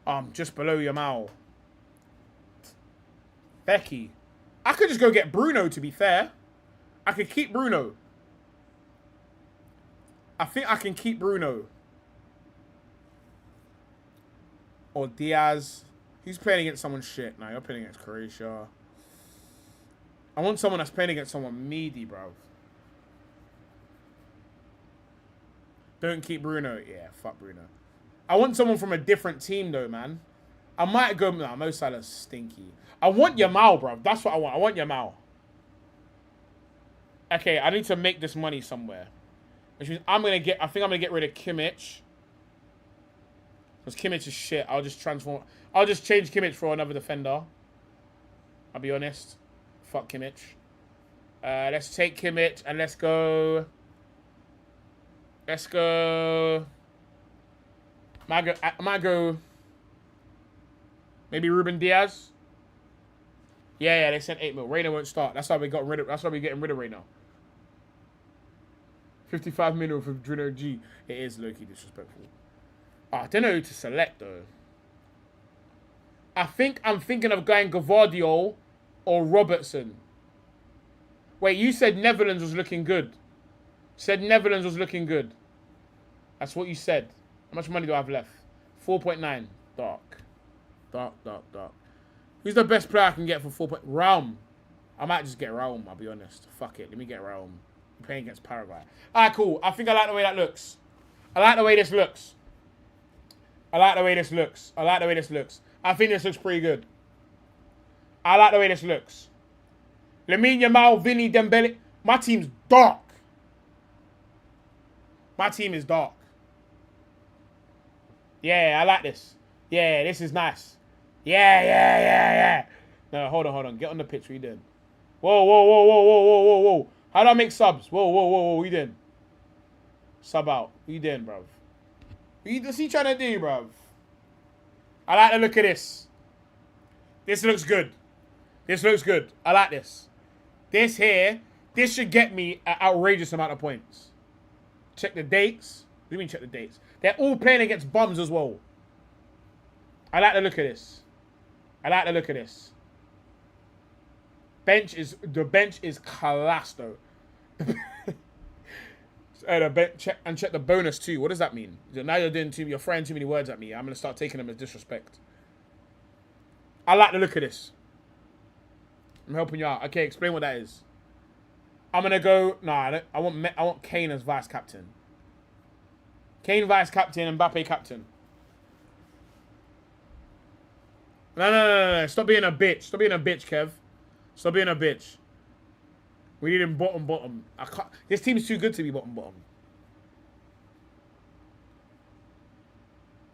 I'm just below Yamal. Becky. I could just go get Bruno, to be fair. I could keep Bruno. I think I can keep Bruno. Or Diaz. He's playing against someone shit. Nah, you're playing against Croatia. I want someone that's playing against someone meaty, bro. Don't keep Bruno. Yeah, fuck Bruno. I want someone from a different team, though, man. I might go... Nah, Mo Salah's stinky. I want Yamal, bro. That's what I want. I want Yamal. Okay, I need to make this money somewhere. Which means I think I'm going to get rid of Kimmich. Because Kimmich is shit. I'll just change Kimmich for another defender. I'll be honest. Fuck Kimmich. Let's take Kimmich and let's go. Let's go. I might go. Maybe Ruben Diaz. Yeah, they sent 8 mil. Reina won't start. That's why we got rid of. That's why we're getting rid of Reina. 55 million for Bruno G. It is low-key disrespectful. I don't know who to select though. I think I'm thinking of going Gavardio or Robertson. Wait, you said Netherlands was looking good. Said Netherlands was looking good. That's what you said. How much money do I have left? 4.9. Dark. Who's the best player I can get for 4. Raum. I might just get Raum, I'll be honest. Fuck it. Let me get Raum. I'm playing against Paraguay. Alright, cool. I think I like the way that looks. I like the way this looks. I think this looks pretty good. I like the way this looks. Lamine Yamal, Vinny, Dembele. My team's dark. My team is dark. Yeah, I like this. Yeah, this is nice. Yeah. No, hold on. Get on the pitch. What you doing? Whoa. How do I make subs? Whoa. What you doing? Sub out. What you doing, bruv? What's he trying to do, bruv? I like the look of this. This looks good. I like this. This should get me an outrageous amount of points. Check the dates. What do you mean check the dates? They're all playing against bums as well. I like the look of this. The bench is class though. Check the bonus too. What does that mean? Now you're throwing too many words at me. I'm gonna start taking them as disrespect. I like the look of this. I'm helping you out. Okay, explain what that is. I'm gonna go. Nah, I want Kane as vice captain. Kane vice captain, Mbappe captain. No. Stop being a bitch. Kev. Stop being a bitch. We need him bottom. I can't. This team's too good to be bottom.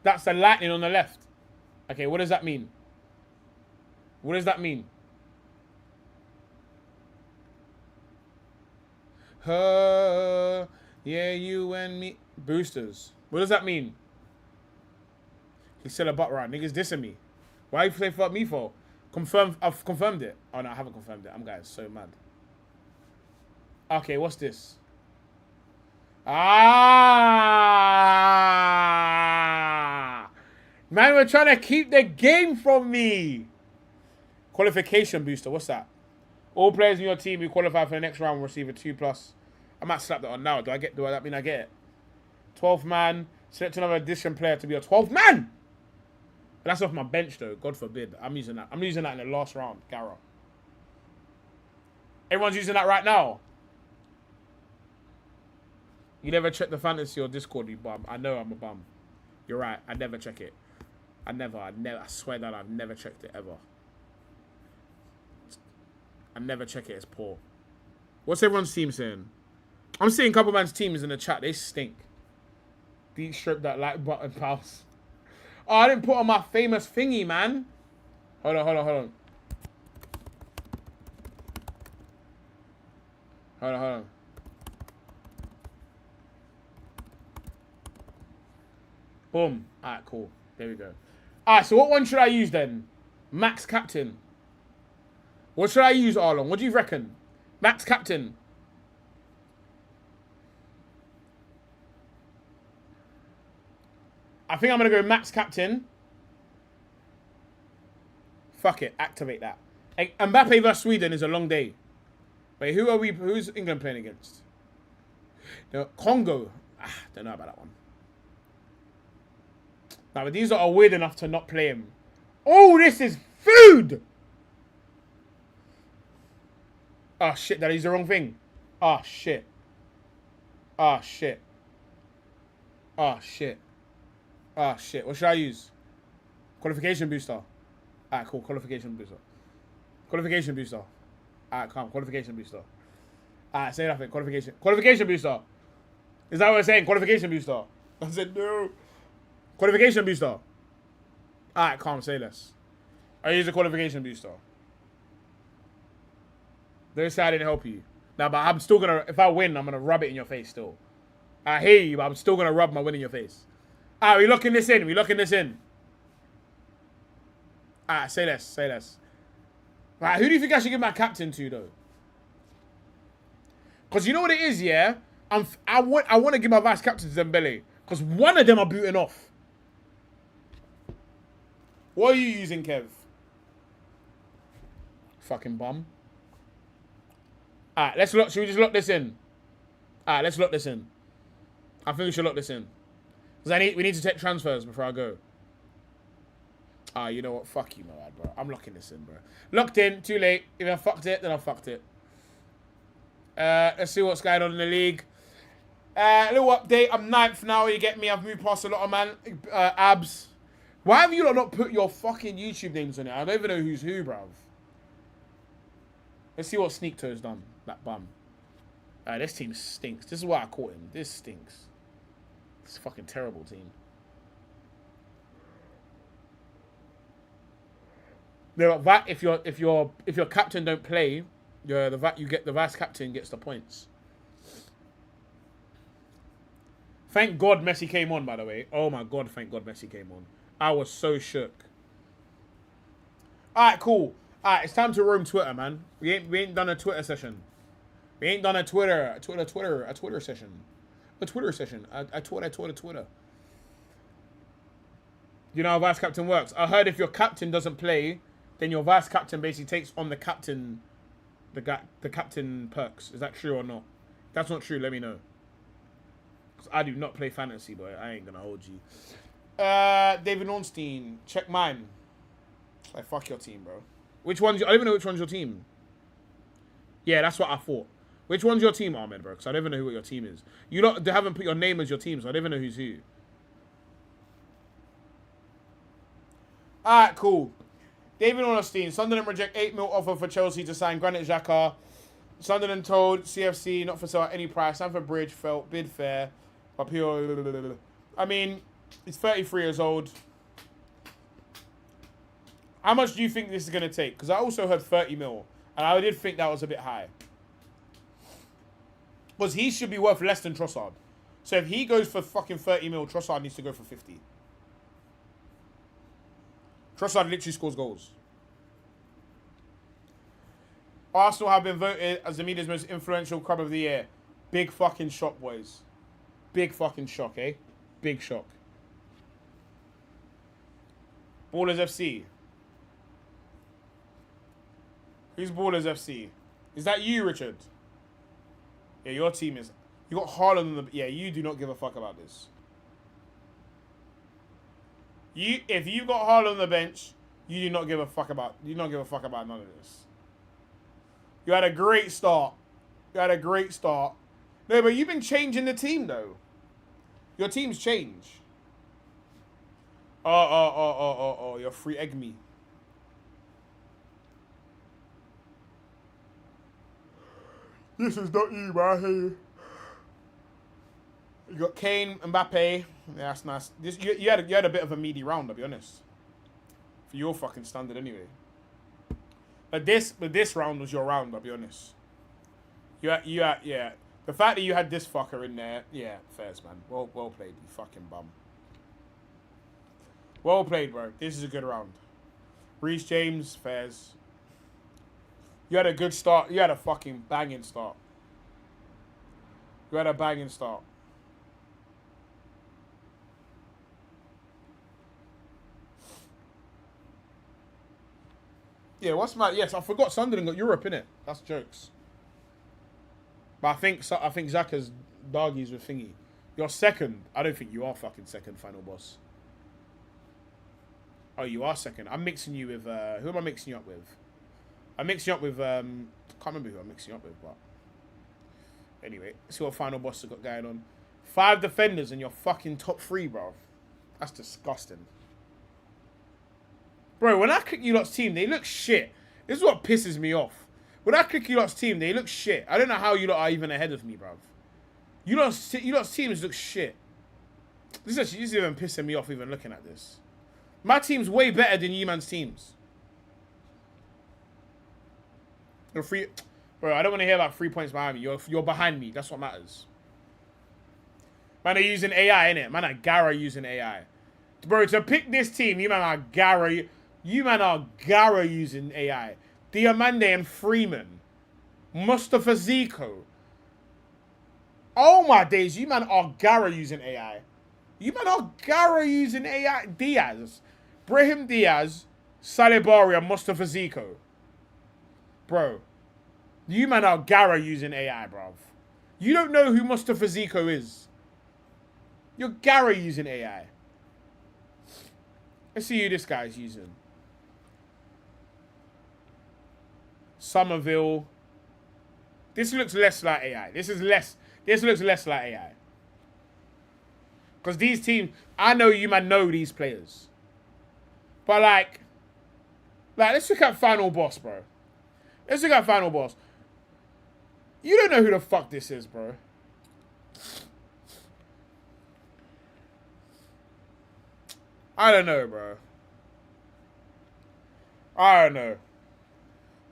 That's the lightning on the left. Okay, what does that mean? Yeah, you and me. Boosters. What does that mean? He's still a butt round. Niggas dissing me. Why you say fuck me for? I've confirmed it. Oh no, I haven't confirmed it. I'm guys so mad. Okay, what's this? Man, we're trying to keep the game from me. Qualification booster. What's that? All players in your team who qualify for the next round will receive a 2+. I might slap that on now. Do that mean I get it? 12th man. Select another addition player to be a 12th man. That's off my bench though. God forbid. I'm using that in the last round. Gara. Everyone's using that right now. You never check the fantasy or Discord, you bum. I know I'm a bum. You're right. I never check it. I swear that I've never checked it ever. I never check it. It's poor. What's everyone's team saying? I'm seeing a couple man's teams in the chat. They stink. Deep strip that like button, pals. Oh, I didn't put on my famous thingy, man. Hold on. Boom. Alright, cool. There we go. Alright, so what one should I use then? Max Captain. What should I use, Arlon? What do you reckon? Max Captain. I think I'm going to go Max Captain. Fuck it. Activate that. Mbappe vs Sweden is a long day. Wait, who's England playing against? No, Congo. Don't know about that one. Now, but these are weird enough to not play him. Oh, this is food! Oh, shit. Did I use the wrong thing? Oh, shit. What should I use? Qualification booster. Alright, cool. Qualification booster. Alright, calm. Qualification booster. Alright, say nothing. Qualification booster. Is that what I'm saying? Qualification booster. I said no. Qualification booster. Alright, calm. Say less. I use the qualification booster. Don't say I didn't help you. Nah, but I'm still gonna, if I win, I'm gonna rub it in your face still. I hear you, but I'm still gonna rub my win in your face. Alright, we locking this in. We locking this in. Alright, say less. Say less. Alright, who do you think I should give my captain to, though? Because you know what it is, yeah? I want to give my vice captain to Dembele. Because one of them are booting off. What are you using, Kev? Fucking bum. Alright, let's lock. Should we just lock this in? Alright, let's lock this in. I think we should lock this in. Because we need to take transfers before I go. You know what? Fuck you, my lad, bro. I'm locking this in, bro. Locked in. Too late. If I fucked it, then I fucked it. Let's see what's going on in the league. A little update. I'm 9th now. You get me? I've moved past a lot of man. Abs. Why have you not put your fucking YouTube names on it? I don't even know who's who, bruv. Let's see what Sneak Toe's done. That bum. This team stinks. This is why I caught him. This stinks. It's a fucking terrible team. If your captain don't play, the vice captain gets the points. Thank God Messi came on, by the way. Oh my God, thank God Messi came on. I was so shook. Alright, cool. Alright, it's time to roam Twitter, man. We ain't done a Twitter session. We ain't done a Twitter session. A Twitter session. A Twitter. You know how vice captain works? I heard if your captain doesn't play, then your vice captain basically takes on the captain perks. Is that true or not? If that's not true, let me know. Because I do not play fantasy, but I ain't gonna hold you. David Ornstein, check mine. Like, fuck your team, bro. Which one's? I don't even know which one's your team. Yeah, that's what I thought. Which one's your team, Ahmed, bro? Because I don't even know what your team is. You haven't put your name as your team, so I don't even know who's who. Alright, cool. David Ornstein, Sunderland reject 8 mil offer for Chelsea to sign Granit Xhaka. Sunderland told CFC not for sale at any price. Stamford Bridge felt bid fair. But I mean, he's 33 years old. How much do you think this is going to take? Because I also heard 30 mil. And I did think that was a bit high. Because he should be worth less than Trossard. So if he goes for fucking 30 mil, Trossard needs to go for 50. Trossard literally scores goals. Arsenal have been voted as the media's most influential club of the year. Big fucking shock, boys. Big fucking shock, eh? Big shock. Ballers FC. Who's Ballers FC? Is that you, Richard? Yeah, your team is... You got Haaland on the... Yeah, you do not give a fuck about this. If you've got Haaland on the bench, you do not give a fuck about... You do not give a fuck about none of this. You had a great start. No, but you've been changing the team, though. Your team's changed. Oh, you're free egg me. This is not you, man. I hear you. You got Kane, Mbappe. Yeah, that's nice. You had a bit of a meaty round, I'll be honest. For your fucking standard, anyway. But this round was your round, I'll be honest. Yeah. The fact that you had this fucker in there, yeah, fairs, man. Well played, you fucking bum. Well played, bro. This is a good round. Reece James, fairs. You had a good start. You had a fucking banging start. You had a banging start. Yeah, what's my... Yes, I forgot Sunderland got Europe, innit? That's jokes. But I think Xhaka's doggies with thingy. You're second. I don't think you are fucking second, final boss. Oh, you are second. I'm mixing you with... who am I mixing you up with? I'm mixing you up with... I can't remember who I'm mixing you up with, but... Anyway, see what final boss has got going on. 5 defenders in your fucking top 3, bro. That's disgusting. Bro, when I click you lot's team, they look shit. This is what pisses me off. When I click you lot's team, they look shit. I don't know how you lot are even ahead of me, bro. You lot's teams look shit. This is even pissing me off even looking at this. My team's way better than you man's teams. You're free. Bro, I don't want to hear about 3 points behind me. You're behind me. That's what matters. Man are using AI, innit? Man are Gara using AI. Bro, to pick this team, you man are Gara. You man are Gara using AI. Diamande and Freeman. Mustafa Zico. Oh my days, you man are Gara using AI. You man are Gara using AI. Diaz. Brahim Diaz, Salibari, and Mustafa Zico. Bro. You man are Gara using AI, bruv. You don't know who Mustafa Zico is. You're Gara using AI. Let's see who this guy's using. Somerville. This looks less like AI. This looks less like AI. Because these teams, I know you man know these players. But like, let's look at Final Boss, bro. Let's look at Final Boss. You don't know who the fuck this is, bro. I don't know, bro. I don't know.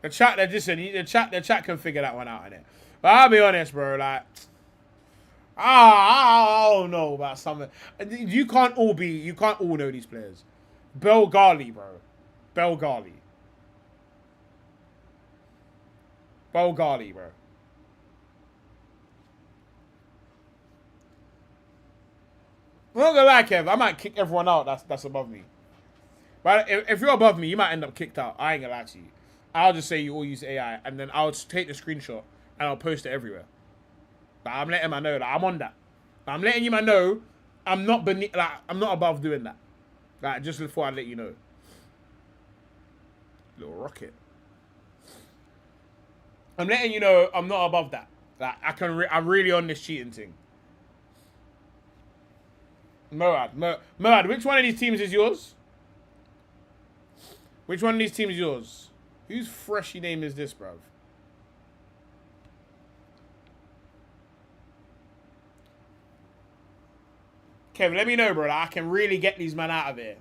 The chat can figure that one out, innit? But I'll be honest, bro. Like, I don't know about something. You can't all know these players. Belgali, bro. Belgali, bro. I'm not gonna lie, Kev. I might kick everyone out that's above me. But if you're above me, you might end up kicked out. I ain't gonna lie to you. I'll just say you all use AI, and then I'll just take the screenshot and I'll post it everywhere. But I'm letting man know that I'm on that. I'm letting you man know I'm not beneath. Like, I'm not above doing that. Like, just before I let you know. Little rocket. I'm letting you know I'm not above that. Like, I'm really on this cheating thing. Moad, which one of these teams is yours? Which one of these teams is yours? Whose freshy name is this, bruv? Kevin, let me know, bro. I can really get these men out of here.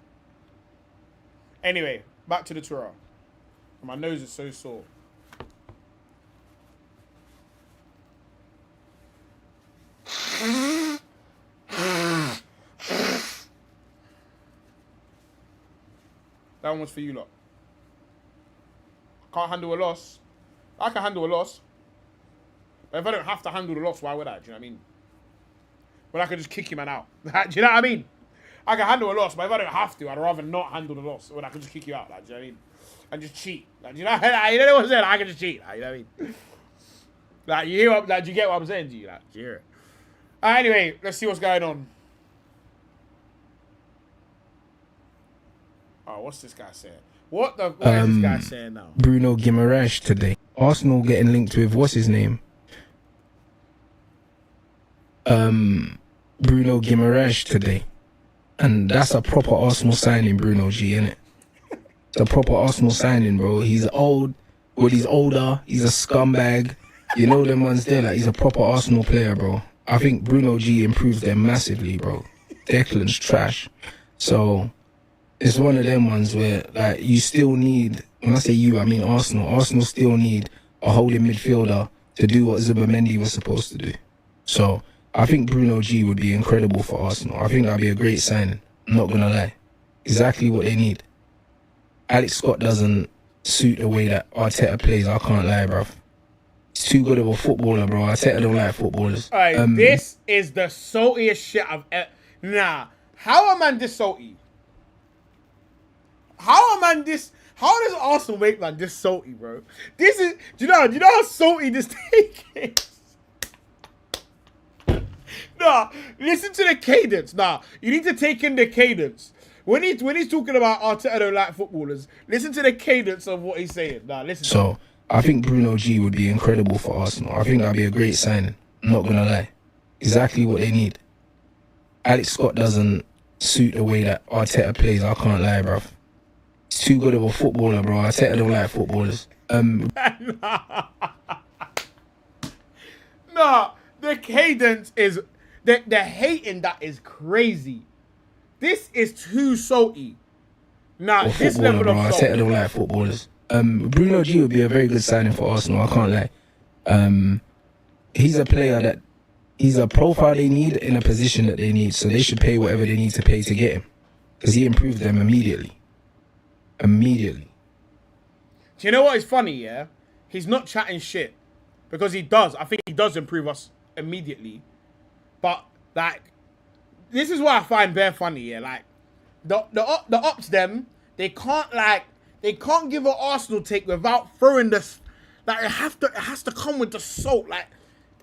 Anyway, back to the tour. My nose is so sore. That one was for you lot. Can't handle a loss. I can handle a loss. But if I don't have to handle the loss, why would I? Do you know what I mean? But I could just kick you man out. Do you know what I mean? I can handle a loss, but if I don't have to, I'd rather not handle the loss. When I can just kick you out. Like, do you know what I mean? And just cheat. Like, do you know what I'm saying? I can just cheat. Like, you know what I mean? Like, you hear what, like, do you get what I'm saying to you? Like, do you hear it? Anyway, let's see what's going on. Oh, what's this guy saying? What is this guy saying now? Bruno Guimaraes today. Arsenal getting linked with, what's his name? Bruno Guimaraes today. And that's a proper Arsenal signing, Bruno G, innit? It's a proper Arsenal signing, bro. He's old. Well, he's older. He's a scumbag. You know them ones there? Like, he's a proper Arsenal player, bro. I think Bruno G improved them massively, bro. Declan's trash. So it's one of them ones where, like, you still need, when I say you, I mean Arsenal. Arsenal still need a holding midfielder to do what Zubimendi was supposed to do. So I think Bruno G would be incredible for Arsenal. I think that'd be a great signing. I'm not gonna lie. Exactly what they need. Alex Scott doesn't suit the way that Arteta plays. I can't lie, bruv. He's too good of a footballer, bro. Arteta don't like footballers. Alright, this is the saltiest shit I've ever... Nah. How am I this salty? How does Arsenal make man this salty, bro? This is... Do you know how salty this take is? Nah, listen to the cadence. Nah, you need to take in the cadence. When he's talking about Arteta don't like footballers, listen to the cadence of what he's saying. Nah, listen. So I think Bruno G would be incredible for Arsenal. I think that'd be a great signing. I'm not gonna lie. Exactly what they need. Alex Scott doesn't suit the way that Arteta plays. I can't lie, bruv. He's too good of a footballer, bro. Arteta don't like footballers. Nah, the cadence is... The hating that is crazy. This is too salty. Nah, this level of salt. Arteta don't like footballers. Bruno G would be a very good signing for Arsenal. I can't lie. He's a player that he's a profile they need in a position that they need, so they should pay whatever they need to pay to get him, because he improved them immediately. Immediately. Do you know what is funny? Yeah, he's not chatting shit because he does. I think he does improve us immediately, but like, this is what I find bare funny. Yeah, like the ops them, they can't give an Arsenal take without throwing this. Like it has to come with the salt. Like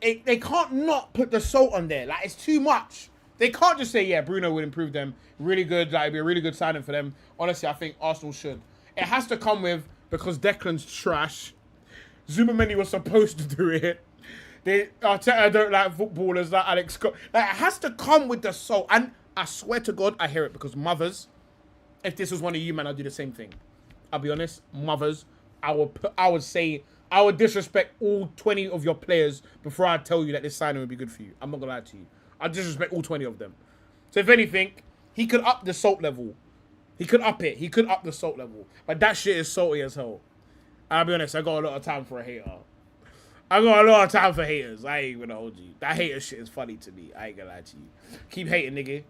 they can't not put the salt on there. Like it's too much. They can't just say, yeah, Bruno would improve them. Really good. Like it'd be a really good signing for them. Honestly, I think Arsenal should. It has to come with, because Declan's trash. Zumameni was supposed to do it. Arteta don't like footballers like Alex Scott. Like it has to come with the salt. And I swear to God, I hear it, because mothers, if this was one of you, man, I'd do the same thing. I'll be honest, mothers, I would disrespect all 20 of your players before I tell you that this signing would be good for you. I'm not gonna lie to you. I'd disrespect all 20 of them. So if anything, he could up the salt level. He could up it. He could up the salt level. But that shit is salty as hell. I'll be honest, I got a lot of time for a hater. I got a lot of time for haters. I ain't gonna hold you. That hater shit is funny to me. I ain't gonna lie to you. Keep hating, nigga.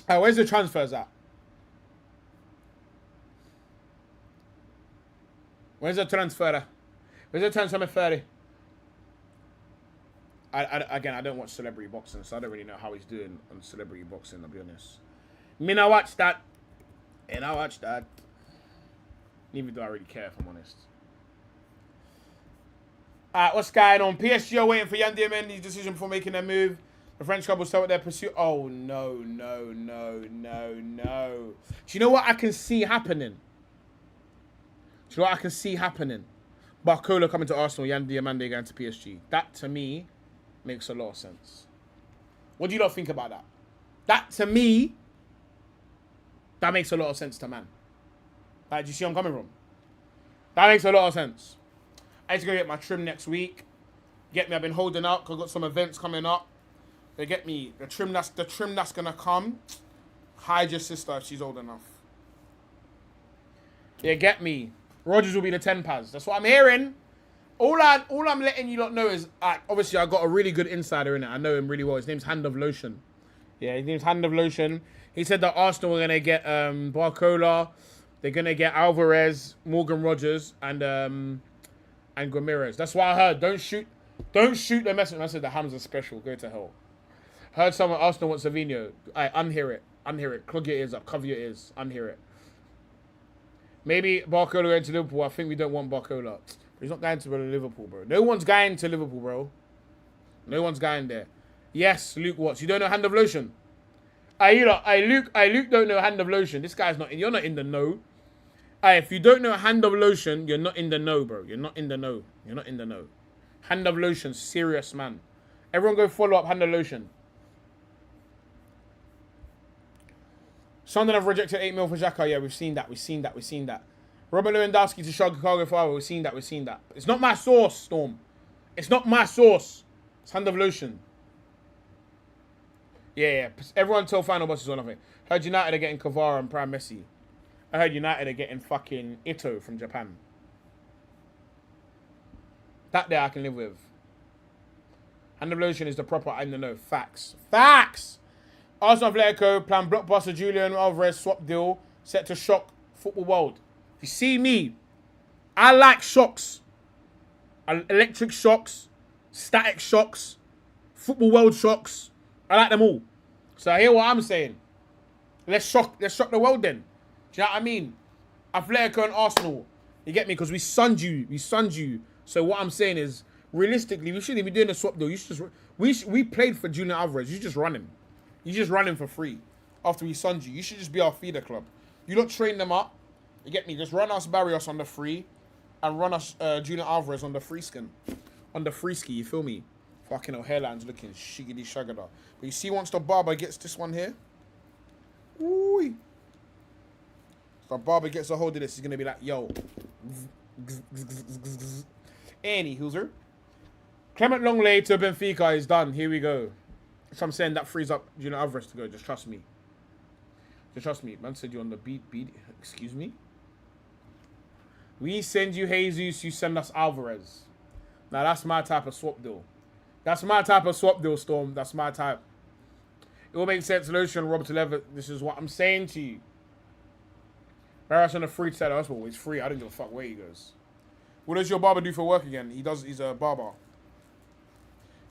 Alright, where's the transfers at? Where's the transfer? Where's the transfer? Again, I don't watch celebrity boxing, so I don't really know how he's doing on celebrity boxing, I'll be honest. Me not watch that. And I watch that. Neither do I really care, if I'm honest. Alright, what's going on? PSG are waiting for Yan Diamendi's decision before making their move. The French club will start with their pursuit. Oh, no. Do you know what I can see happening? Barcola coming to Arsenal, Yan Diomande going to PSG. That, to me, makes a lot of sense. What do you lot think about that? That, to me, that makes a lot of sense to man. Like, do you see where I'm coming from? That makes a lot of sense. I need to go get my trim next week. Get me, I've been holding out because I've got some events coming up. They get me, the trim that's going to come. Hide your sister if she's old enough. Yeah, get me. Rogers will be the 10 pads. That's what I'm hearing. All I'm letting you lot know is, obviously, I got a really good insider in it. I know him really well. His name's Hand of Lotion. Yeah, his name's Hand of Lotion. He said that Arsenal were going to get Barcola. They're going to get Alvarez, Morgan Rogers, and Ramirez. That's what I heard. Don't shoot the message. I said the Hamza special. Go to hell. Heard someone, Arsenal wants Savinho. Unhear it. Clog your ears up. Cover your ears. Unhear it. Maybe Barcola going to Liverpool. I think we don't want Barcola. He's not going to Liverpool, bro. No one's going to Liverpool, bro. No one's going there. Yes, Luke Watts. You don't know Hand of Lotion? Luke don't know Hand of Lotion. This guy's not in. You're not in the know. If you don't know Hand of Lotion, you're not in the know, bro. You're not in the know. Hand of Lotion, serious man. Everyone go follow up Hand of Lotion. Sunderland have rejected 8 mil for Xhaka. Yeah, we've seen that. Robert Lewandowski to Chicago Fire. We've seen that. It's not my sauce, Storm. It's not my sauce. It's Hand of Lotion. Yeah. Everyone tell final bosses or nothing. Heard United are getting Kvara and Prime Messi. I heard United are getting fucking Ito from Japan. That there I can live with. Hand of Lotion is the proper I don't know. Facts. Arsenal Atletico plan blockbuster Julian Alvarez swap deal set to shock football world. If you see me, I like shocks. Electric shocks, static shocks, football world shocks. I like them all. So I hear what I'm saying. Let's shock the world then. Do you know what I mean? Atletico and Arsenal. You get me? Because we sunned you. So what I'm saying is, realistically, we shouldn't be doing a swap deal. You should just we played for Julian Alvarez. You just run him. You just run him for free after we sunned you. You should just be our feeder club. You don't train them up. You get me? Just run us Barrios on the free and run us Julian Alvarez on the free skin. On the free ski, you feel me? Fucking hell, hairline's looking shiggity shaggada. But you see once the barber gets this one here. Ooh. The barber gets a hold of this, he's going to be like, yo. Any Hooser. Clement Longley to Benfica is done. Here we go. So I'm saying that frees up Julian Alvarez to go. Just trust me. Man said you're on the beat. Excuse me? We send you Jesus, you send us Alvarez. Now that's my type of swap deal. That's my type of swap deal, Storm. That's my type. It will make sense. Lotion, Robert Levitt. This is what I'm saying to you. Barras on a free to the hospital. It's free. I don't give a fuck where he goes. What does your barber do for work again? He's a barber.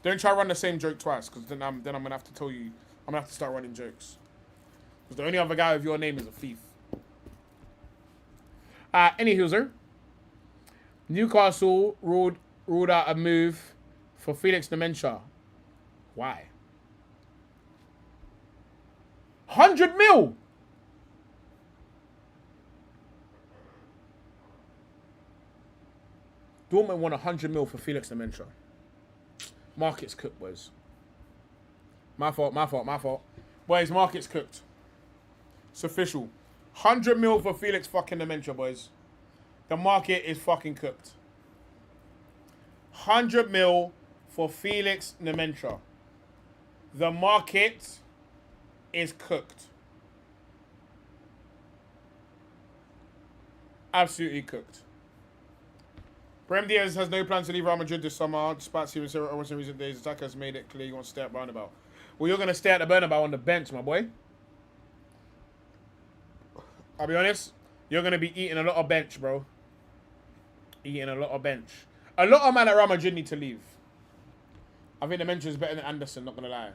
Don't try to run the same joke twice, because then I'm gonna have to tell you. I'm gonna have to start running jokes. Because the only other guy with your name is a thief. Anywho, Newcastle ruled out a move for Felix Dementia. Why? 100 mil. Dortmund won 100 mil for Felix Dementia. Market's cooked, boys. My fault. Boys, market's cooked. It's official. 100 mil for Felix fucking Dementia, boys. The market is fucking cooked. 100 mil for Felix Dementia. The market is cooked. Absolutely cooked. Brem Diaz has no plans to leave Real Madrid this summer, despite seeing in recent days. Attacker has made it clear he wants to stay at Bernabeu. Well, you're going to stay at the Bernabeu on the bench, my boy. I'll be honest, you're going to be eating a lot of bench, bro. Eating a lot of bench. A lot of men at Real Madrid need to leave. I think the mention is better than Anderson, not going to lie.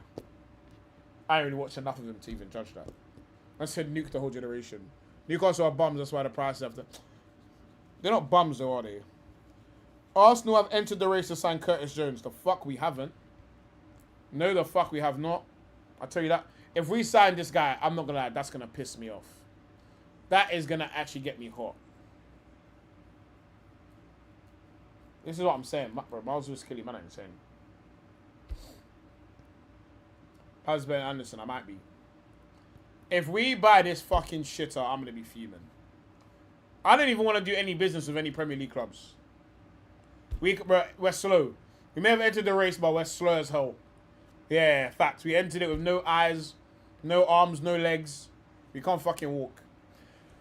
I only watched enough of him to even judge that. I said nuke the whole generation. Newcastle are bums, that's why the price after. They're not bums though, are they? Arsenal have entered the race to sign Curtis Jones. The fuck we haven't. No, the fuck we have not. I'll tell you that. If we sign this guy, I'm not going to lie, that's going to piss me off. That is going to actually get me hot. This is what I'm saying. Bro, Miles was killing, man, I'm saying. How's Ben Anderson? I might be. If we buy this fucking shitter, I'm going to be fuming. I don't even want to do any business with any Premier League clubs. We're slow. We may have entered the race, but we're slow as hell. Yeah, facts. We entered it with no eyes, no arms, no legs. We can't fucking walk.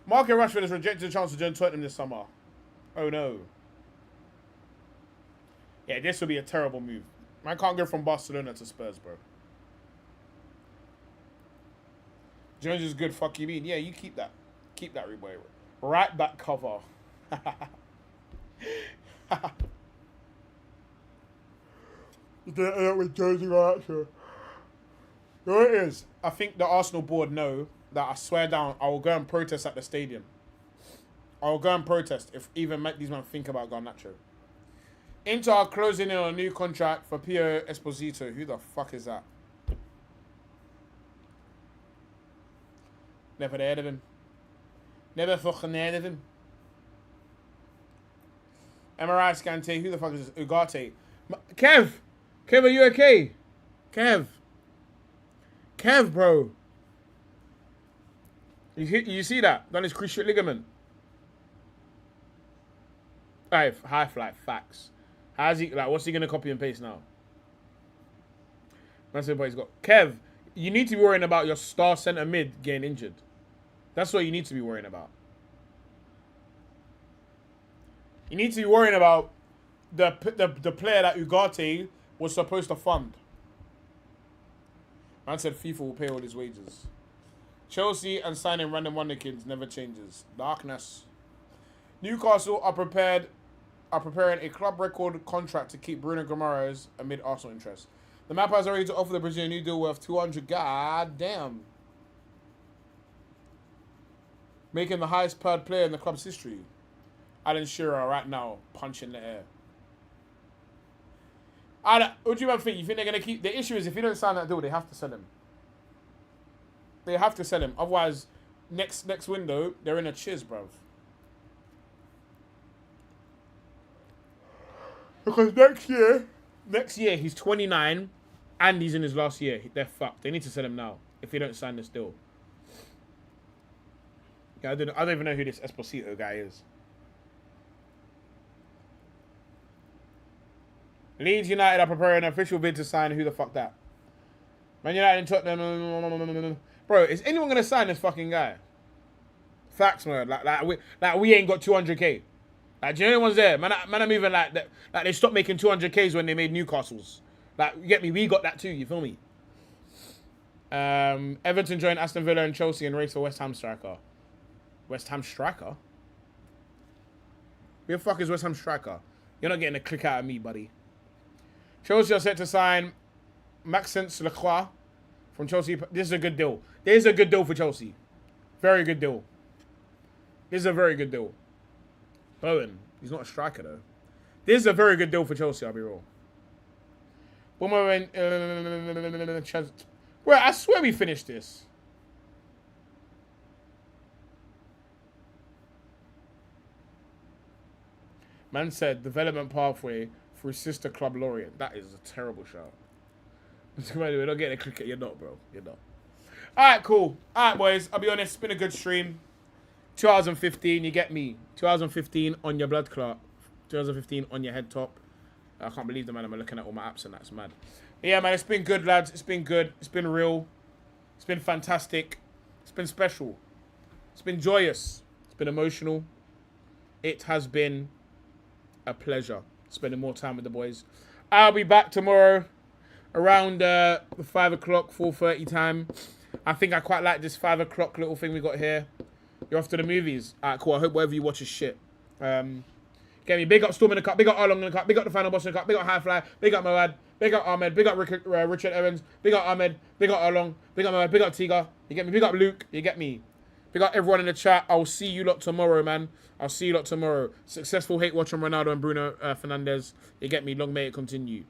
Marcus Rashford has rejected the chance to join Tottenham this summer. Oh no. Yeah, this would be a terrible move. Man can't go from Barcelona to Spurs, bro. Jones is good, fuck you mean? Yeah, you keep that. Keep that, boy. Right back cover. With Jonesy right here. There it is. I think the Arsenal board know that I swear down, I will go and protest at the stadium. I will go and protest if even these men think about Garnacho. Inter are closing in on a new contract for Pio Esposito. Who the fuck is that? Never heard of him. Never fucking heard of him. MRI Scante. Who the fuck is this? Ugarte. Kev! Kev, are you okay? Kev, bro. You see that? Done his cruciate ligament. Alright, high flight, facts. How's he, like, what's he going to copy and paste now? That's what he's got. Kev, you need to be worrying about your star centre mid getting injured. That's what you need to be worrying about. You need to be worrying about the player that Ugarte was supposed to fund. Man said FIFA will pay all his wages. Chelsea and signing random wonderkids never changes. Darkness. Newcastle are preparing a club record contract to keep Bruno Guimaraes amid Arsenal interest. The Magpies are ready to offer the Brazilian new deal worth 200. God damn. Making the highest paid player in the club's history. Alan Shearer right now punching the air. What do you think? You think they're going to keep... The issue is if you don't sign that deal, they have to sell him. They have to sell him. Otherwise, next window, they're in a chiz, bruv. Because next year, he's 29 and he's in his last year. They're fucked. They need to sell him now if they don't sign this deal. Yeah, I don't even know who this Esposito guy is. Leeds United are preparing an official bid to sign. Who the fuck that? Man United and Tottenham. Bro, is anyone going to sign this fucking guy? Facts, man. Like we ain't got 200k. Like, do you know anyone's there? Man, I'm moving like that. Like, they stopped making 200Ks when they made Newcastle's. Like, you get me? We got that too, you feel me? Everton joined Aston Villa and Chelsea in race for West Ham striker. West Ham striker? Who the fuck is West Ham striker? You're not getting a click out of me, buddy. Chelsea are set to sign Maxence Lacroix from Chelsea. This is a good deal. This is a good deal for Chelsea. Very good deal. This is a very good deal. Bowen. He's not a striker, though. This is a very good deal for Chelsea, I'll be real. Well, I swear we finished this. Man said development pathway through sister club Lorient. That is a terrible shout. We're not getting a cricket. You're not, bro. You're not. Alright, cool. Alright, boys. I'll be honest. It's been a good stream. 2015, you get me. 2015 on your blood clot. 2015 on your head top. I can't believe the man I'm looking at all my apps and that's mad. But yeah, man, it's been good, lads. It's been good. It's been real. It's been fantastic. It's been special. It's been joyous. It's been emotional. It has been a pleasure spending more time with the boys. I'll be back tomorrow around 5 o'clock, 4:30 time. I think I quite like this 5 o'clock little thing we got here. You're off to the movies. Alright, cool. I hope whatever you watch is shit. Get me. Big up Storm in the Cup. Big up Arlong in the Cup. Big up the Final Boss in the Cup. Big up High Fly. Big up Moad. Big up Ahmed. Big up Richard Evans. Big up Ahmed. Big up Arlong. Big up Moad. Big up Tiga. You get me? Big up Luke. You get me? Big up everyone in the chat. I'll see you lot tomorrow, man. I'll see you lot tomorrow. Successful hate watch on Ronaldo and Bruno Fernandes. You get me? Long may it continue.